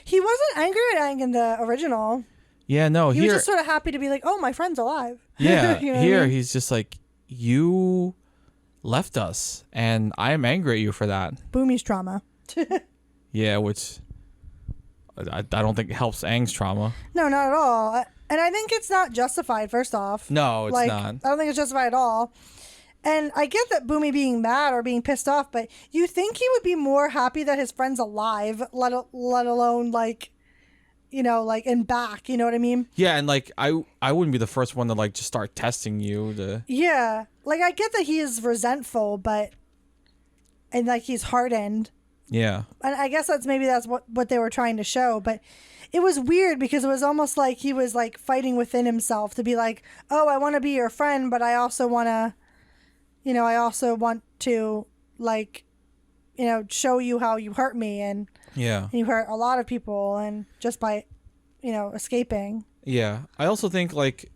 he wasn't angry at Aang in the original. Yeah, no, He here, was just sort of happy to be like, oh, my friend's alive. yeah, You know what I here mean? he's just like, you left us, and I am angry at you for that. Boomy's trauma. Yeah, which I don't think helps Aang's trauma. No, not at all. And I think it's not justified. First off, No, it's like, not. I don't think it's justified at all. And I get that Boomy being mad or being pissed off, but you think he would be more happy that his friend's alive, let alone like, you know, like and back. You know what I mean? Yeah, and like I wouldn't be the first one to like just start testing you. Yeah. Like I get that he is resentful, and like he's hardened. Yeah. And I guess that's what they were trying to show, but it was weird because it was almost like he was like fighting within himself to be like, oh, I want to be your friend, but I also want to, you know, like, you know, show you how you hurt me and Yeah. you hurt a lot of people and just by, you know, escaping. Yeah. I also think like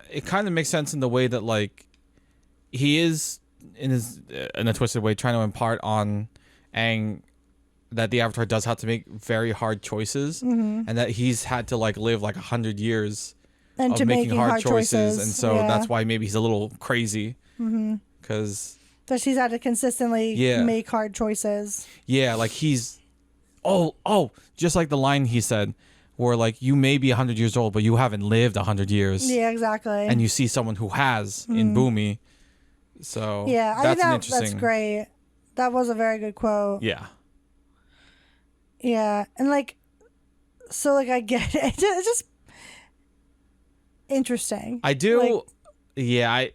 it kind of makes sense in the way that like he is in a twisted way trying to impart on Aang that the Avatar does have to make very hard choices, and that he's had to like live like 100 years and of to making hard choices, and so yeah. that's why maybe he's a little crazy, because he's had to consistently make hard choices. Yeah, like he's just like the line he said, where like you may be 100 years old, but you haven't lived 100 years. Yeah, exactly. And you see someone who has in Boomy. So yeah, I think that's great. That was a very good quote. Yeah. Yeah, and like, so like I get it. It's just interesting. I do. Like, yeah,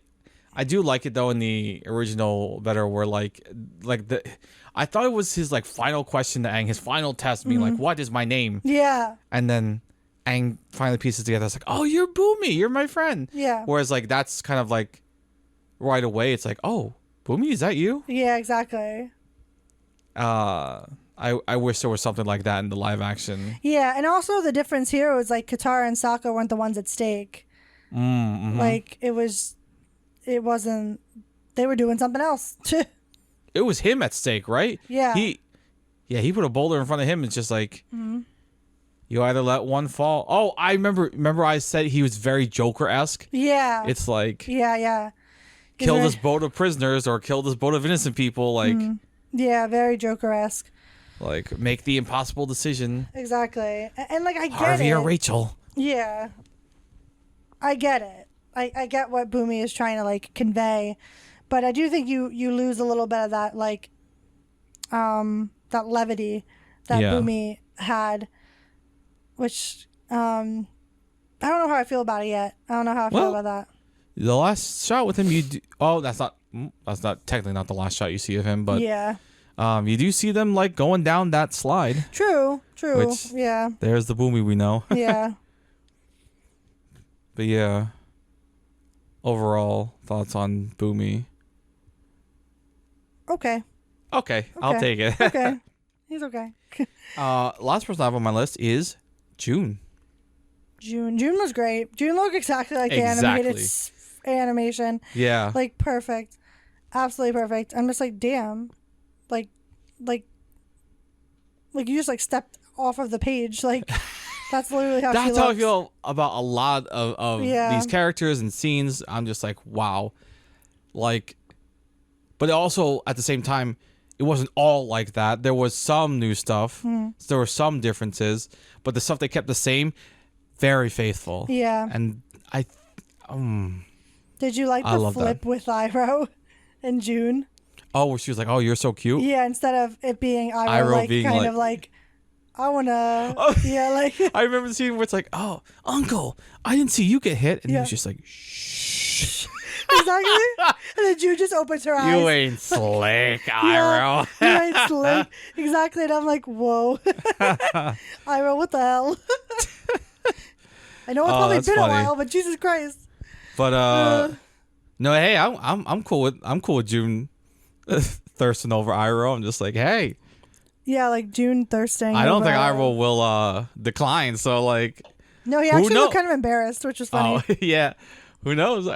I do like it though in the original better, where like I thought it was his like final question to Aang, his final test being like, "What is my name?" Yeah. And then Aang finally pieces together. It's like, "Oh, you're Boomy. You're my friend." Yeah. Whereas like that's kind of like right away, it's like, "Oh, Boomy, is that you?" Yeah, exactly. I wish there was something like that in the live action. Yeah, and also the difference here was like Katara and Sokka weren't the ones at stake. Like it wasn't. They were doing something else. It was him at stake, right? Yeah. He put a boulder in front of him. It's just like, you either let one fall. Oh, I remember I said he was very Joker-esque. Yeah. It's like, yeah. kill this boat of prisoners or kill this boat of innocent people. Like, yeah, very Joker-esque. Like, make the impossible decision. Exactly. And like, I get Harvey it. or Rachel. Yeah. I get it. I get what Boomy is trying to like convey, but I do think you lose a little bit of that like that levity that Boomy had, which I don't know how I feel about it yet. I don't know how I feel about that. The last shot with him, that's not technically not the last shot you see of him, but yeah, you do see them like going down that slide. True. Which, yeah. There's the Boomy we know. Yeah. But yeah. Overall thoughts on Boomy? Okay. I'll take it. Okay. He's okay. Last person I have on my list is June. June was great. June looked exactly like the animated animation. Yeah. Like perfect. Absolutely perfect. I'm just like, damn. Like you just like stepped off of the page. Like that's literally how she looks. That's how I feel about a lot of these characters and scenes. I'm just like, wow. Like, but also at the same time, it wasn't all like that. There was some new stuff. There were some differences, but the stuff they kept the same, very faithful. Yeah. And did you like the flip with Iroh and June? Oh, where she was like, "Oh, you're so cute." Yeah, instead of it being Iroh like being kind of like, I wanna, yeah, like. I remember the scene where it's like, "Oh, Uncle, I didn't see you get hit," and he was just like, "Shh." Exactly. And then June just opens her eyes. You ain't slick, Iroh. You ain't slick. Exactly. And I'm like, whoa. Iroh, what the hell? I know it's probably been a while, but Jesus Christ. But no, hey, I'm cool with June thirsting over Iroh. I'm just like, hey. Yeah, like June thirsting. I don't think Iroh will decline. So like. No, he actually looked kind of embarrassed, which is funny. Oh yeah. Who knows?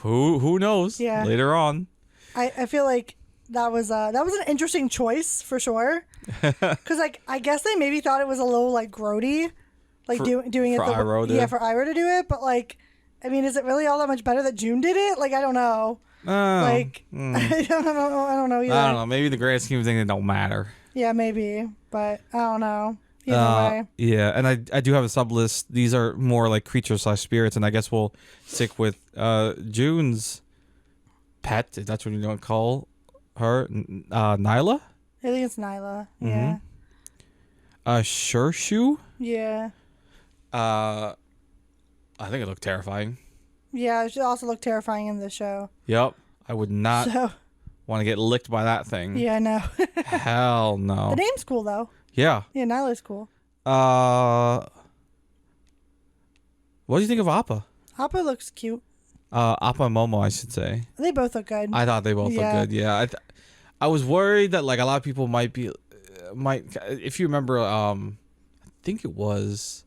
Who knows? Yeah. Later on. I feel like that was an interesting choice for sure. Because like I guess they maybe thought it was a little like grody, like doing it for Iroh for Iroh to do it. But like, I mean, is it really all that much better that June did it? Like I don't know. I don't know either. I don't know. Maybe the grand scheme of things it don't matter. Yeah, maybe, but I don't know. Either way. Yeah, and I do have a sub list. These are more like creatures/spirits, and I guess we'll stick with June's pet. If that's what you don't call her, Nyla. I think it's Nyla. Yeah. Shershu. Yeah. I think it looked terrifying. Yeah, she also looked terrifying in the show. Yep, I would not want to get licked by that thing. Yeah, no. Hell no. The name's cool though. Yeah. Yeah, Nyla's cool. What do you think of Appa? Appa looks cute. Appa and Momo, I should say. They both look good. I thought they both looked good. Yeah. I was worried that like a lot of people might if you remember, I think it was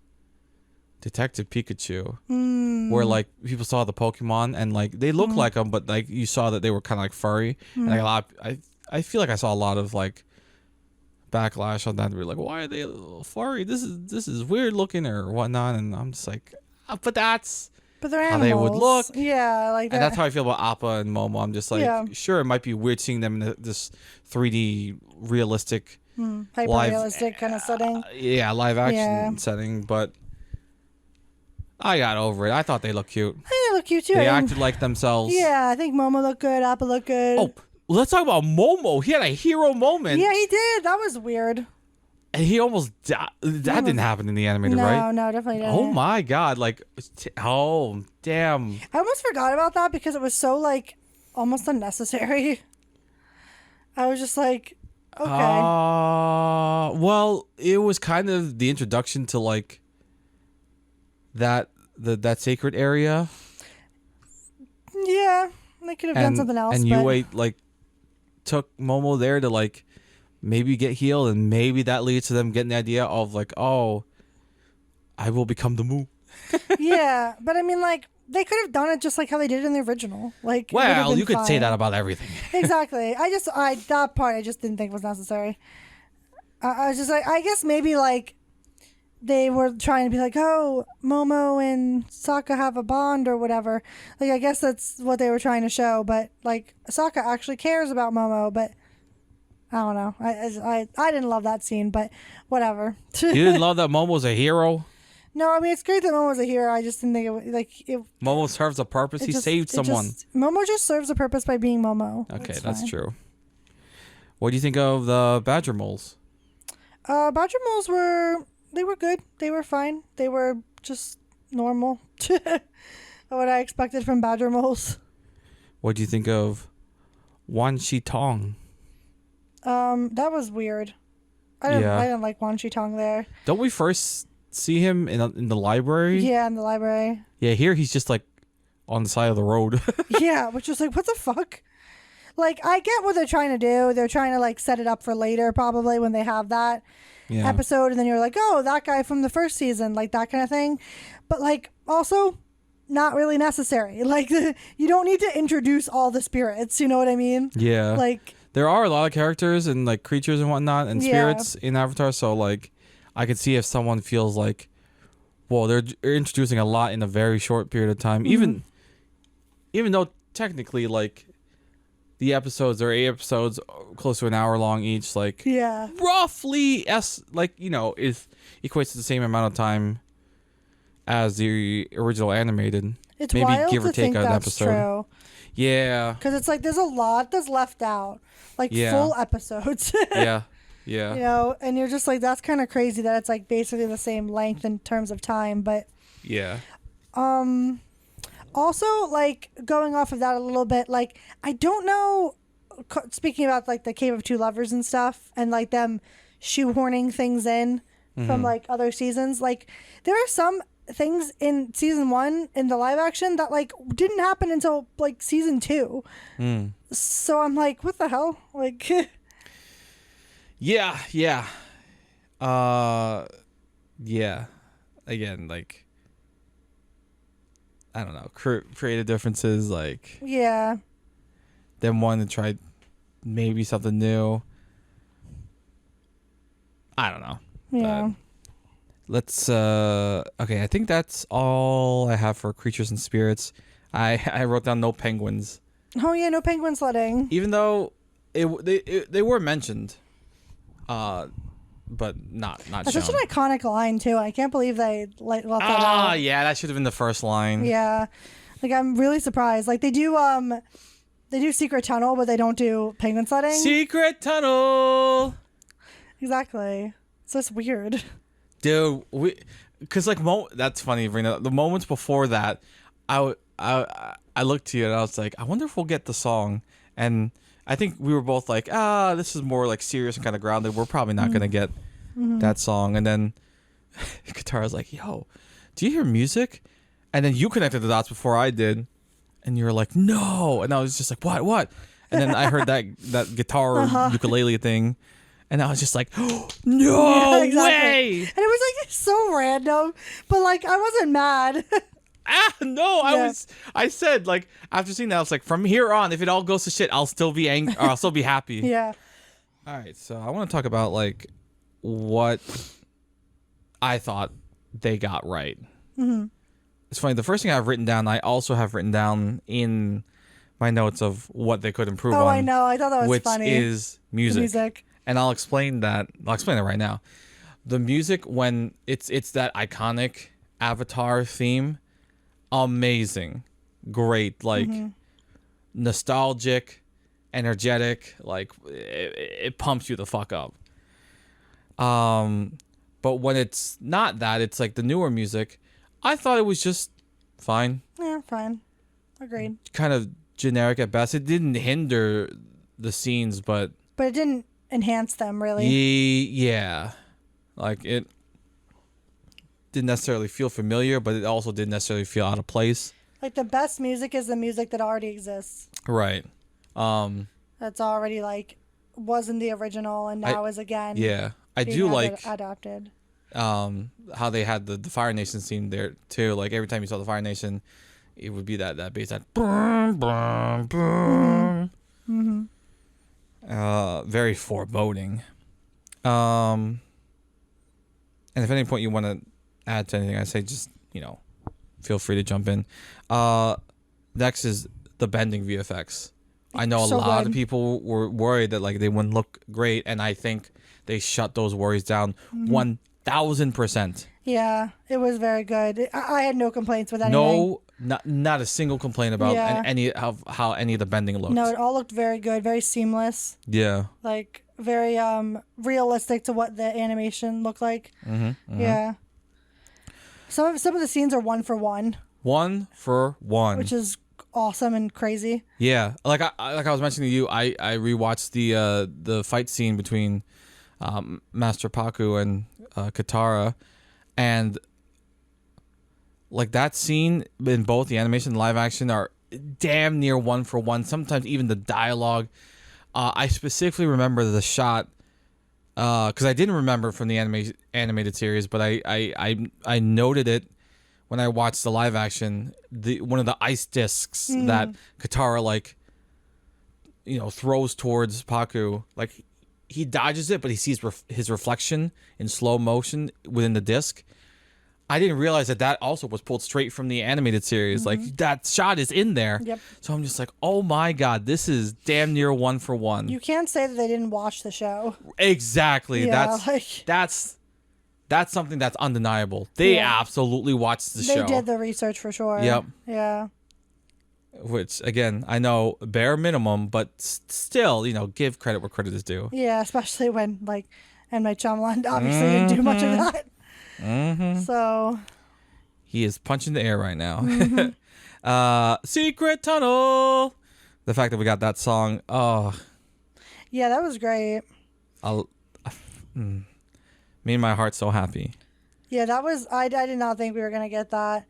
Detective Pikachu, Mm. where like people saw the Pokemon and like they look like them, but like you saw that they were kind of like furry, and like, I feel like I saw a lot of like backlash on that. We're like, why are they a little furry? This is weird looking or whatnot, and I'm just like, but that's But they're how animals. they would look. Yeah, like that. And that's how I feel about Appa and Momo. I'm just like, Yeah. sure, it might be weird seeing them in this 3D realistic, Hyper realistic kind of setting. live action Yeah. setting, but I got over it. I thought they looked cute. They look cute too. They I mean, acted like themselves. yeah, I think Momo looked good. Appa looked good. Oh, let's talk about Momo. He had a hero moment. Yeah, he did. That was weird. And he almost died. That didn't happen in the animated, right? No, definitely didn't. Oh my god! Like, oh damn. I almost forgot about that because it was so like almost unnecessary. I was just like, okay. Well, it was kind of the introduction to like that sacred area. Yeah, they could have done something else. And but Yue like took Momo there to like maybe get healed, and maybe that leads to them getting the idea of like, oh, I will become the Moo. yeah, but I mean, like they could have done it just like how they did in the original. Like, it would have Well, been you could say fine. that about everything. Exactly. That part I just didn't think was necessary. I was just like, I guess maybe like they were trying to be like, oh, Momo and Sokka have a bond or whatever. Like, I guess that's what they were trying to show. But like, Sokka actually cares about Momo. But I don't know. I didn't love that scene, but whatever. You didn't love that Momo's a hero? No, I mean it's great that Momo was a hero. I just didn't think it was like it. Momo serves a purpose. He saved someone. Momo just serves a purpose by being Momo. Okay, That's that's fine. true. What do you think of the Badger Moles? Badger moles were good. They were fine. They were just normal. What I expected from badger moles. What do you think of Wan Shi Tong? That was weird. I didn't like Wan Shi Tong there. Don't we first see him in the library? Yeah, in the library. Yeah, here he's just like on the side of the road. Yeah, which was like, what the fuck? Like, I get what they're trying to do. They're trying to like set it up for later, probably when they have that episode, and then you're like, oh, that guy from the first season, like that kind of thing. But like, also, not really necessary. Like, you don't need to introduce all the spirits. You know what I mean? Yeah. Like, there are a lot of characters and like creatures and whatnot and spirits in Avatar, so like I could see if someone feels like, well, they're introducing a lot in a very short period of time. Even though technically like the episodes are 8 episodes, close to an hour long each, like roughly is equates to the same amount of time as the original animated. It's maybe wild give or to take think an that's episode. true. Yeah. Because it's like there's a lot that's left out, like full episodes. Yeah. You know, and you're just like, that's kind of crazy that it's like basically the same length in terms of time, but Yeah. also like going off of that a little bit, like I don't know, speaking about like the Cave of Two Lovers and stuff and like them shoehorning things in from like other seasons, like there are some things in season 1 in the live action that like didn't happen until like season 2. So I'm like, what the hell? Like Yeah. Again, like I don't know, creative differences, like them wanting to try maybe something new. I don't know. Yeah. Let's okay, I think that's all I have for creatures and spirits. I wrote down no penguins. Oh yeah, no penguin sledding. Even though they were mentioned. But not That's shown. such an iconic line too. I can't believe they left that out. Yeah, that should have been the first line. Yeah. Like I'm really surprised. Like they do Secret Tunnel, but they don't do penguin sledding. Secret Tunnel. Exactly. It's just weird. Dude, because like that's funny, Rena. The moments before that, I looked to you and I was like, I wonder if we'll get the song. And I think we were both like, this is more like serious and kind of grounded. We're probably not gonna get that song. And then Katara's like, yo, do you hear music? And then you connected the dots before I did, and you were like, no. And I was just like, what? And then I heard that guitar ukulele thing. And I was just like, oh, no way! And it was like, so random, but like I wasn't mad. No, I said, like, after seeing that, I was like, from here on, if it all goes to shit, I'll still be angry, or I'll still be happy. Yeah. All right, so I want to talk about, like, what I thought they got right. Mm-hmm. It's funny, the first thing I've written down, I also have written down in my notes of what they could improve on. Oh, I know. I thought that was which funny. is music. The music. And I'll explain that. I'll explain it right now. The music, when it's that iconic Avatar theme, amazing, great, like nostalgic, energetic, like it pumps you the fuck up. But when it's not that, it's like the newer music, I thought it was just fine. Yeah, fine. Agreed. Kind of generic at best. It didn't hinder the scenes, but it didn't enhance them really. Yeah, like it didn't necessarily feel familiar, but it also didn't necessarily feel out of place. Like the best music is the music that already exists. Right. That's already like was in the original and now is again. Yeah, I do like adapted. How they had the Fire Nation scene there too. Like every time you saw the Fire Nation, it would be that bass, that boom, boom, boom. Mm-hmm. Very foreboding. And if at any point you want to add to anything, I say just, feel free to jump in. Next is the bending VFX. I know a lot of people were worried that like they wouldn't look great, and I think they shut those worries down 1000%. Yeah, it was very good. I had no complaints with anything. No, not a single complaint about any of how any of the bending looked. No, it all looked very good, very seamless. Yeah. Like very realistic to what the animation looked like. Yeah. Some of the scenes are 1-for-1. 1-for-1. Which is awesome and crazy. Yeah. Like I was mentioning to you, I rewatched the fight scene between Master Paku and Katara, and like that scene in both the animation and live action are damn near 1-for-1. Sometimes even the dialogue. I specifically remember the shot because I didn't remember from the animated series, but I noted it when I watched the live action. One of the ice discs that Katara throws towards Paku, like he dodges it, but he sees his reflection in slow motion within the disc. I didn't realize that also was pulled straight from the animated series. Like that shot is in there. Yep. So I'm just like, oh my God, this is damn near 1-for-1. You can't say that they didn't watch the show. Exactly. Yeah, that's something that's undeniable. They absolutely watched the show. They did the research for sure. Yep. Yeah. Which again, I know bare minimum, but still, give credit where credit is due. Yeah, especially when M. Night Shyamalan obviously didn't do much of that. So he is punching the air right now. Secret Tunnel. The fact that we got that song, yeah, that was great. Made my heart so happy. Yeah, that was. I did not think we were gonna get that.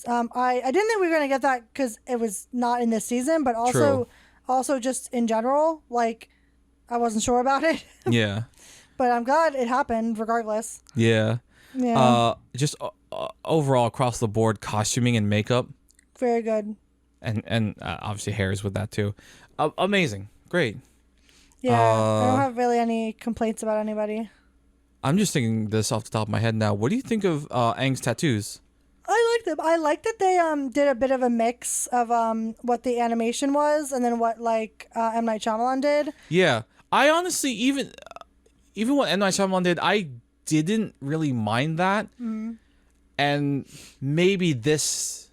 I didn't think we were gonna get that because it was not in this season, but also just in general, like I wasn't sure about it. Yeah. But I'm glad it happened regardless. Yeah. Yeah. Just overall across the board, costuming and makeup. Very good. And obviously hairs with that too. Amazing. Great. Yeah. I don't have really any complaints about anybody. I'm just thinking this off the top of my head now. What do you think of Aang's tattoos? I like them. I like that they did a bit of a mix of what the animation was and then what M. Night Shyamalan did. Yeah. I honestly even what M. Night Shyamalan did, I didn't really mind that. And maybe this,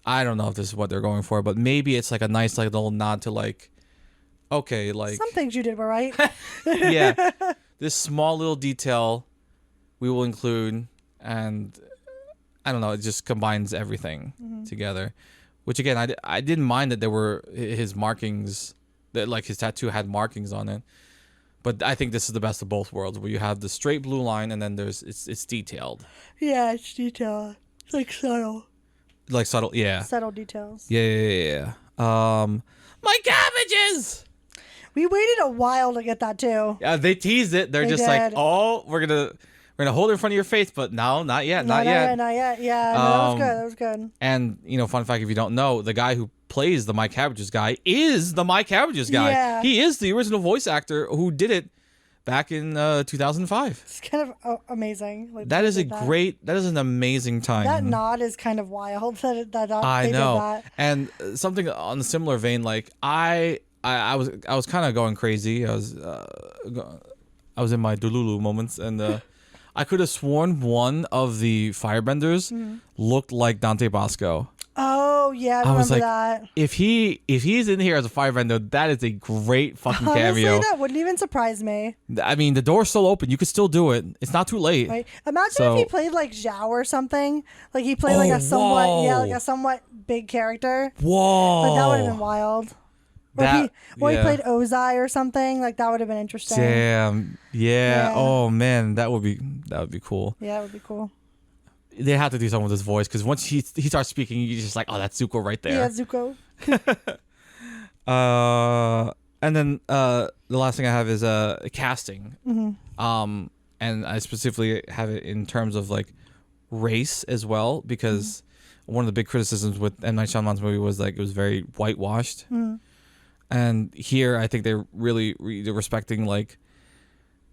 I don't know if this is what they're going for, but maybe it's like a nice little nod to okay, some things you did were right. Yeah, this small little detail we will include, and I don't know, it just combines everything together. Which again, I didn't mind that there were his markings, that his tattoo had markings on it. But I think this is the best of both worlds, where you have the straight blue line and then it's detailed. Yeah, it's detailed. It's subtle. Subtle, yeah. Subtle details. Yeah. My cabbages! We waited a while to get that too. Yeah, they teased it. They're just did. we're gonna We're gonna hold it in front of your face, but no, not yet, Not yet. yet. Yeah, no, that was good. That was good. And fun fact, if you don't know, the guy who plays the Mike Cabbages guy is the Mike Cabbages guy. Yeah. He is the original voice actor who did it back in 2005. It's kind of amazing. Like, That is an amazing time. That nod is kind of wild. That I they know. Did that. And something on a similar vein, like I was kind of going crazy. I was in my Dululu moments, and I could have sworn one of the firebenders looked like Dante Bosco. Oh yeah, I was remember like, that. If he's in here as a firebender, that is a great fucking Honestly, cameo. that wouldn't even surprise me. I mean, the door's still open. You could still do it. It's not too late. Right? Imagine if he played like Zhao or something. Like he played like a somewhat big character. Whoa. Like that would have been wild. Or he played Ozai or something. Like that would have been interesting. Damn. Yeah. Oh man, that would be cool. Yeah, it would be cool. They have to do something with his voice, because once he starts speaking, you're just like, oh, that's Zuko right there. Yeah, Zuko. And then the last thing I have is casting. Mm-hmm. And I specifically have it in terms of like race as well, because one of the big criticisms with M. Night Shyamalan's movie was like it was very whitewashed. And here, I think they're really respecting like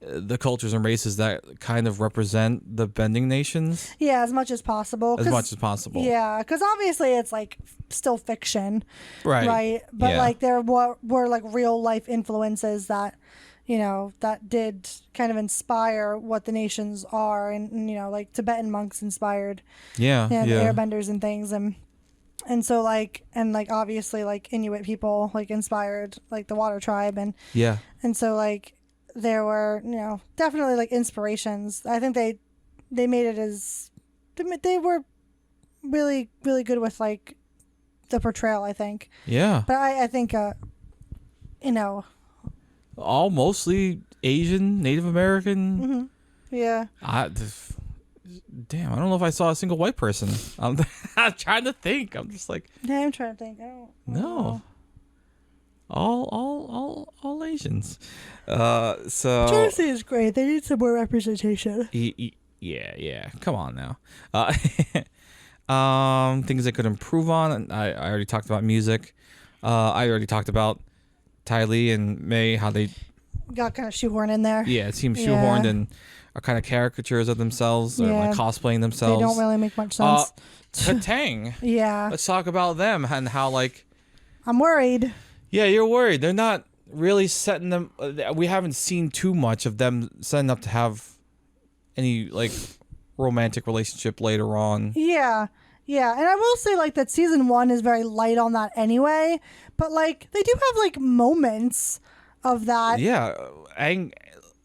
the cultures and races that kind of represent the bending nations. Yeah, as much as possible. Yeah, because obviously it's like still fiction, right? But like there were like real life influences that that did kind of inspire what the nations are, and like Tibetan monks inspired the airbenders and things, and so like obviously like Inuit people like inspired like the water tribe, and so like there were definitely like inspirations. I think they made it as they were really good with like the portrayal, I think. But I think all mostly Asian, Native American. Yeah. Damn, I don't know if I saw a single white person. I'm trying to think. I'm just like, yeah, I'm trying to think. I don't know. All Asians. So Jersey is great. They need some more representation. Yeah. Come on now. Things I could improve on. I already talked about music. I already talked about Ty Lee and May, how they got kind of shoehorned in there. Yeah, it seems shoehorned and are kind of caricatures of themselves, or like cosplaying themselves. They don't really make much sense. Katang. Yeah. Let's talk about them and how like. I'm worried. Yeah, you're worried. They're not really setting them. We haven't seen too much of them setting up to have any like romantic relationship later on. Yeah, and I will say like that season 1 is very light on that anyway, but like they do have like moments of that. Yeah, Aang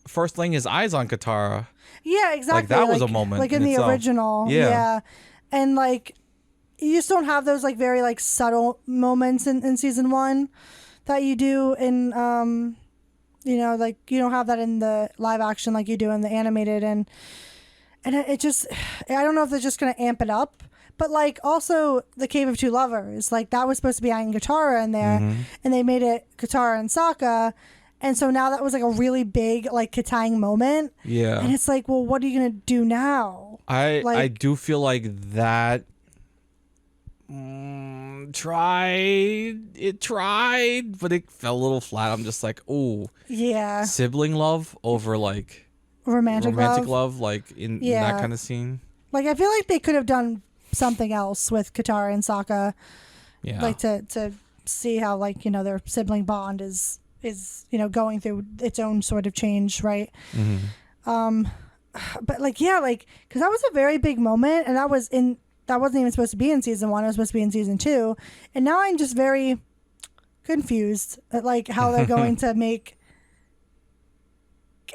first laying his eyes on Katara. Yeah, exactly. Like that was a moment. Like in the original. Yeah. And like you just don't have those like very like subtle moments in season 1 that you do in like you don't have that in the live action like you do in the animated, and it just, I don't know if they're just gonna amp it up, but like also the Cave of Two Lovers, like that was supposed to be Aang and Katara in there, and they made it Katara and Sokka. And so now that was like a really big like Katang moment. Yeah. And it's like, well, what are you gonna do now? I do feel like that tried, but it fell a little flat. I'm just like, oh, yeah, sibling love over like romantic love, like in that kind of scene. Like I feel like they could have done something else with Katara and Sokka. Yeah. Like to see how like their sibling bond is going through its own sort of change, right? But like because that was a very big moment, and that wasn't even supposed to be in season 1. It was supposed to be in season 2, and now I'm just very confused at like how they're going to make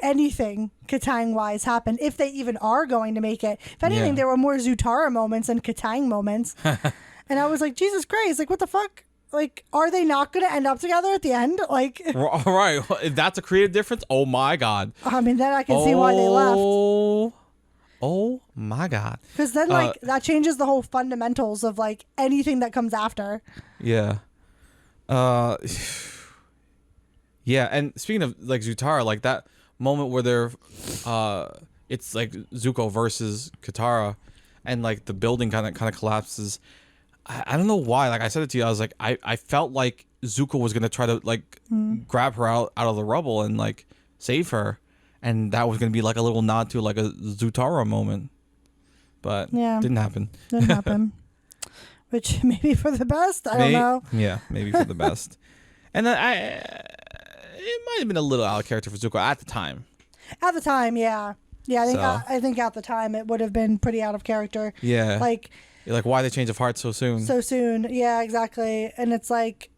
anything Katang wise happen, if they even are going to make it. If anything, there were more Zutara moments than Katang moments. And I was like, Jesus Christ, like what the fuck? Like, are they not going to end up together at the end? Like, right. If that's a creative difference, oh my God. I mean, then I can see why they left. Oh my God. Because then, like, that changes the whole fundamentals of, like, anything that comes after. Yeah. Yeah, and speaking of, like, Zutara, like, that moment where they're it's like Zuko versus Katara, and like the building kind of collapses. I don't know why. Like I said it to you, I was like, I felt like Zuko was gonna try to like grab her out of the rubble and like save her, and that was gonna be like a little nod to like a Zutara moment, but didn't happen. Didn't happen. Which maybe for the best. I don't know. Yeah, maybe for the best. And then it might have been a little out of character for Zuko at the time. At the time, yeah. I think at the time it would have been pretty out of character. Yeah. Like why the change of heart so soon? So soon, yeah, exactly. And it's like,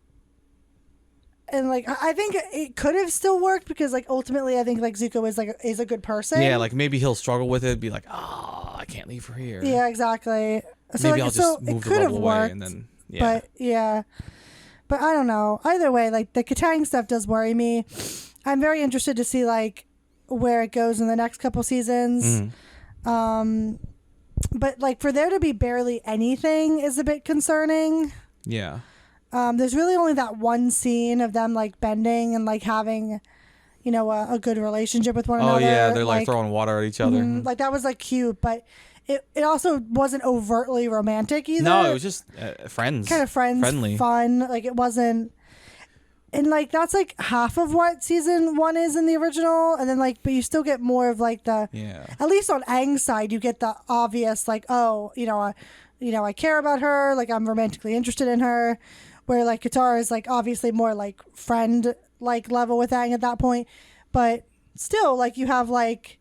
I think it could have still worked because like ultimately I think like Zuko is a good person. Yeah, like maybe he'll struggle with it, be like, oh, I can't leave her here. Yeah, exactly. So maybe I'll just move the rubble away and then But but I don't know. Either way, like the Katang stuff does worry me. I'm very interested to see like where it goes in the next couple seasons. But like for there to be barely anything is a bit concerning. Yeah. There's really only that one scene of them like bending and like having, you know, a good relationship with one another. Oh yeah, they're like throwing water at each other. Like that was like cute, but it also wasn't overtly romantic either. No, it was just friends. Kind of friendly, fun. Like it wasn't. And like that's like half of what season 1 is in the original, and then like, but you still get more of like the. Yeah. At least on Aang's side, you get the obvious like, oh, I care about her, like I'm romantically interested in her, where like Katara is like obviously more like friend like level with Aang at that point, but still like you have like,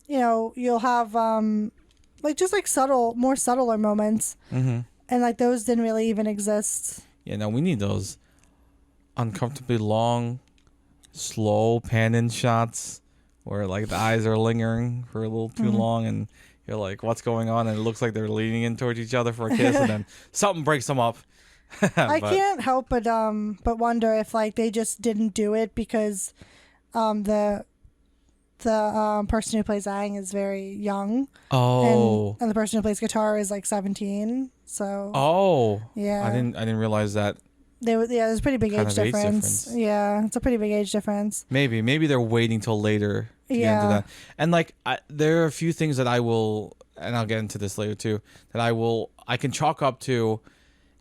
you'll have like just like more subtler moments, and like those didn't really even exist. Yeah, no, we need those uncomfortably long, slow pan-in shots where like the eyes are lingering for a little too long, and you're like, what's going on? And it looks like they're leaning in towards each other for a kiss, and then something breaks them up. I can't help but wonder if like they just didn't do it because the person who plays Aang is very young. Oh. And the person who plays Katara is like 17. So. Oh. Yeah. I didn't realize that. There's a pretty big age difference. Yeah, it's a pretty big age difference. Maybe they're waiting till later to get into that. And like there are a few things that I will, and I'll get into this later too, that I can chalk up to.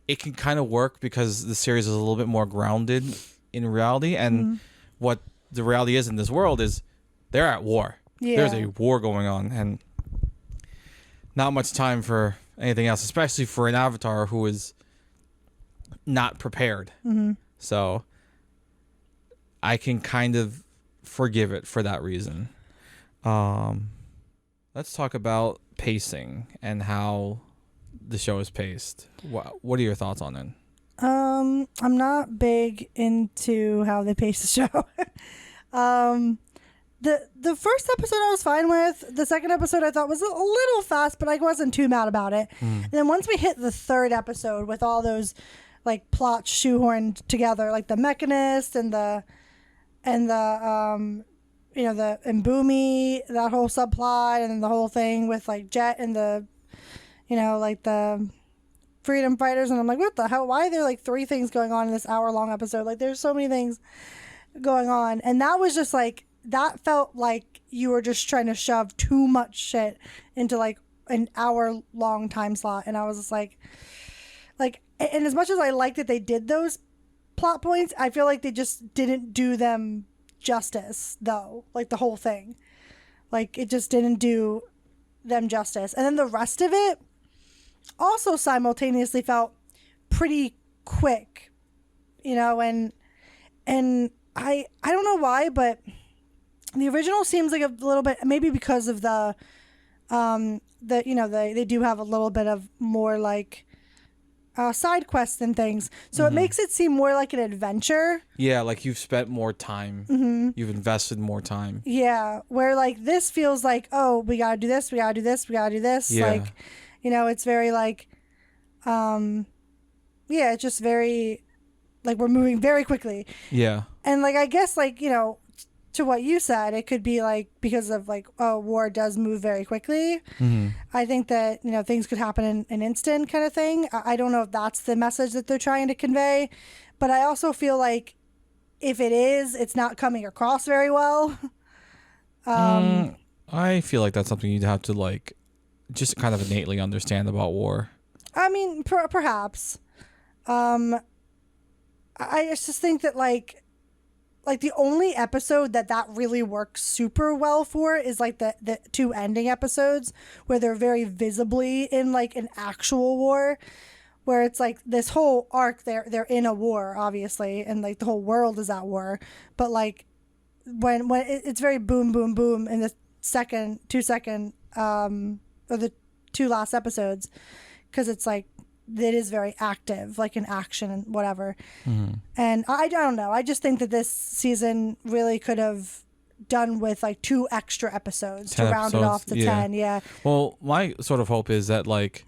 It can kind of work because the series is a little bit more grounded in reality, and what the reality is in this world is they're at war. Yeah. There's a war going on, and not much time for anything else, especially for an Avatar who is not prepared. So I can kind of forgive it for that reason. Let's talk about pacing and how the show is paced. What are your thoughts on it? I'm not big into how they pace the show. The first episode I was fine with. The second episode I thought was a little fast, but I wasn't too mad about it. And then once we hit the third episode with all those like plots shoehorned together, like the Mechanist and the Mbumi, that whole subplot, and then the whole thing with like Jet and the like the freedom fighters, and I'm like, what the hell? Why are there like 3 things going on in this hour-long episode? Like, there's so many things going on, and that was just like, that felt like you were just trying to shove too much shit into like an hour-long time slot, and I was just like, and as much as I like that they did those plot points, I feel like they just didn't do them justice, though. Like the whole thing, like it just didn't do them justice, and then the rest of it also simultaneously felt pretty quick, and I don't know why, but the original seems like a little bit, maybe because of they do have a little bit of more like side quests and things, so it makes it seem more like an adventure. Yeah, like you've spent more time. You've invested more time. Yeah, where like this feels like, oh, we gotta do this, we gotta do this, we gotta do this. Yeah. Like, it's very like, it's just very, like we're moving very quickly. Yeah. And like, I guess like, to what you said, it could be like because of like, oh, war does move very quickly. I think that, things could happen in an instant kind of thing. I don't know if that's the message that they're trying to convey, but I also feel like if it is, it's not coming across very well. I feel like that's something you'd have to like just kind of innately understand about war. I mean, perhaps. I just think that like the only episode that really works super well for is like the two ending episodes where they're very visibly in like an actual war, where it's like this whole arc they're in a war obviously, and like the whole world is at war, but like when it's very boom boom boom in the second 2 second or the two last episodes, because it's like it is very active, like in action and whatever. And I don't know. I just think that this season really could have done with like 2 extra episodes to round it off to 10. Yeah. Well, my sort of hope is that like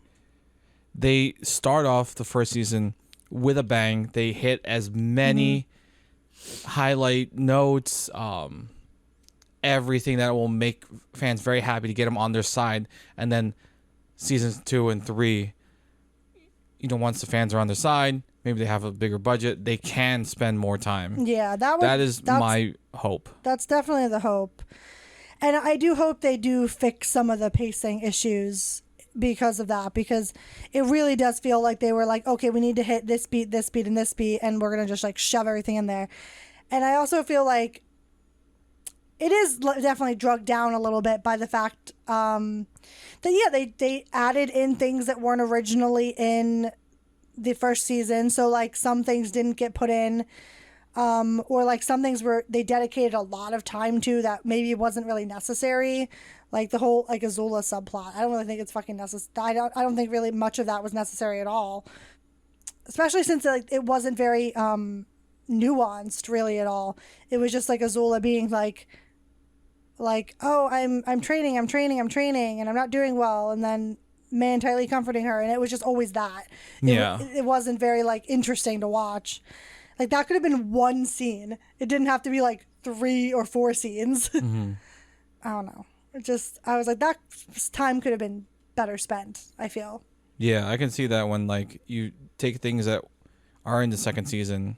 they start off the first season with a bang. They hit as many highlight notes, everything that will make fans very happy to get them on their side. And then seasons 2 and 3, you know, once the fans are on their side, maybe they have a bigger budget, they can spend more time. Yeah, that is my hope. That's definitely the hope. And I do hope they do fix some of the pacing issues because of that, because it really does feel like they were like, okay, we need to hit this beat, and this beat, and we're going to just like shove everything in there. And I also feel like it is definitely drugged down a little bit by the fact that, yeah, they added in things that weren't originally in the first season. So like some things didn't get put in, or like some things they dedicated a lot of time to that maybe wasn't really necessary. Like the whole like Azula subplot. I don't really think it's fucking necessary. I don't think really much of that was necessary at all. Especially since like it wasn't very nuanced really at all. It was just like Azula being like, oh, I'm training, and I'm not doing well, and then man tightly comforting her, and it was just always that. It wasn't very like interesting to watch. Like that could have been one scene. It didn't have to be like 3 or 4 scenes. I don't know. I was like, that time could have been better spent, I feel. Yeah, I can see that when like you take things that are in the second season,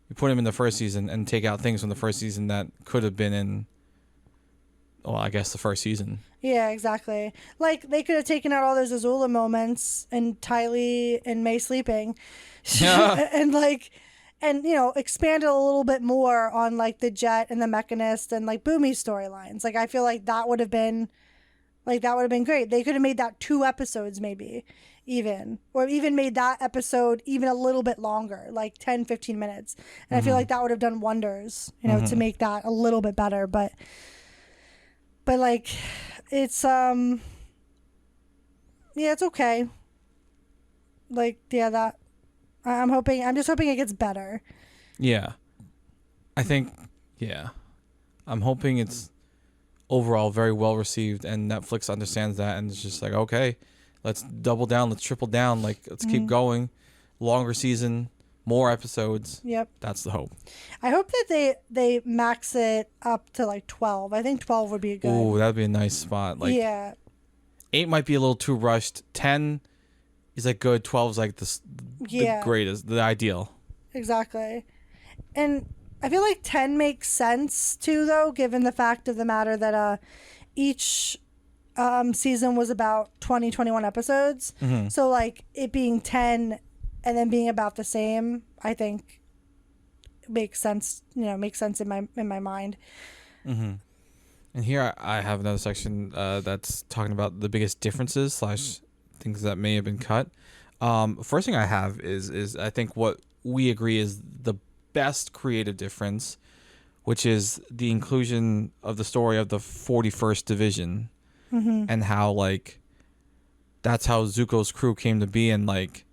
you put them in the first season, and take out things from the first season that could have been in, well, I guess the first season. Yeah, exactly. Like they could have taken out all those Azula moments and Tylee and May sleeping, and you know, expanded a little bit more on like the Jet and the Mechanist and like Boomy's storylines. Like I feel like that would have been great. They could have made that 2 episodes maybe, or even made that episode even a little bit longer, like 10-15 minutes. And I feel like that would have done wonders, you know, to make that a little bit better. But like it's yeah, it's okay. Like yeah, I'm just hoping it gets better. Yeah. I think I'm hoping it's overall very well received, and Netflix understands that, and it's just like, okay, let's double down, let's triple down, like let's keep going. Longer season, more episodes. Yep. That's the hope. I hope that they max it up to like 12. I think 12 would be good. Ooh, that'd be a nice spot. Like, yeah. 8 might be a little too rushed. 10 is like good. 12 is like the greatest, the ideal. Exactly. And I feel like 10 makes sense too, though, given the fact of the matter that each season was about 21 episodes. So like it being 10 and then being about the same, I think makes sense. You know, makes sense in my mind. And here I have another section that's talking about the biggest differences / things that may have been cut. First thing I have is I think what we agree is the best creative difference, which is the inclusion of the story of the 41st Division, and how like that's how Zuko's crew came to be, and like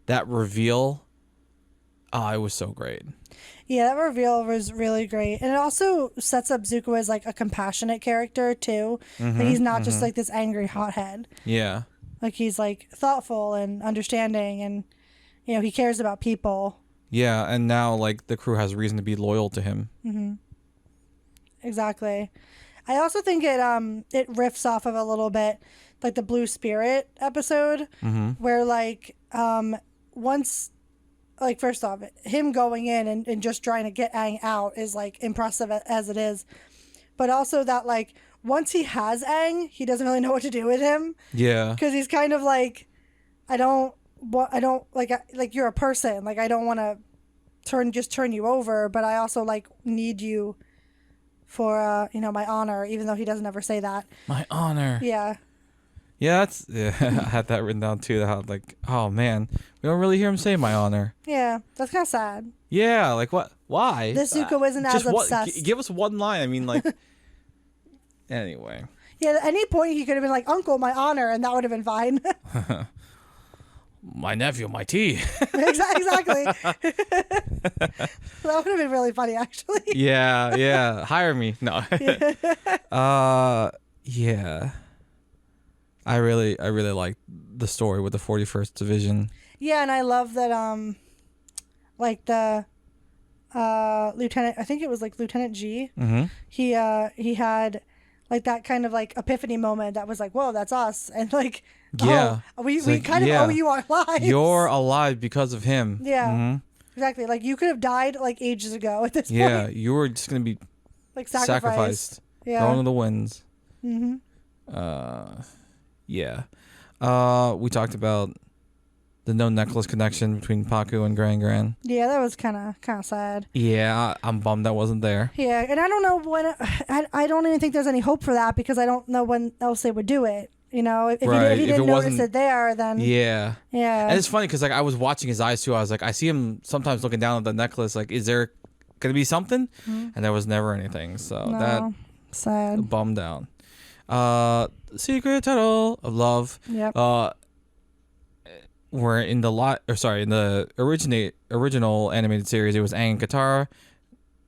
that reveal, it was so great. Yeah, that reveal was really great, and it also sets up Zuko as like a compassionate character too. Like he's not just like this angry hothead. Yeah, like he's like thoughtful and understanding, and you know, he cares about people. Yeah, and now like the crew has reason to be loyal to him. Exactly. I also think it riffs off of a little bit like the Blue Spirit episode, where like once, like first off, him going in and just trying to get Aang out is like impressive as it is, but also that like once he has Aang, he doesn't really know what to do with him. Yeah. Because he's kind of like, I don't like you're a person. Like I don't want to turn you over, but I also like need you for my honor, even though he doesn't ever say that. My honor. Yeah. Yeah, I had that written down too. How like, oh man, we don't really hear him say my honor. Yeah, that's kind of sad. Yeah, like what? Why? This Zuko isn't as obsessed. Give us one line. I mean, like. Anyway. Yeah, at any point he could have been like, Uncle, my honor, and that would have been fine. My nephew, my tea. Exactly. That would have been really funny, actually. Yeah. Hire me. No. Yeah. I really like the story with the 41st Division. Yeah, and I love that like the Lieutenant, I think it was like Lieutenant G. Mm-hmm. He had like that kind of like epiphany moment that was like, whoa, that's us. And like, yeah, we kind of owe you our lives. You're alive because of him. Yeah. Mm-hmm. Exactly. Like you could have died like ages ago at this point. Yeah, you were just gonna be like sacrificed. Yeah. Thrown to the winds. Mm-hmm. Yeah. We talked about the no necklace connection between Paku and Gran. Yeah, that was kind of sad. Yeah, I'm bummed that wasn't there. Yeah, and I don't know when. I don't even think there's any hope for that because I don't know when else they would do it. You know, if he didn't notice it there, then yeah. And it's funny because like I was watching his eyes too. I was like, I see him sometimes looking down at the necklace. Like, is there gonna be something? Mm-hmm. And there was never anything. So that sad. Bummed down. Secret Tunnel of Love. Yep. We're in the original animated series, it was Aang and Katara,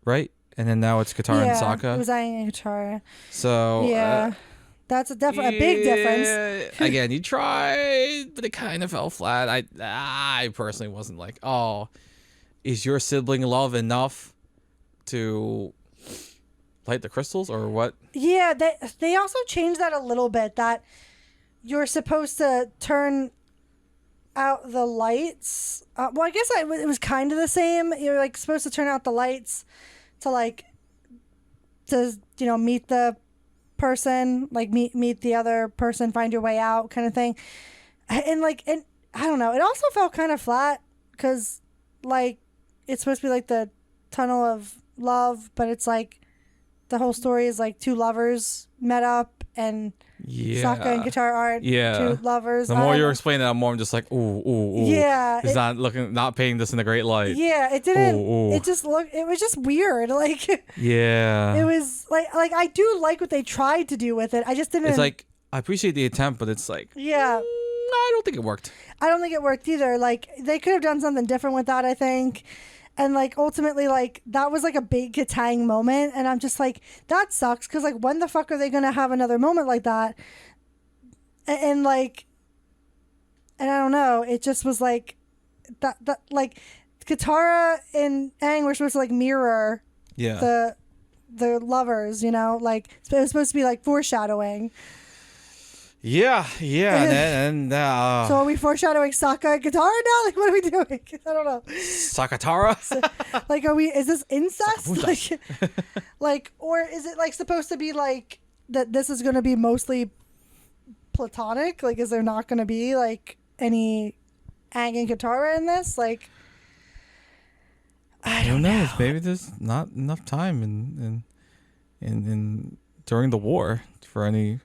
right? And then now it's Katara and Sokka. It was Aang and Katara. So yeah, that's a big difference. Again, you tried, but it kind of fell flat. I personally wasn't like, oh, is your sibling love enough to light the crystals or what? Yeah, they also changed that a little bit. That you're supposed to turn out the lights. Well, I guess it was kind of the same. You're like supposed to turn out the lights to meet the person, like meet the other person, find your way out, kind of thing. And I don't know. It also felt kind of flat because like it's supposed to be like the tunnel of love, but it's like the whole story is like two lovers met up and. Yeah. Sokka and Katara aren't two lovers. The more you're explaining that, the more I'm just like, ooh. Yeah. He's not painting this in a great light. Yeah, it didn't. Ooh. It was just weird. Like, yeah. It was like I do like what they tried to do with it. I just didn't. It's like, I appreciate the attempt, but it's like, yeah. I don't think it worked. I don't think it worked either. Like, they could have done something different with that, I think. And like ultimately, like that was like a big Katang moment, and I'm just like, that sucks because like when the fuck are they gonna have another moment like that? And I don't know. It just was like that like Katara and Aang were supposed to like mirror the lovers, you know, like it was supposed to be like foreshadowing. Yeah, and so are we foreshadowing Sokka and Katara now? Like, what are we doing? I don't know. Sakatara? Like, is this incest? Like, or is it like supposed to be like that? This is going to be mostly platonic. Like, is there not going to be like any Aang and Katara in this? Like, I don't know. Maybe there's not enough time in during the war for any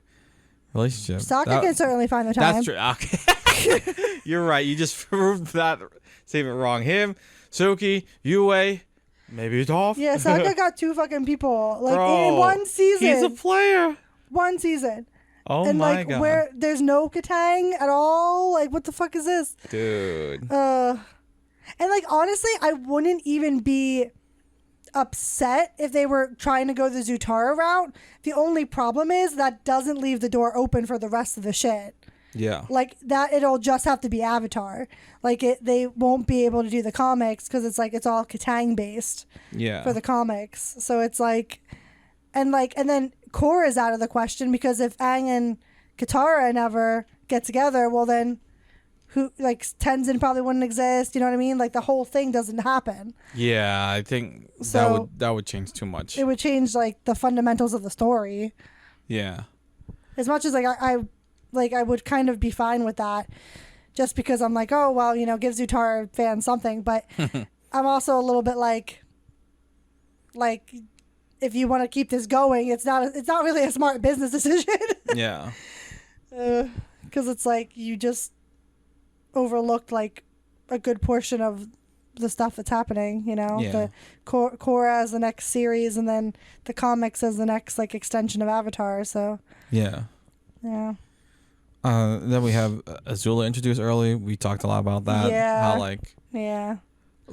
relationship. Sokka can certainly find the time. That's true. Okay. You're right. You just proved that statement wrong. Him, Suki, Yue, maybe Toph. Yeah, Sokka got two fucking people like Bro, in one season. He's a player. One season. Oh and my like, god. Where there's no Katang at all. Like, what the fuck is this, dude? And like honestly, I wouldn't even be upset if they were trying to go the Zutara route. The only problem is that doesn't leave the door open for the rest of the shit. Yeah. Like that, it'll just have to be Avatar. Like they won't be able to do the comics because it's like it's all Katang based. Yeah. For the comics, so it's like, and then Korra is out of the question because if Aang and Katara never get together, well then. Who like Tenzin probably wouldn't exist, you know what I mean? Like the whole thing doesn't happen. Yeah, I think So that would change too much. It would change like the fundamentals of the story. Yeah. As much as I would kind of be fine with that, just because I'm like, oh well, give Zutara fans something. But I'm also a little bit like if you want to keep this going, it's not really a smart business decision. Yeah. Because it's like you just overlooked like a good portion of the stuff that's happening. Yeah. The Korra as the next series, and then the comics as the next like extension of Avatar. So Yeah. yeah. Then we have Azula introduced early. We talked a lot about that. Yeah. How like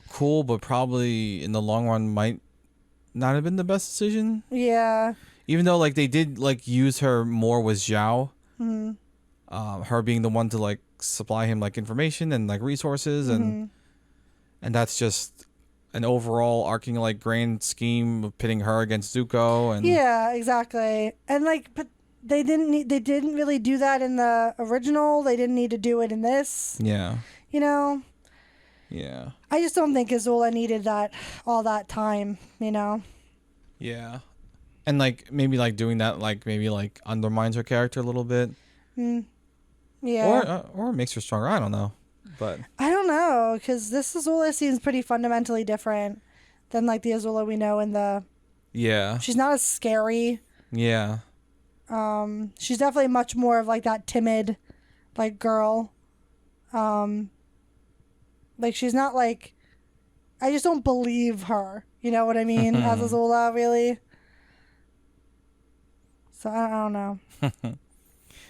cool, but probably in the long run might not have been the best decision. Yeah. Even though like they did like use her more with Zhao. Mm-hmm. Her being the one to like supply him like information and like resources and that's just an overall arcing like grand scheme of pitting her against Zuko and Yeah, exactly. And like, but they didn't really do that in the original. They didn't need to do it in this. Yeah. Yeah. I just don't think Azula needed all that time. Yeah. And like maybe like doing that like maybe like undermines her character a little bit. Yeah. Or makes her stronger. I don't know. But I don't know, because this Azula seems pretty fundamentally different than like the Azula we know in the. Yeah. She's not as scary. Yeah. She's definitely much more of like that timid, like girl. Like she's not like. I just don't believe her. You know what I mean? As Azula, really. So I don't know.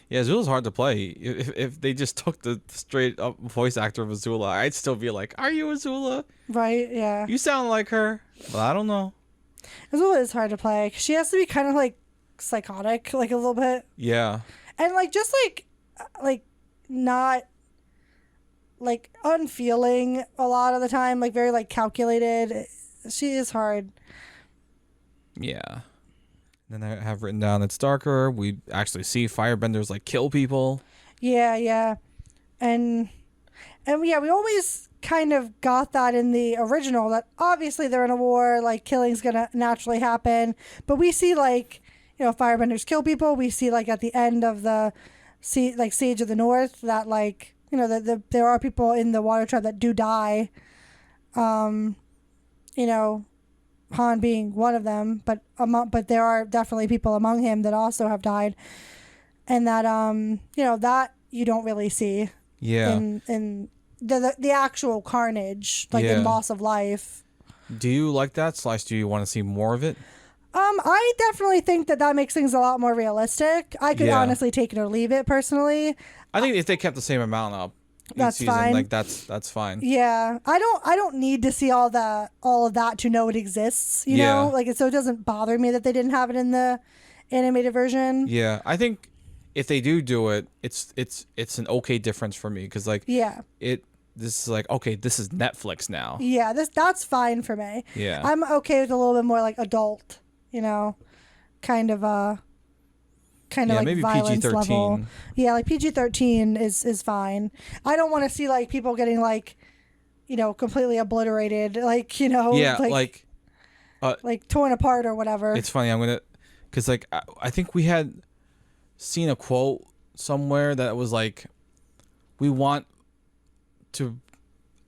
Yeah, Azula's hard to play. If they just took the straight up voice actor of Azula, I'd still be like, "Are you Azula? Right? Yeah. You sound like her." But I don't know. Azula is hard to play. She has to be kind of like psychotic, like a little bit. Yeah. And like just like not like unfeeling a lot of the time, like very like calculated. She is hard. Yeah. Then I have written down it's darker. We actually see firebenders like kill people. Yeah. And yeah, we always kind of got that in the original, that obviously they're in a war, like killing's gonna naturally happen. But we see like, firebenders kill people. We see like at the end of the Siege of the North that like, there are people in the water tribe that do die. Han being one of them, but there are definitely people among him that also have died, and that that you don't really see. Yeah. In the actual carnage, like in loss of life. Do you like that? / do you want to see more of it? I definitely think that makes things a lot more realistic. I could honestly take it or leave it personally. I think if they kept the same amount up, that's season, fine. like that's fine. Yeah, I don't need to see all of that to know it exists. You know, like so it doesn't bother me that they didn't have it in the animated version. Yeah, I think if they do it, it's an okay difference for me because like this is like okay, this is Netflix now. Yeah, that's fine for me. Yeah, I'm okay with a little bit more like adult, kind of like maybe violence PG-13. level. Yeah, like PG-13 is fine. I don't want to see like people getting like, completely obliterated, like like torn apart or whatever. It's funny. Because like I think we had seen a quote somewhere that was like, we want to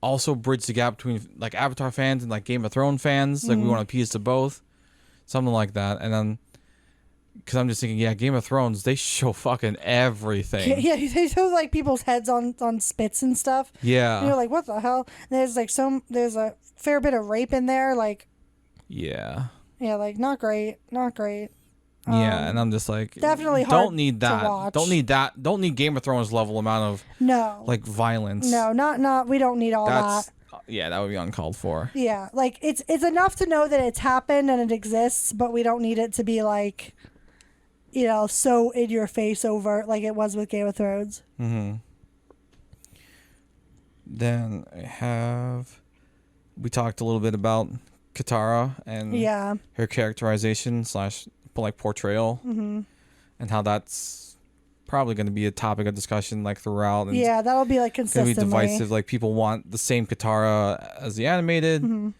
also bridge the gap between like Avatar fans and like Game of Thrones fans. Like we want to appease to both, something like that, and then. Because I'm just thinking, Game of Thrones, they show fucking everything. Yeah, they show like people's heads on spits and stuff. Yeah. And you're like, what the hell? And there's like there's a fair bit of rape in there, like. Yeah. Yeah, like not great. Yeah, and I'm just like, definitely hard don't need that. to watch. Don't need that. Don't need Game of Thrones level amount of like violence. No, not. We don't need all that. Yeah, that would be uncalled for. Yeah, like it's enough to know that it's happened and it exists, but we don't need it to be like. So in your face over like it was with Game of Thrones. Mm-hmm. Then we talked a little bit about Katara and her characterization / like portrayal, and how that's probably going to be a topic of discussion like throughout. And that'll be like consistently. Gonna be divisive. Like people want the same Katara as the animated, and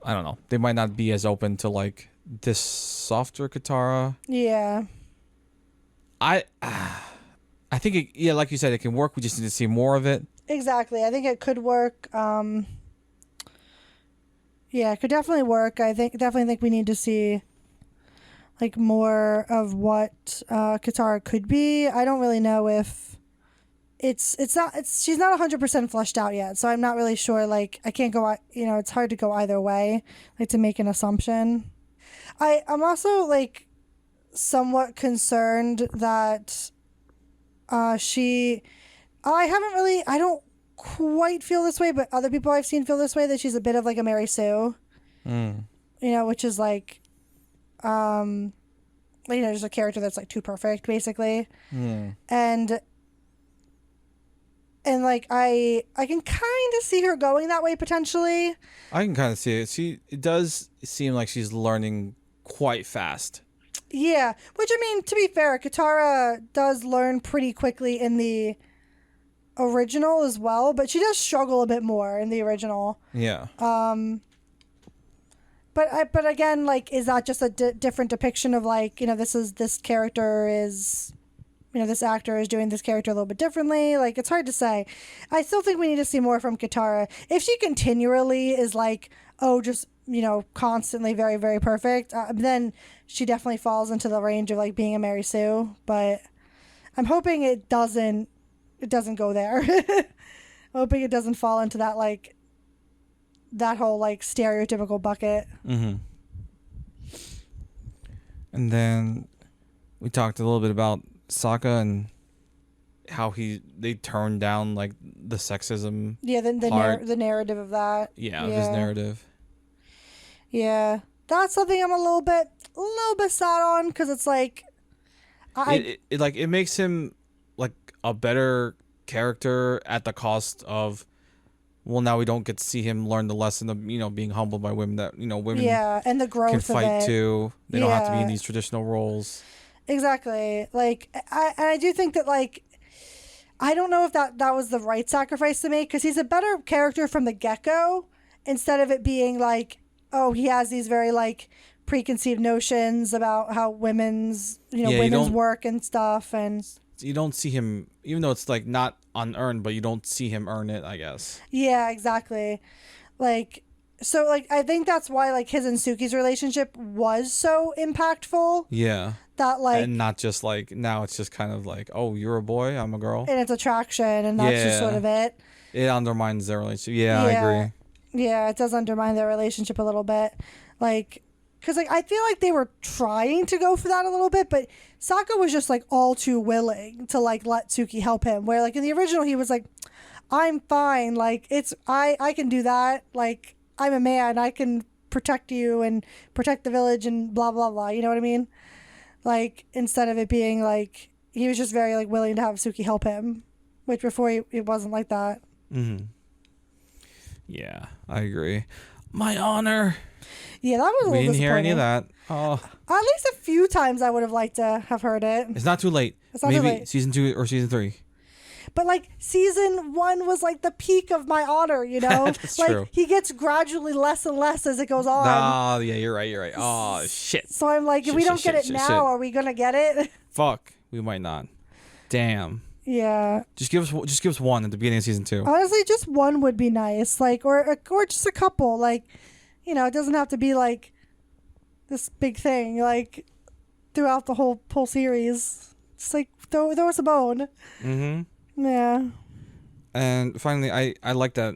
I don't know. They might not be as open to like this softer Katara. Yeah. I think like you said, it can work. We just need to see more of it. Exactly. I think it could work. Yeah, it could definitely work. I definitely think we need to see like more of what Katara could be. I don't really know if she's not 100% fleshed out yet, so I'm not really sure. Like, I can't go, it's hard to go either way, like to make an assumption. I'm also like somewhat concerned that I don't quite feel this way, but other people I've seen feel this way, that she's a bit of like a Mary Sue. Which is like just a character that's like too perfect, basically. And like I can kind of see her going that way potentially. I can kind of see it. It does seem like she's learning quite fast. Yeah, which, I mean, to be fair, Katara does learn pretty quickly in the original as well, but she does struggle a bit more in the original. Yeah. But again, like, is that just a different depiction of like, this character is, this actor is doing this character a little bit differently? Like, it's hard to say. I still think we need to see more from Katara. If she continually is like, just, constantly very, very perfect, then she definitely falls into the range of like being a Mary Sue. But I'm hoping it doesn't go there. I'm hoping it doesn't fall into that, like, that whole like stereotypical bucket. And then we talked a little bit about Sokka and how they turned down like the sexism. Yeah, the narrative of that. Yeah, of his narrative. Yeah, that's something I'm a little bit sad on, because it's like, it makes him like a better character at the cost of, well, now we don't get to see him learn the lesson of being humbled by women, that women and the growth can fight of it. too. They don't have to be in these traditional roles. Exactly. Like, I do think that, like, I don't know if that was the right sacrifice to make, because he's a better character from the get-go, instead of it being like, he has these very like preconceived notions about how women's work and stuff, and you don't see him, even though it's like not unearned, but you don't see him earn it, I guess. Yeah, exactly. Like, so like I think that's why like his and Suki's relationship was so impactful. Yeah. That like, and not just like, now it's just kind of like, oh, you're a boy, I'm a girl, and it's attraction, and that's just sort of it. It undermines their relationship. Yeah, I agree. Yeah, it does undermine their relationship a little bit. Like, because like I feel like they were trying to go for that a little bit, but Sokka was just like all too willing to like let Suki help him. Where like in the original he was like, I'm fine. Like, I can do that. Like, I'm a man. I can protect you and protect the village and blah, blah, blah. You know what I mean? Like, instead of it being like, he was just very like willing to have Suki help him, which before it wasn't like that. Yeah, I agree. My honor. Yeah, that was a little disappointing. We didn't hear any of that. Oh. At least a few times I would have liked to have heard it. It's not too late. Maybe season 2 or season 3. But like season 1 was like the peak of my honor, That's like true. He gets gradually less and less as it goes on. Oh, yeah, you're right. Oh, shit. So I'm like, if we don't get it now, are we gonna get it? Fuck, we might not. Damn. Yeah. Just give us one at the beginning of season 2. Honestly, just one would be nice, like, or just a couple, like, it doesn't have to be like this big thing, like throughout the whole series. Just like throw us a bone. Yeah. And finally, I like that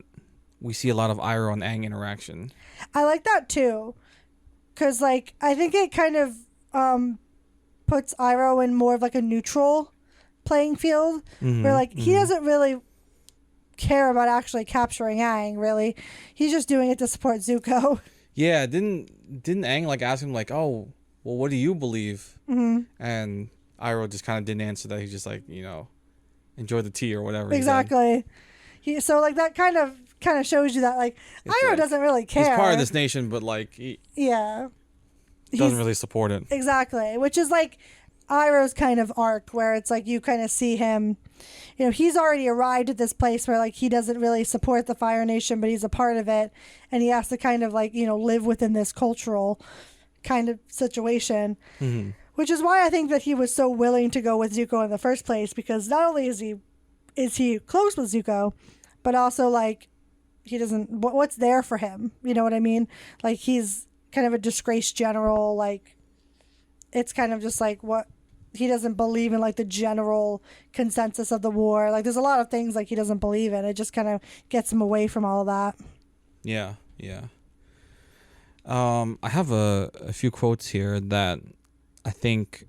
we see a lot of Iroh and Aang interaction. I like that too, because like I think it kind of puts Iroh in more of like a neutral playing field, where like he doesn't really care about actually capturing Aang. Really, he's just doing it to support Zuko. Yeah, didn't Aang like ask him like, oh, well, what do you believe? And Iroh just kind of didn't answer that. He's just like, enjoy the tea or whatever. Exactly. So like that kind of shows you that like Iroh doesn't really care. He's part of this nation, but like he doesn't really support it. Exactly, which is like Iroh's kind of arc, where it's like you kind of see him, he's already arrived at this place where like he doesn't really support the Fire Nation, but he's a part of it, and he has to kind of like live within this cultural kind of situation, which is why I think that he was so willing to go with Zuko in the first place, because not only is he close with Zuko, but also like he doesn't what's there for him, you know what I mean? Like he's kind of a disgraced general, like it's kind of just like what he doesn't believe in, like the general consensus of the war. Like there's a lot of things like he doesn't believe in. It just kind of gets him away from all of that. Yeah. I have a few quotes here that I think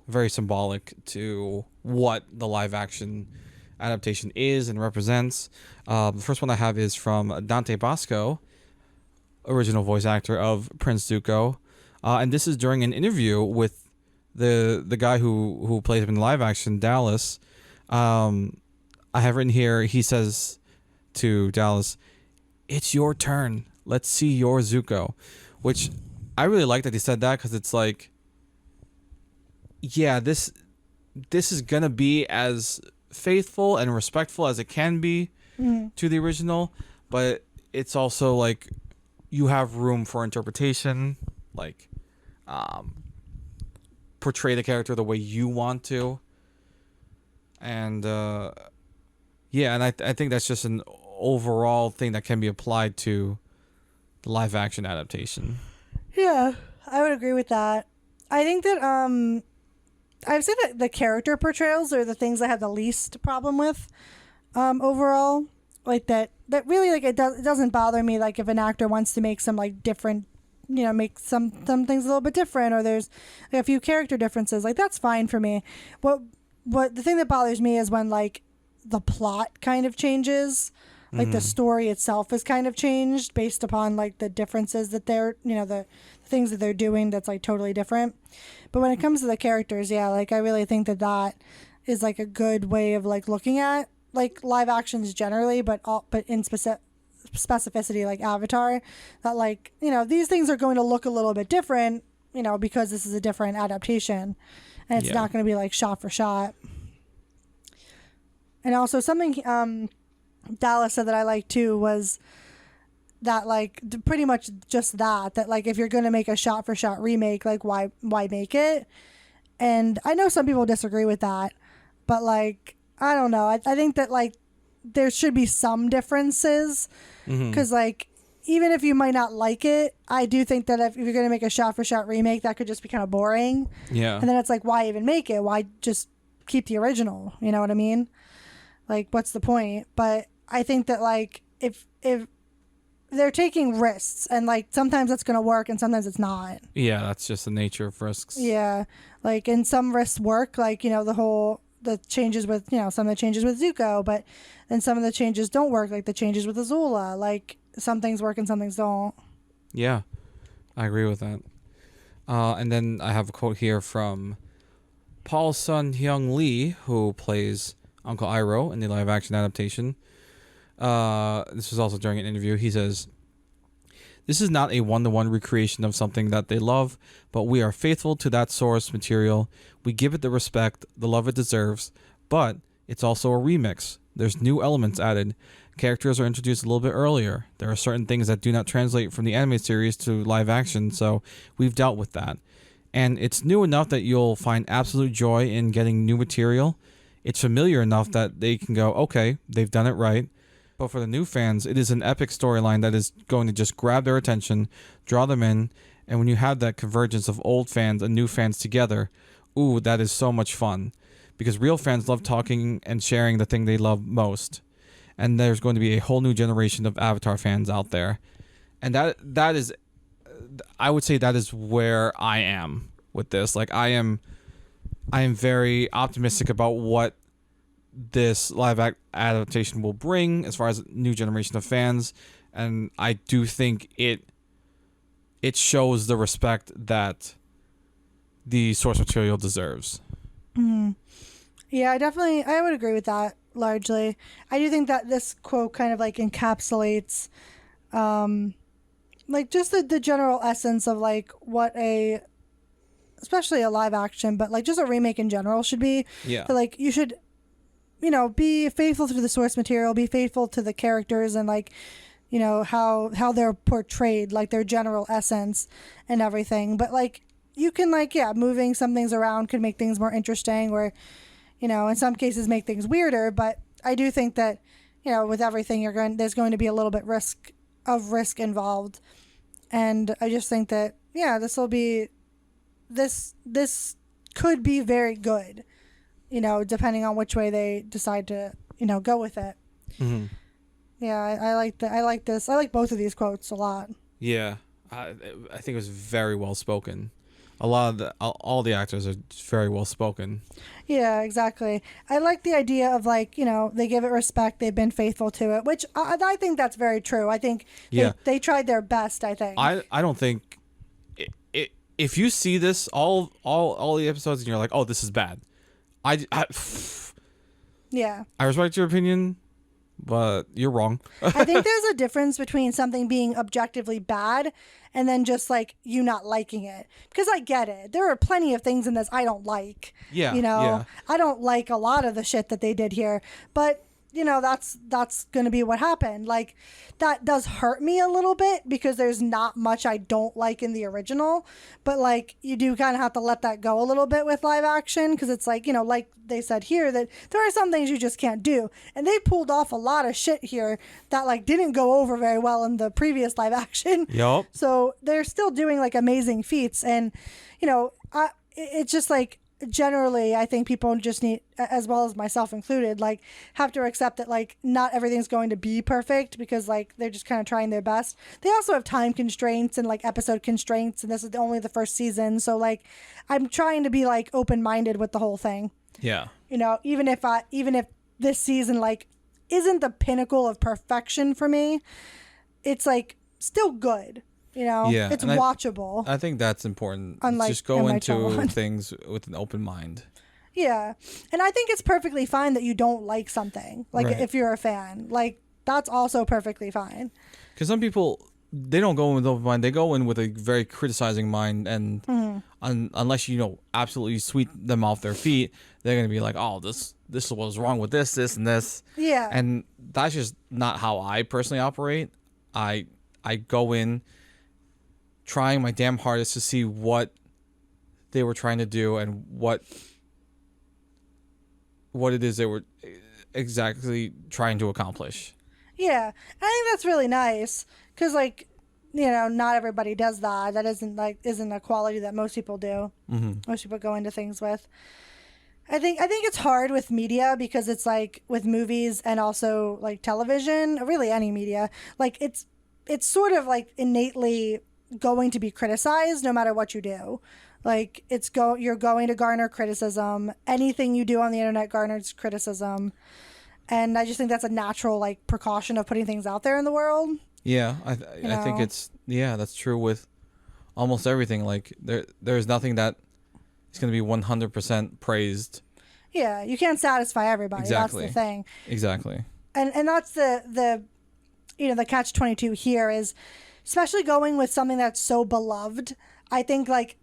are very symbolic to what the live action adaptation is and represents. The first one I have is from Dante Bosco, original voice actor of Prince Zuko, and this is during an interview with the guy who plays him in live action, Dallas. I have written here, he says to Dallas, "It's your turn. Let's see your Zuko," which I really like that he said that, because it's like, yeah, this is gonna be as faithful and respectful as it can be to the original, but it's also like you have room for interpretation, like portray the character the way you want to, and and I think that's just an overall thing that can be applied to the live action adaptation. Yeah, I would agree with that. I think that I would say that the character portrayals are the things I have the least problem with overall. Like that really, like it doesn't bother me, like if an actor wants to make some like different, you know, make some things a little bit different, or there's like a few character differences, like that's fine for me. What the thing that bothers me is when like the plot kind of changes, like the story itself is kind of changed based upon like the differences that they're, you know, the things that they're doing that's like totally different. But when it comes to the characters, yeah, like I really think that is like a good way of like looking at like live actions generally, but in specificity like Avatar, that like, you know, these things are going to look a little bit different, you know, because this is a different adaptation, and it's not going to be like shot for shot. And also something Dallas said that I liked too was that like pretty much just that like if you're going to make a shot for shot remake, like why make it? And I know some people disagree with that, but like I don't know, I think that like there should be some differences, because like even if you might not like it, I do think that if you're going to make a shot for shot remake, that could just be kind of boring. Yeah. And then it's like, why even make it? Why just keep the original? You know what I mean? Like, what's the point? But I think that like if they're taking risks, and like sometimes it's going to work and sometimes it's not. Yeah, that's just the nature of risks. Yeah. Like, and some risks work, like, you know, the changes with, you know, some of the changes with Zuko, but then some of the changes don't work, like the changes with Azula. Like some things work and some things don't. Yeah, I agree with that. And then I have a quote here from Paul Sun Hyung Lee, who plays Uncle Iroh in the live action adaptation. This was also during an interview. He says, "This is not a one-to-one recreation of something that they love, but we are faithful to that source material. We give it the respect, the love it deserves, but it's also a remix. There's new elements added. Characters are introduced a little bit earlier. There are certain things that do not translate from the anime series to live action, so we've dealt with that. And it's new enough that you'll find absolute joy in getting new material. It's familiar enough that they can go, okay, they've done it right. But for the new fans, it is an epic storyline that is going to just grab their attention, draw them in, and when you have that convergence of old fans and new fans together, ooh, that is so much fun. Because real fans love talking and sharing the thing they love most. And there's going to be a whole new generation of Avatar fans out there. And that is, I would say that is where I am with this. Like I am very optimistic about what this live adaptation will bring as far as new generation of fans, and I do think it shows the respect that the source material deserves. Yeah, I would agree with that largely. I do think that this quote kind of like encapsulates like just the general essence of like what especially a live action, but like just a remake in general should be. Yeah. So like you should, you know, be faithful to the source material, be faithful to the characters, and like, you know, how they're portrayed, like their general essence and everything. But like you can like, yeah, moving some things around could make things more interesting, or, you know, in some cases make things weirder. But I do think that, you know, with everything there's going to be a little bit risk involved. And I just think that, yeah, this could be very good, you know, depending on which way they decide to, you know, go with it. Mm-hmm. Yeah, I like this. I like both of these quotes a lot. Yeah, I think it was very well spoken. A lot of all the actors are very well spoken. Yeah, exactly. I like the idea of like, you know, they give it respect. They've been faithful to it, which I think that's very true. I think they tried their best. I think. I don't think if you see this all the episodes and you're like, oh, this is bad. Yeah. I respect your opinion, but you're wrong. I think there's a difference between something being objectively bad and then just like you not liking it. Because I get it. There are plenty of things in this I don't like. Yeah. You know, yeah. I don't like a lot of the shit that they did here. But, you know, that's going to be what happened. Like, that does hurt me a little bit because there's not much I don't like in the original. But, like, you do kind of have to let that go a little bit with live action because it's like, you know, like they said here, that there are some things you just can't do. And they pulled off a lot of shit here that, like, didn't go over very well in the previous live action. Yup. So they're still doing, like, amazing feats. And, you know, it's just, like, generally I think people just need, as well as myself included, like have to accept that like not everything's going to be perfect because like they're just kind of trying their best. They also have time constraints and like episode constraints, and this is only the first season, so like I'm trying to be like open-minded with the whole thing. Yeah. You know, even if this season like isn't the pinnacle of perfection for me, it's like still good. You know, yeah, it's watchable. I think that's important. Unlike just go into MH1. things with an open mind. Yeah. And I think it's perfectly fine that you don't like something. Like, right. if you're a fan. Like, that's also perfectly fine. Because some people, they don't go in with an open mind. They go in with a very criticizing mind. And unless, you know, absolutely sweep them off their feet, they're going to be like, oh, this was wrong with this, and this. Yeah. And that's just not how I personally operate. I go in trying my damn hardest to see what they were trying to do and what it is they were exactly trying to accomplish. Yeah. I think that's really nice because, like, you know, not everybody does that. That isn't a quality that most people do. Mm-hmm. Most people go into things with. I think it's hard with media because it's like with movies and also like television, really any media, like it's sort of like innately going to be criticized no matter what you do. Like you're going to garner criticism. Anything you do on the internet garners criticism. And I just think that's a natural like precaution of putting things out there in the world. Yeah, I think that's true with almost everything. Like there's nothing that is going to be 100% praised. Yeah, you can't satisfy everybody. Exactly. That's the thing. Exactly. And that's the you know, the catch-22 here is, especially going with something that's so beloved. I think like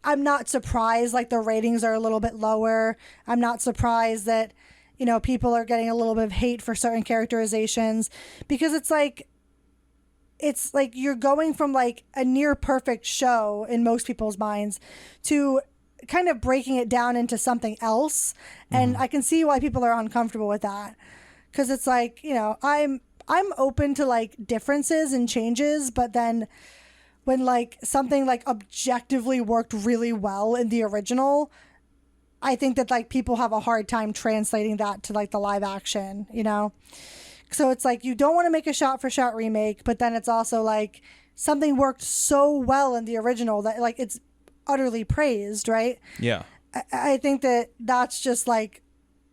I'm not surprised like the ratings are a little bit lower. I'm not surprised that, you know, people are getting a little bit of hate for certain characterizations because it's like you're going from like a near perfect show in most people's minds to kind of breaking it down into something else. And I can see why people are uncomfortable with that because it's like, you know, I'm open to like differences and changes, but then when like something like objectively worked really well in the original, I think that like people have a hard time translating that to like the live action, you know? So it's like you don't want to make a shot for shot remake, but then it's also like something worked so well in the original that like it's utterly praised, right? Yeah. I think that that's just like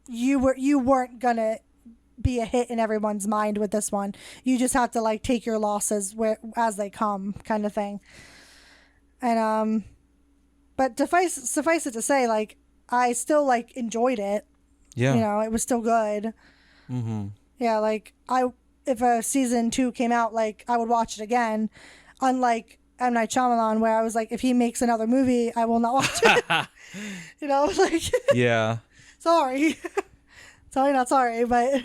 you weren't gonna be a hit in everyone's mind with this one. You just have to like take your losses as they come, kind of thing. And but suffice it to say, like I still like enjoyed it. Yeah. You know, it was still good. Mm-hmm. Yeah, like if a season 2 came out, like I would watch it again. Unlike M. Night Shyamalan, where I was like, if he makes another movie, I will not watch it. You know, like yeah. Sorry, not sorry, but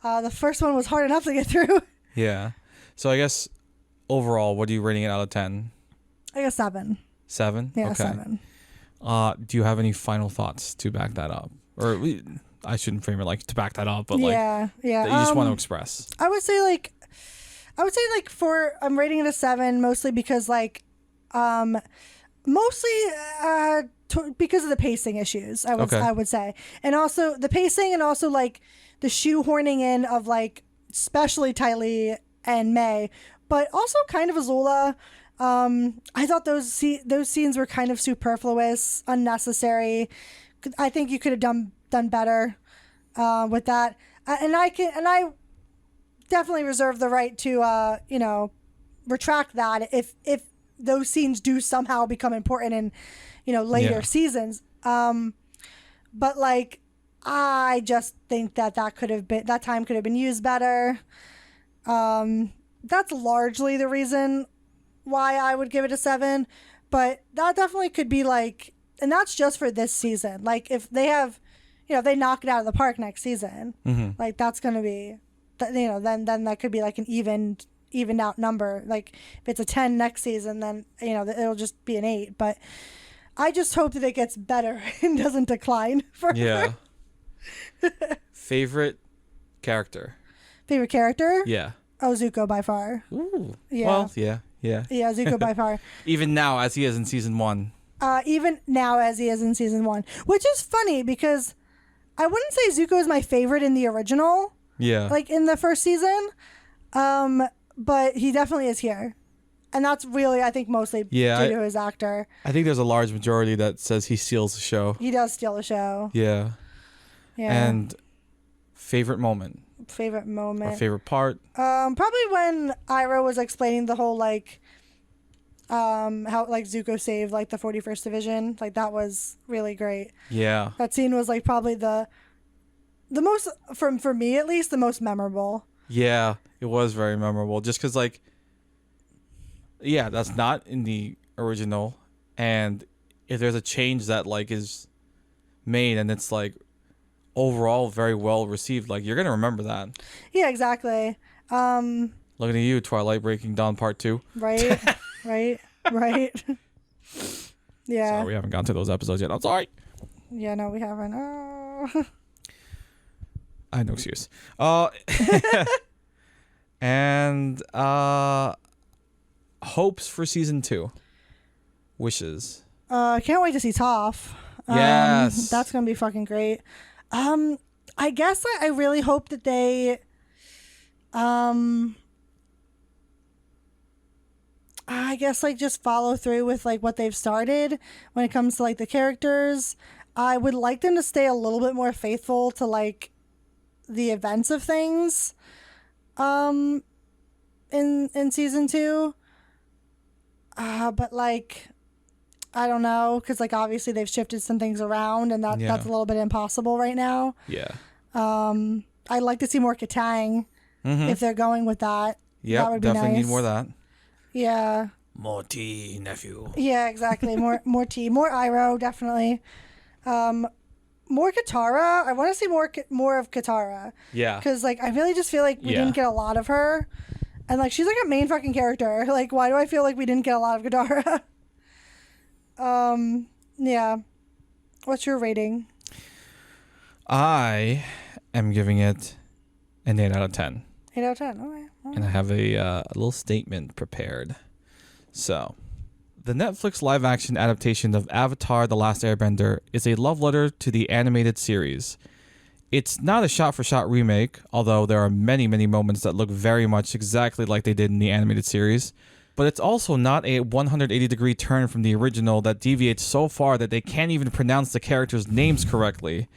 the first one was hard enough to get through. Yeah. So I guess overall, what are you rating it out of 10? I guess 7. 7? Yeah, Okay. 7. Do you have any final thoughts to back that up? Or I shouldn't frame it like to back that up, but like Yeah. that you just want to express. I would say like for I'm rating it a 7 mostly because like mostly because of the pacing issues. I would say, and also the pacing, and also like the shoehorning in of like especially Ty Lee and May, but also kind of Azula. I thought those scenes were kind of superfluous, unnecessary. I think you could have done better with that. And I definitely reserve the right to retract that if those scenes do somehow become important in later seasons. But like I just think that time could have been used better. That's largely the reason why I would give it a 7, but that definitely could be like, and that's just for this season. Like if they have, if they knock it out of the park next season, like that's going to be, then that could be like an evened out number. Like if it's a 10 next season, then, it'll just be an 8, but I just hope that it gets better and doesn't decline further. Yeah. Favorite character? Favorite character? Yeah. Oh, Zuko by far. Ooh. Yeah. Well, yeah. Yeah, Zuko by far. Even now, as he is in season 1. Even now as he is in season 1. Which is funny because I wouldn't say Zuko is my favorite in the original. Yeah. Like in the first season. But he definitely is here. And that's really, I think, mostly due to his actor. I think there's a large majority that says he steals the show. He does steal the show. Yeah. Yeah. And favorite moment? Favorite moment. Or favorite part? Probably when Iroh was explaining the whole like how like Zuko saved like the 41st Division. Like that was really great. Yeah. That scene was like probably the most for me at least the most memorable. Yeah, it was very memorable just cuz like that's not in the original, and if there's a change that like is made and it's like overall very well received, like you're going to remember that. Yeah, exactly. Looking at you, Twilight Breaking Dawn Part 2. Right. right. Yeah. Sorry, we haven't gotten to those episodes yet. I'm sorry. Yeah, no, we haven't. Oh. I have no excuse. And hopes for season 2. Wishes. Can't wait to see Toph. Yes. That's gonna be fucking great. I guess I really hope that they I guess like just follow through with like what they've started when it comes to like the characters. I would like them to stay a little bit more faithful to like the events of things in season 2. But like I don't know, because like obviously they've shifted some things around, and that's a little bit impossible right now. Yeah. I'd like to see more Katang if they're going with that. Yeah, that would be definitely nice. need more of that. Yeah. More tea, nephew. Yeah, exactly. More tea, more Iroh, definitely. More Katara. I want to see more of Katara. Yeah. Because like I really just feel like we didn't get a lot of her, and like she's like a main fucking character. Like why do I feel like we didn't get a lot of Katara? Yeah. What's your rating? I am giving it an 8 out of 10. 8 out of 10. Okay. And I have a little statement prepared. So, the Netflix live-action adaptation of Avatar: The Last Airbender is a love letter to the animated series. It's not a shot-for-shot remake, although there are many, many moments that look very much exactly like they did in the animated series. But it's also not a 180-degree turn from the original that deviates so far that they can't even pronounce the characters' names correctly.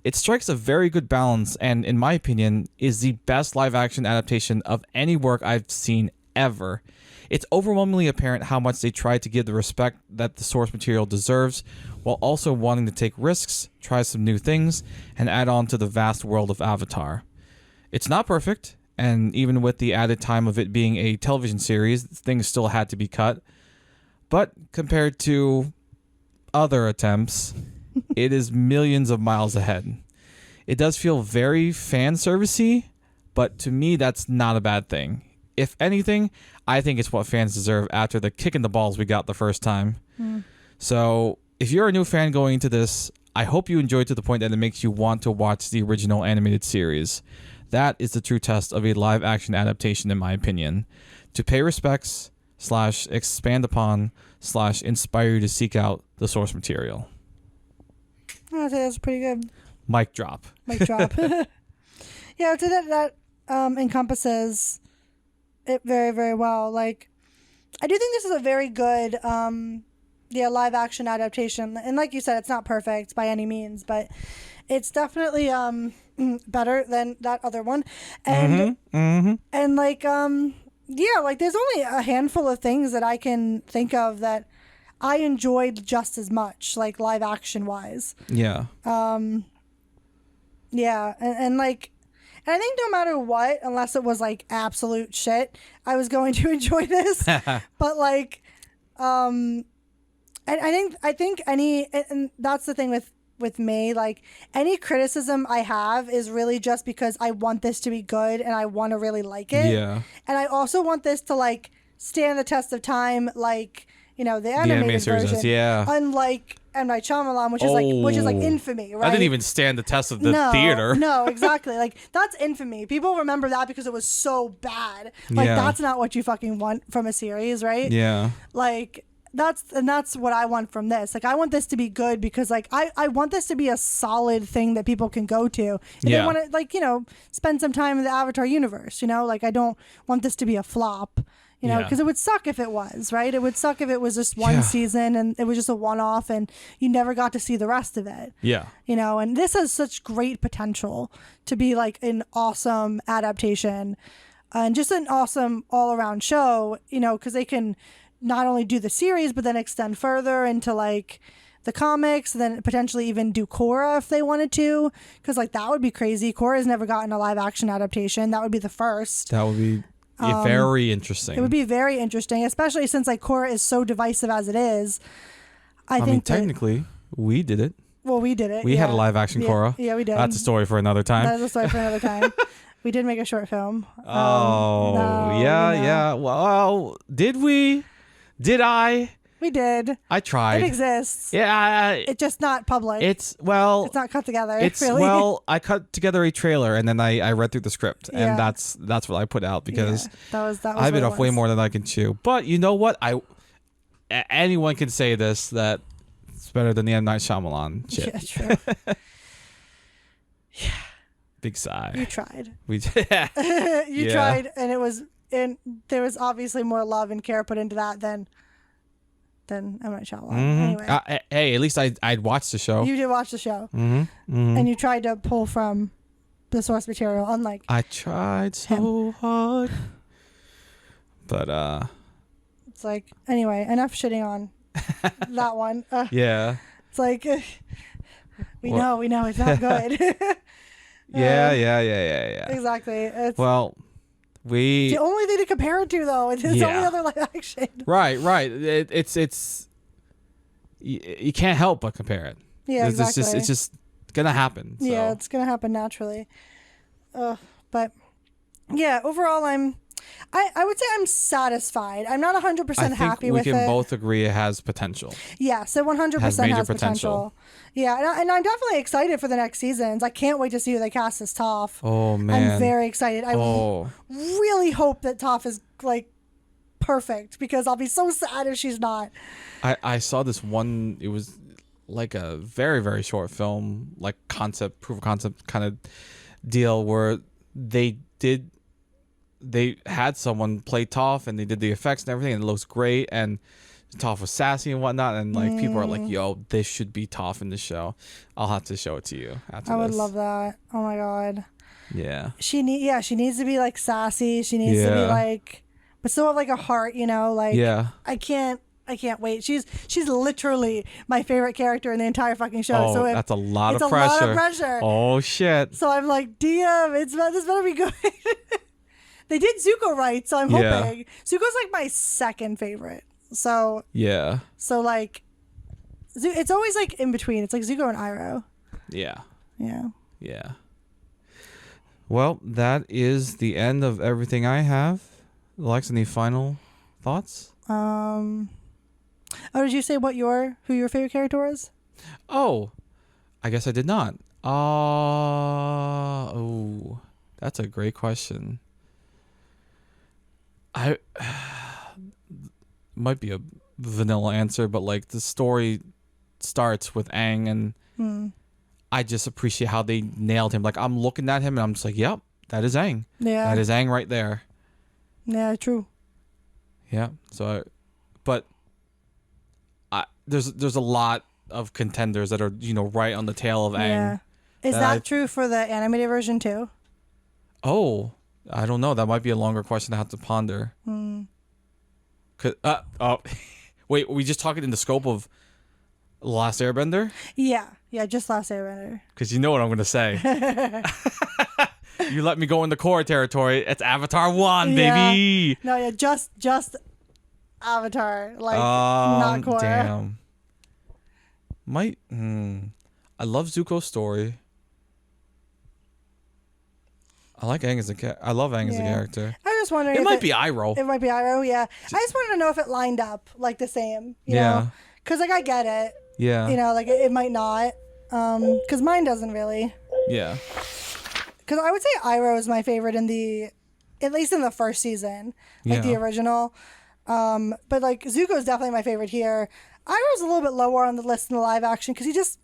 It strikes a very good balance and, in my opinion, is the best live-action adaptation of any work I've seen ever. It's overwhelmingly apparent how much they tried to give the respect that the source material deserves, while also wanting to take risks, try some new things, and add on to the vast world of Avatar. It's not perfect, and even with the added time of it being a television series, things still had to be cut. But compared to other attempts, it is millions of miles ahead. It does feel very fan servicey, But to me, that's not a bad thing. If anything, I think it's what fans deserve after the kick in the balls we got the first time. So if you're a new fan going into this, I hope you enjoy it to the point that it makes you want to watch the original animated series. That is the true test of a live-action adaptation, in my opinion. To pay respects / expand upon / inspire you to seek out the source material. I'd say that's pretty good. Mic drop. Mic drop. Yeah, I'd say that encompasses it very, very well. Like, I do think this is a very good live action adaptation. And like you said, it's not perfect by any means, but it's definitely better than that other one. And and like like there's only a handful of things that I can think of that I enjoyed just as much, like live action wise. Yeah. Yeah, and like, and I think no matter what, unless it was like absolute shit, I was going to enjoy this. But like, and I think any, and that's the thing with me, like any criticism I have is really just because I want this to be good and I want to really like it. Yeah. And I also want this to like stand the test of time, like, you know, the animated version. Yeah. Unlike M. Night Shyamalan, which is like infamy, right? I didn't even stand the test of the theater. No, exactly. Like that's infamy. People remember that because it was so bad. Like that's not what you fucking want from a series, right? Yeah. Like that's what I want from this. Like I want this to be good because like I want this to be a solid thing that people can go to. And they want to like, you know, spend some time in the Avatar universe, you know? Like I don't want this to be a flop. You know, because it would suck if it was, right? It would suck if it was just one season and it was just a one-off and you never got to see the rest of it. Yeah. You know, and this has such great potential to be like an awesome adaptation and just an awesome all-around show, you know, because they can not only do the series, but then extend further into like the comics, then potentially even do Korra if they wanted to, because like that would be crazy. Korra's never gotten a live-action adaptation. That would be the first. That would be... very interesting. It would be very interesting, especially since like Korra is so divisive as it is. I think technically, we did it. Well, we did it. We had a live action Korra. Yeah, we did. That's a story for another time. That is a story for another time. We did make a short film. Yeah. Well, did we? Did I? We did. I tried. It exists. Yeah. It's just not public. It's not cut together. Really. I cut together a trailer and then I read through the script and that's what I put out because that was I bit off way more than I can chew. But you know what? Anyone can say this, that it's better than the M. Night Shyamalan shit. Yeah, true. Yeah. Big sigh. You tried. We did. You tried, and there was obviously more love and care put into that than M. Night Shyamalan. Anyway. Hey, at least I'd watched the show. You did watch the show. And you tried to pull from the source material, unlike I tried so hard. But it's like, anyway, enough shitting on that one. Yeah. It's like we know it's not good. Yeah. Exactly. It's the only thing to compare it to, though. It's the only other live action. Right. It's you can't help but compare it. Yeah, exactly. It's just gonna happen. So. Yeah, it's gonna happen naturally. But yeah, overall, I would say I'm satisfied. I'm not 100% happy with it. We can both agree it has potential. Yes, it 100% has potential. Yeah, and I'm definitely excited for the next seasons. I can't wait to see who they cast as Toph. Oh, man. I'm very excited. I really hope that Toph is, like, perfect because I'll be so sad if she's not. I saw this one, it was like a very, very short film, like proof of concept kind of deal where they had someone play Toph and they did the effects and everything and it looks great and Toph was sassy and whatnot and like people are like, yo, this should be Toph in the show. I'll have to show it to you after I would this. love that. Oh my god. Yeah. She needs to be like sassy. She needs to be like, but still have like a heart, you know, like I can't wait. She's literally my favorite character in the entire fucking show. Oh, so that's a lot of pressure. It's a lot of pressure. Oh shit. So I'm like, damn, this better be good. They did Zuko right, so I'm hoping. Zuko's like my second favorite. So yeah. So like, it's always like in between. It's like Zuko and Iroh. Yeah. Yeah. Yeah. Well, that is the end of everything I have. Lex, any final thoughts? Oh, did you say who your favorite character was? Oh, I guess I did not. Oh, that's a great question. I might be a vanilla answer, but like the story starts with Aang, and I just appreciate how they nailed him. Like I'm looking at him and I'm just like, yep, that is Aang. Yeah. That is Aang right there. Yeah, true. Yeah. So, there's a lot of contenders that are right on the tail of Aang. Yeah. Is that true for the animated version too? Oh, I don't know. That might be a longer question to have to ponder. Wait, are we just talking in the scope of Last Airbender? Yeah, just Last Airbender. Because you know what I'm going to say. You let me go into core territory. It's Avatar 1, baby. No, yeah, just Avatar, like not Korra. Damn. I love Zuko's story. I like Aang as I love Aang as a character. I was just wondering. It might be Iroh. It might be Iroh. Yeah, I just wanted to know if it lined up like the same. You know? Because like I get it. Yeah. Like it might not. Because mine doesn't really. Yeah. Because I would say Iroh is my favorite at least in the first season, like the original. But like Zuko's definitely my favorite here. Iroh's a little bit lower on the list in the live action because he just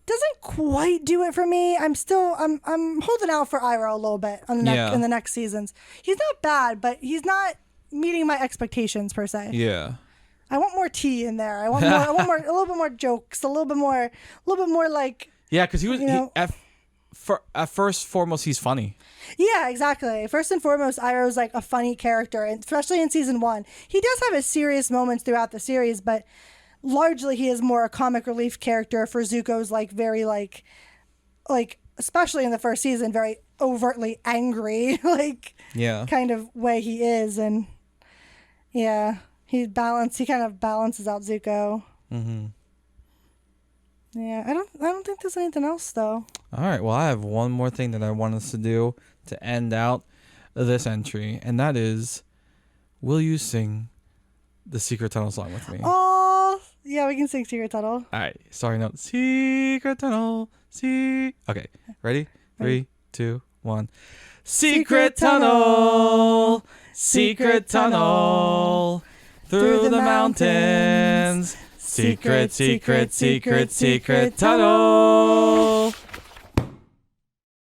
doesn't quite do it for me. I'm holding out for Iroh a little bit on in the next seasons. He's not bad, but he's not meeting my expectations per se. Yeah. I want more tea in there. I want more, a little bit more jokes, a little bit more like. Yeah, because he was at first foremost he's funny. Yeah, exactly. First and foremost, Iroh's like a funny character, and especially in season 1. He does have his serious moments throughout the series, but largely he is more a comic relief character for Zuko's like very like especially in the first season, very overtly angry kind of way he is, and he kind of balances out Zuko. Mm-hmm. Yeah, I don't think there's anything else though. All right, well I have one more thing that I want us to do to end out this entry, and that is, will you sing the Secret Tunnel song with me? Oh, yeah, we can sing Secret Tunnel. All right, sorry, no, Secret Tunnel, Okay, ready? 3, 2, 1. Secret tunnel, secret tunnel, through the mountains. Secret, secret, secret, secret tunnel.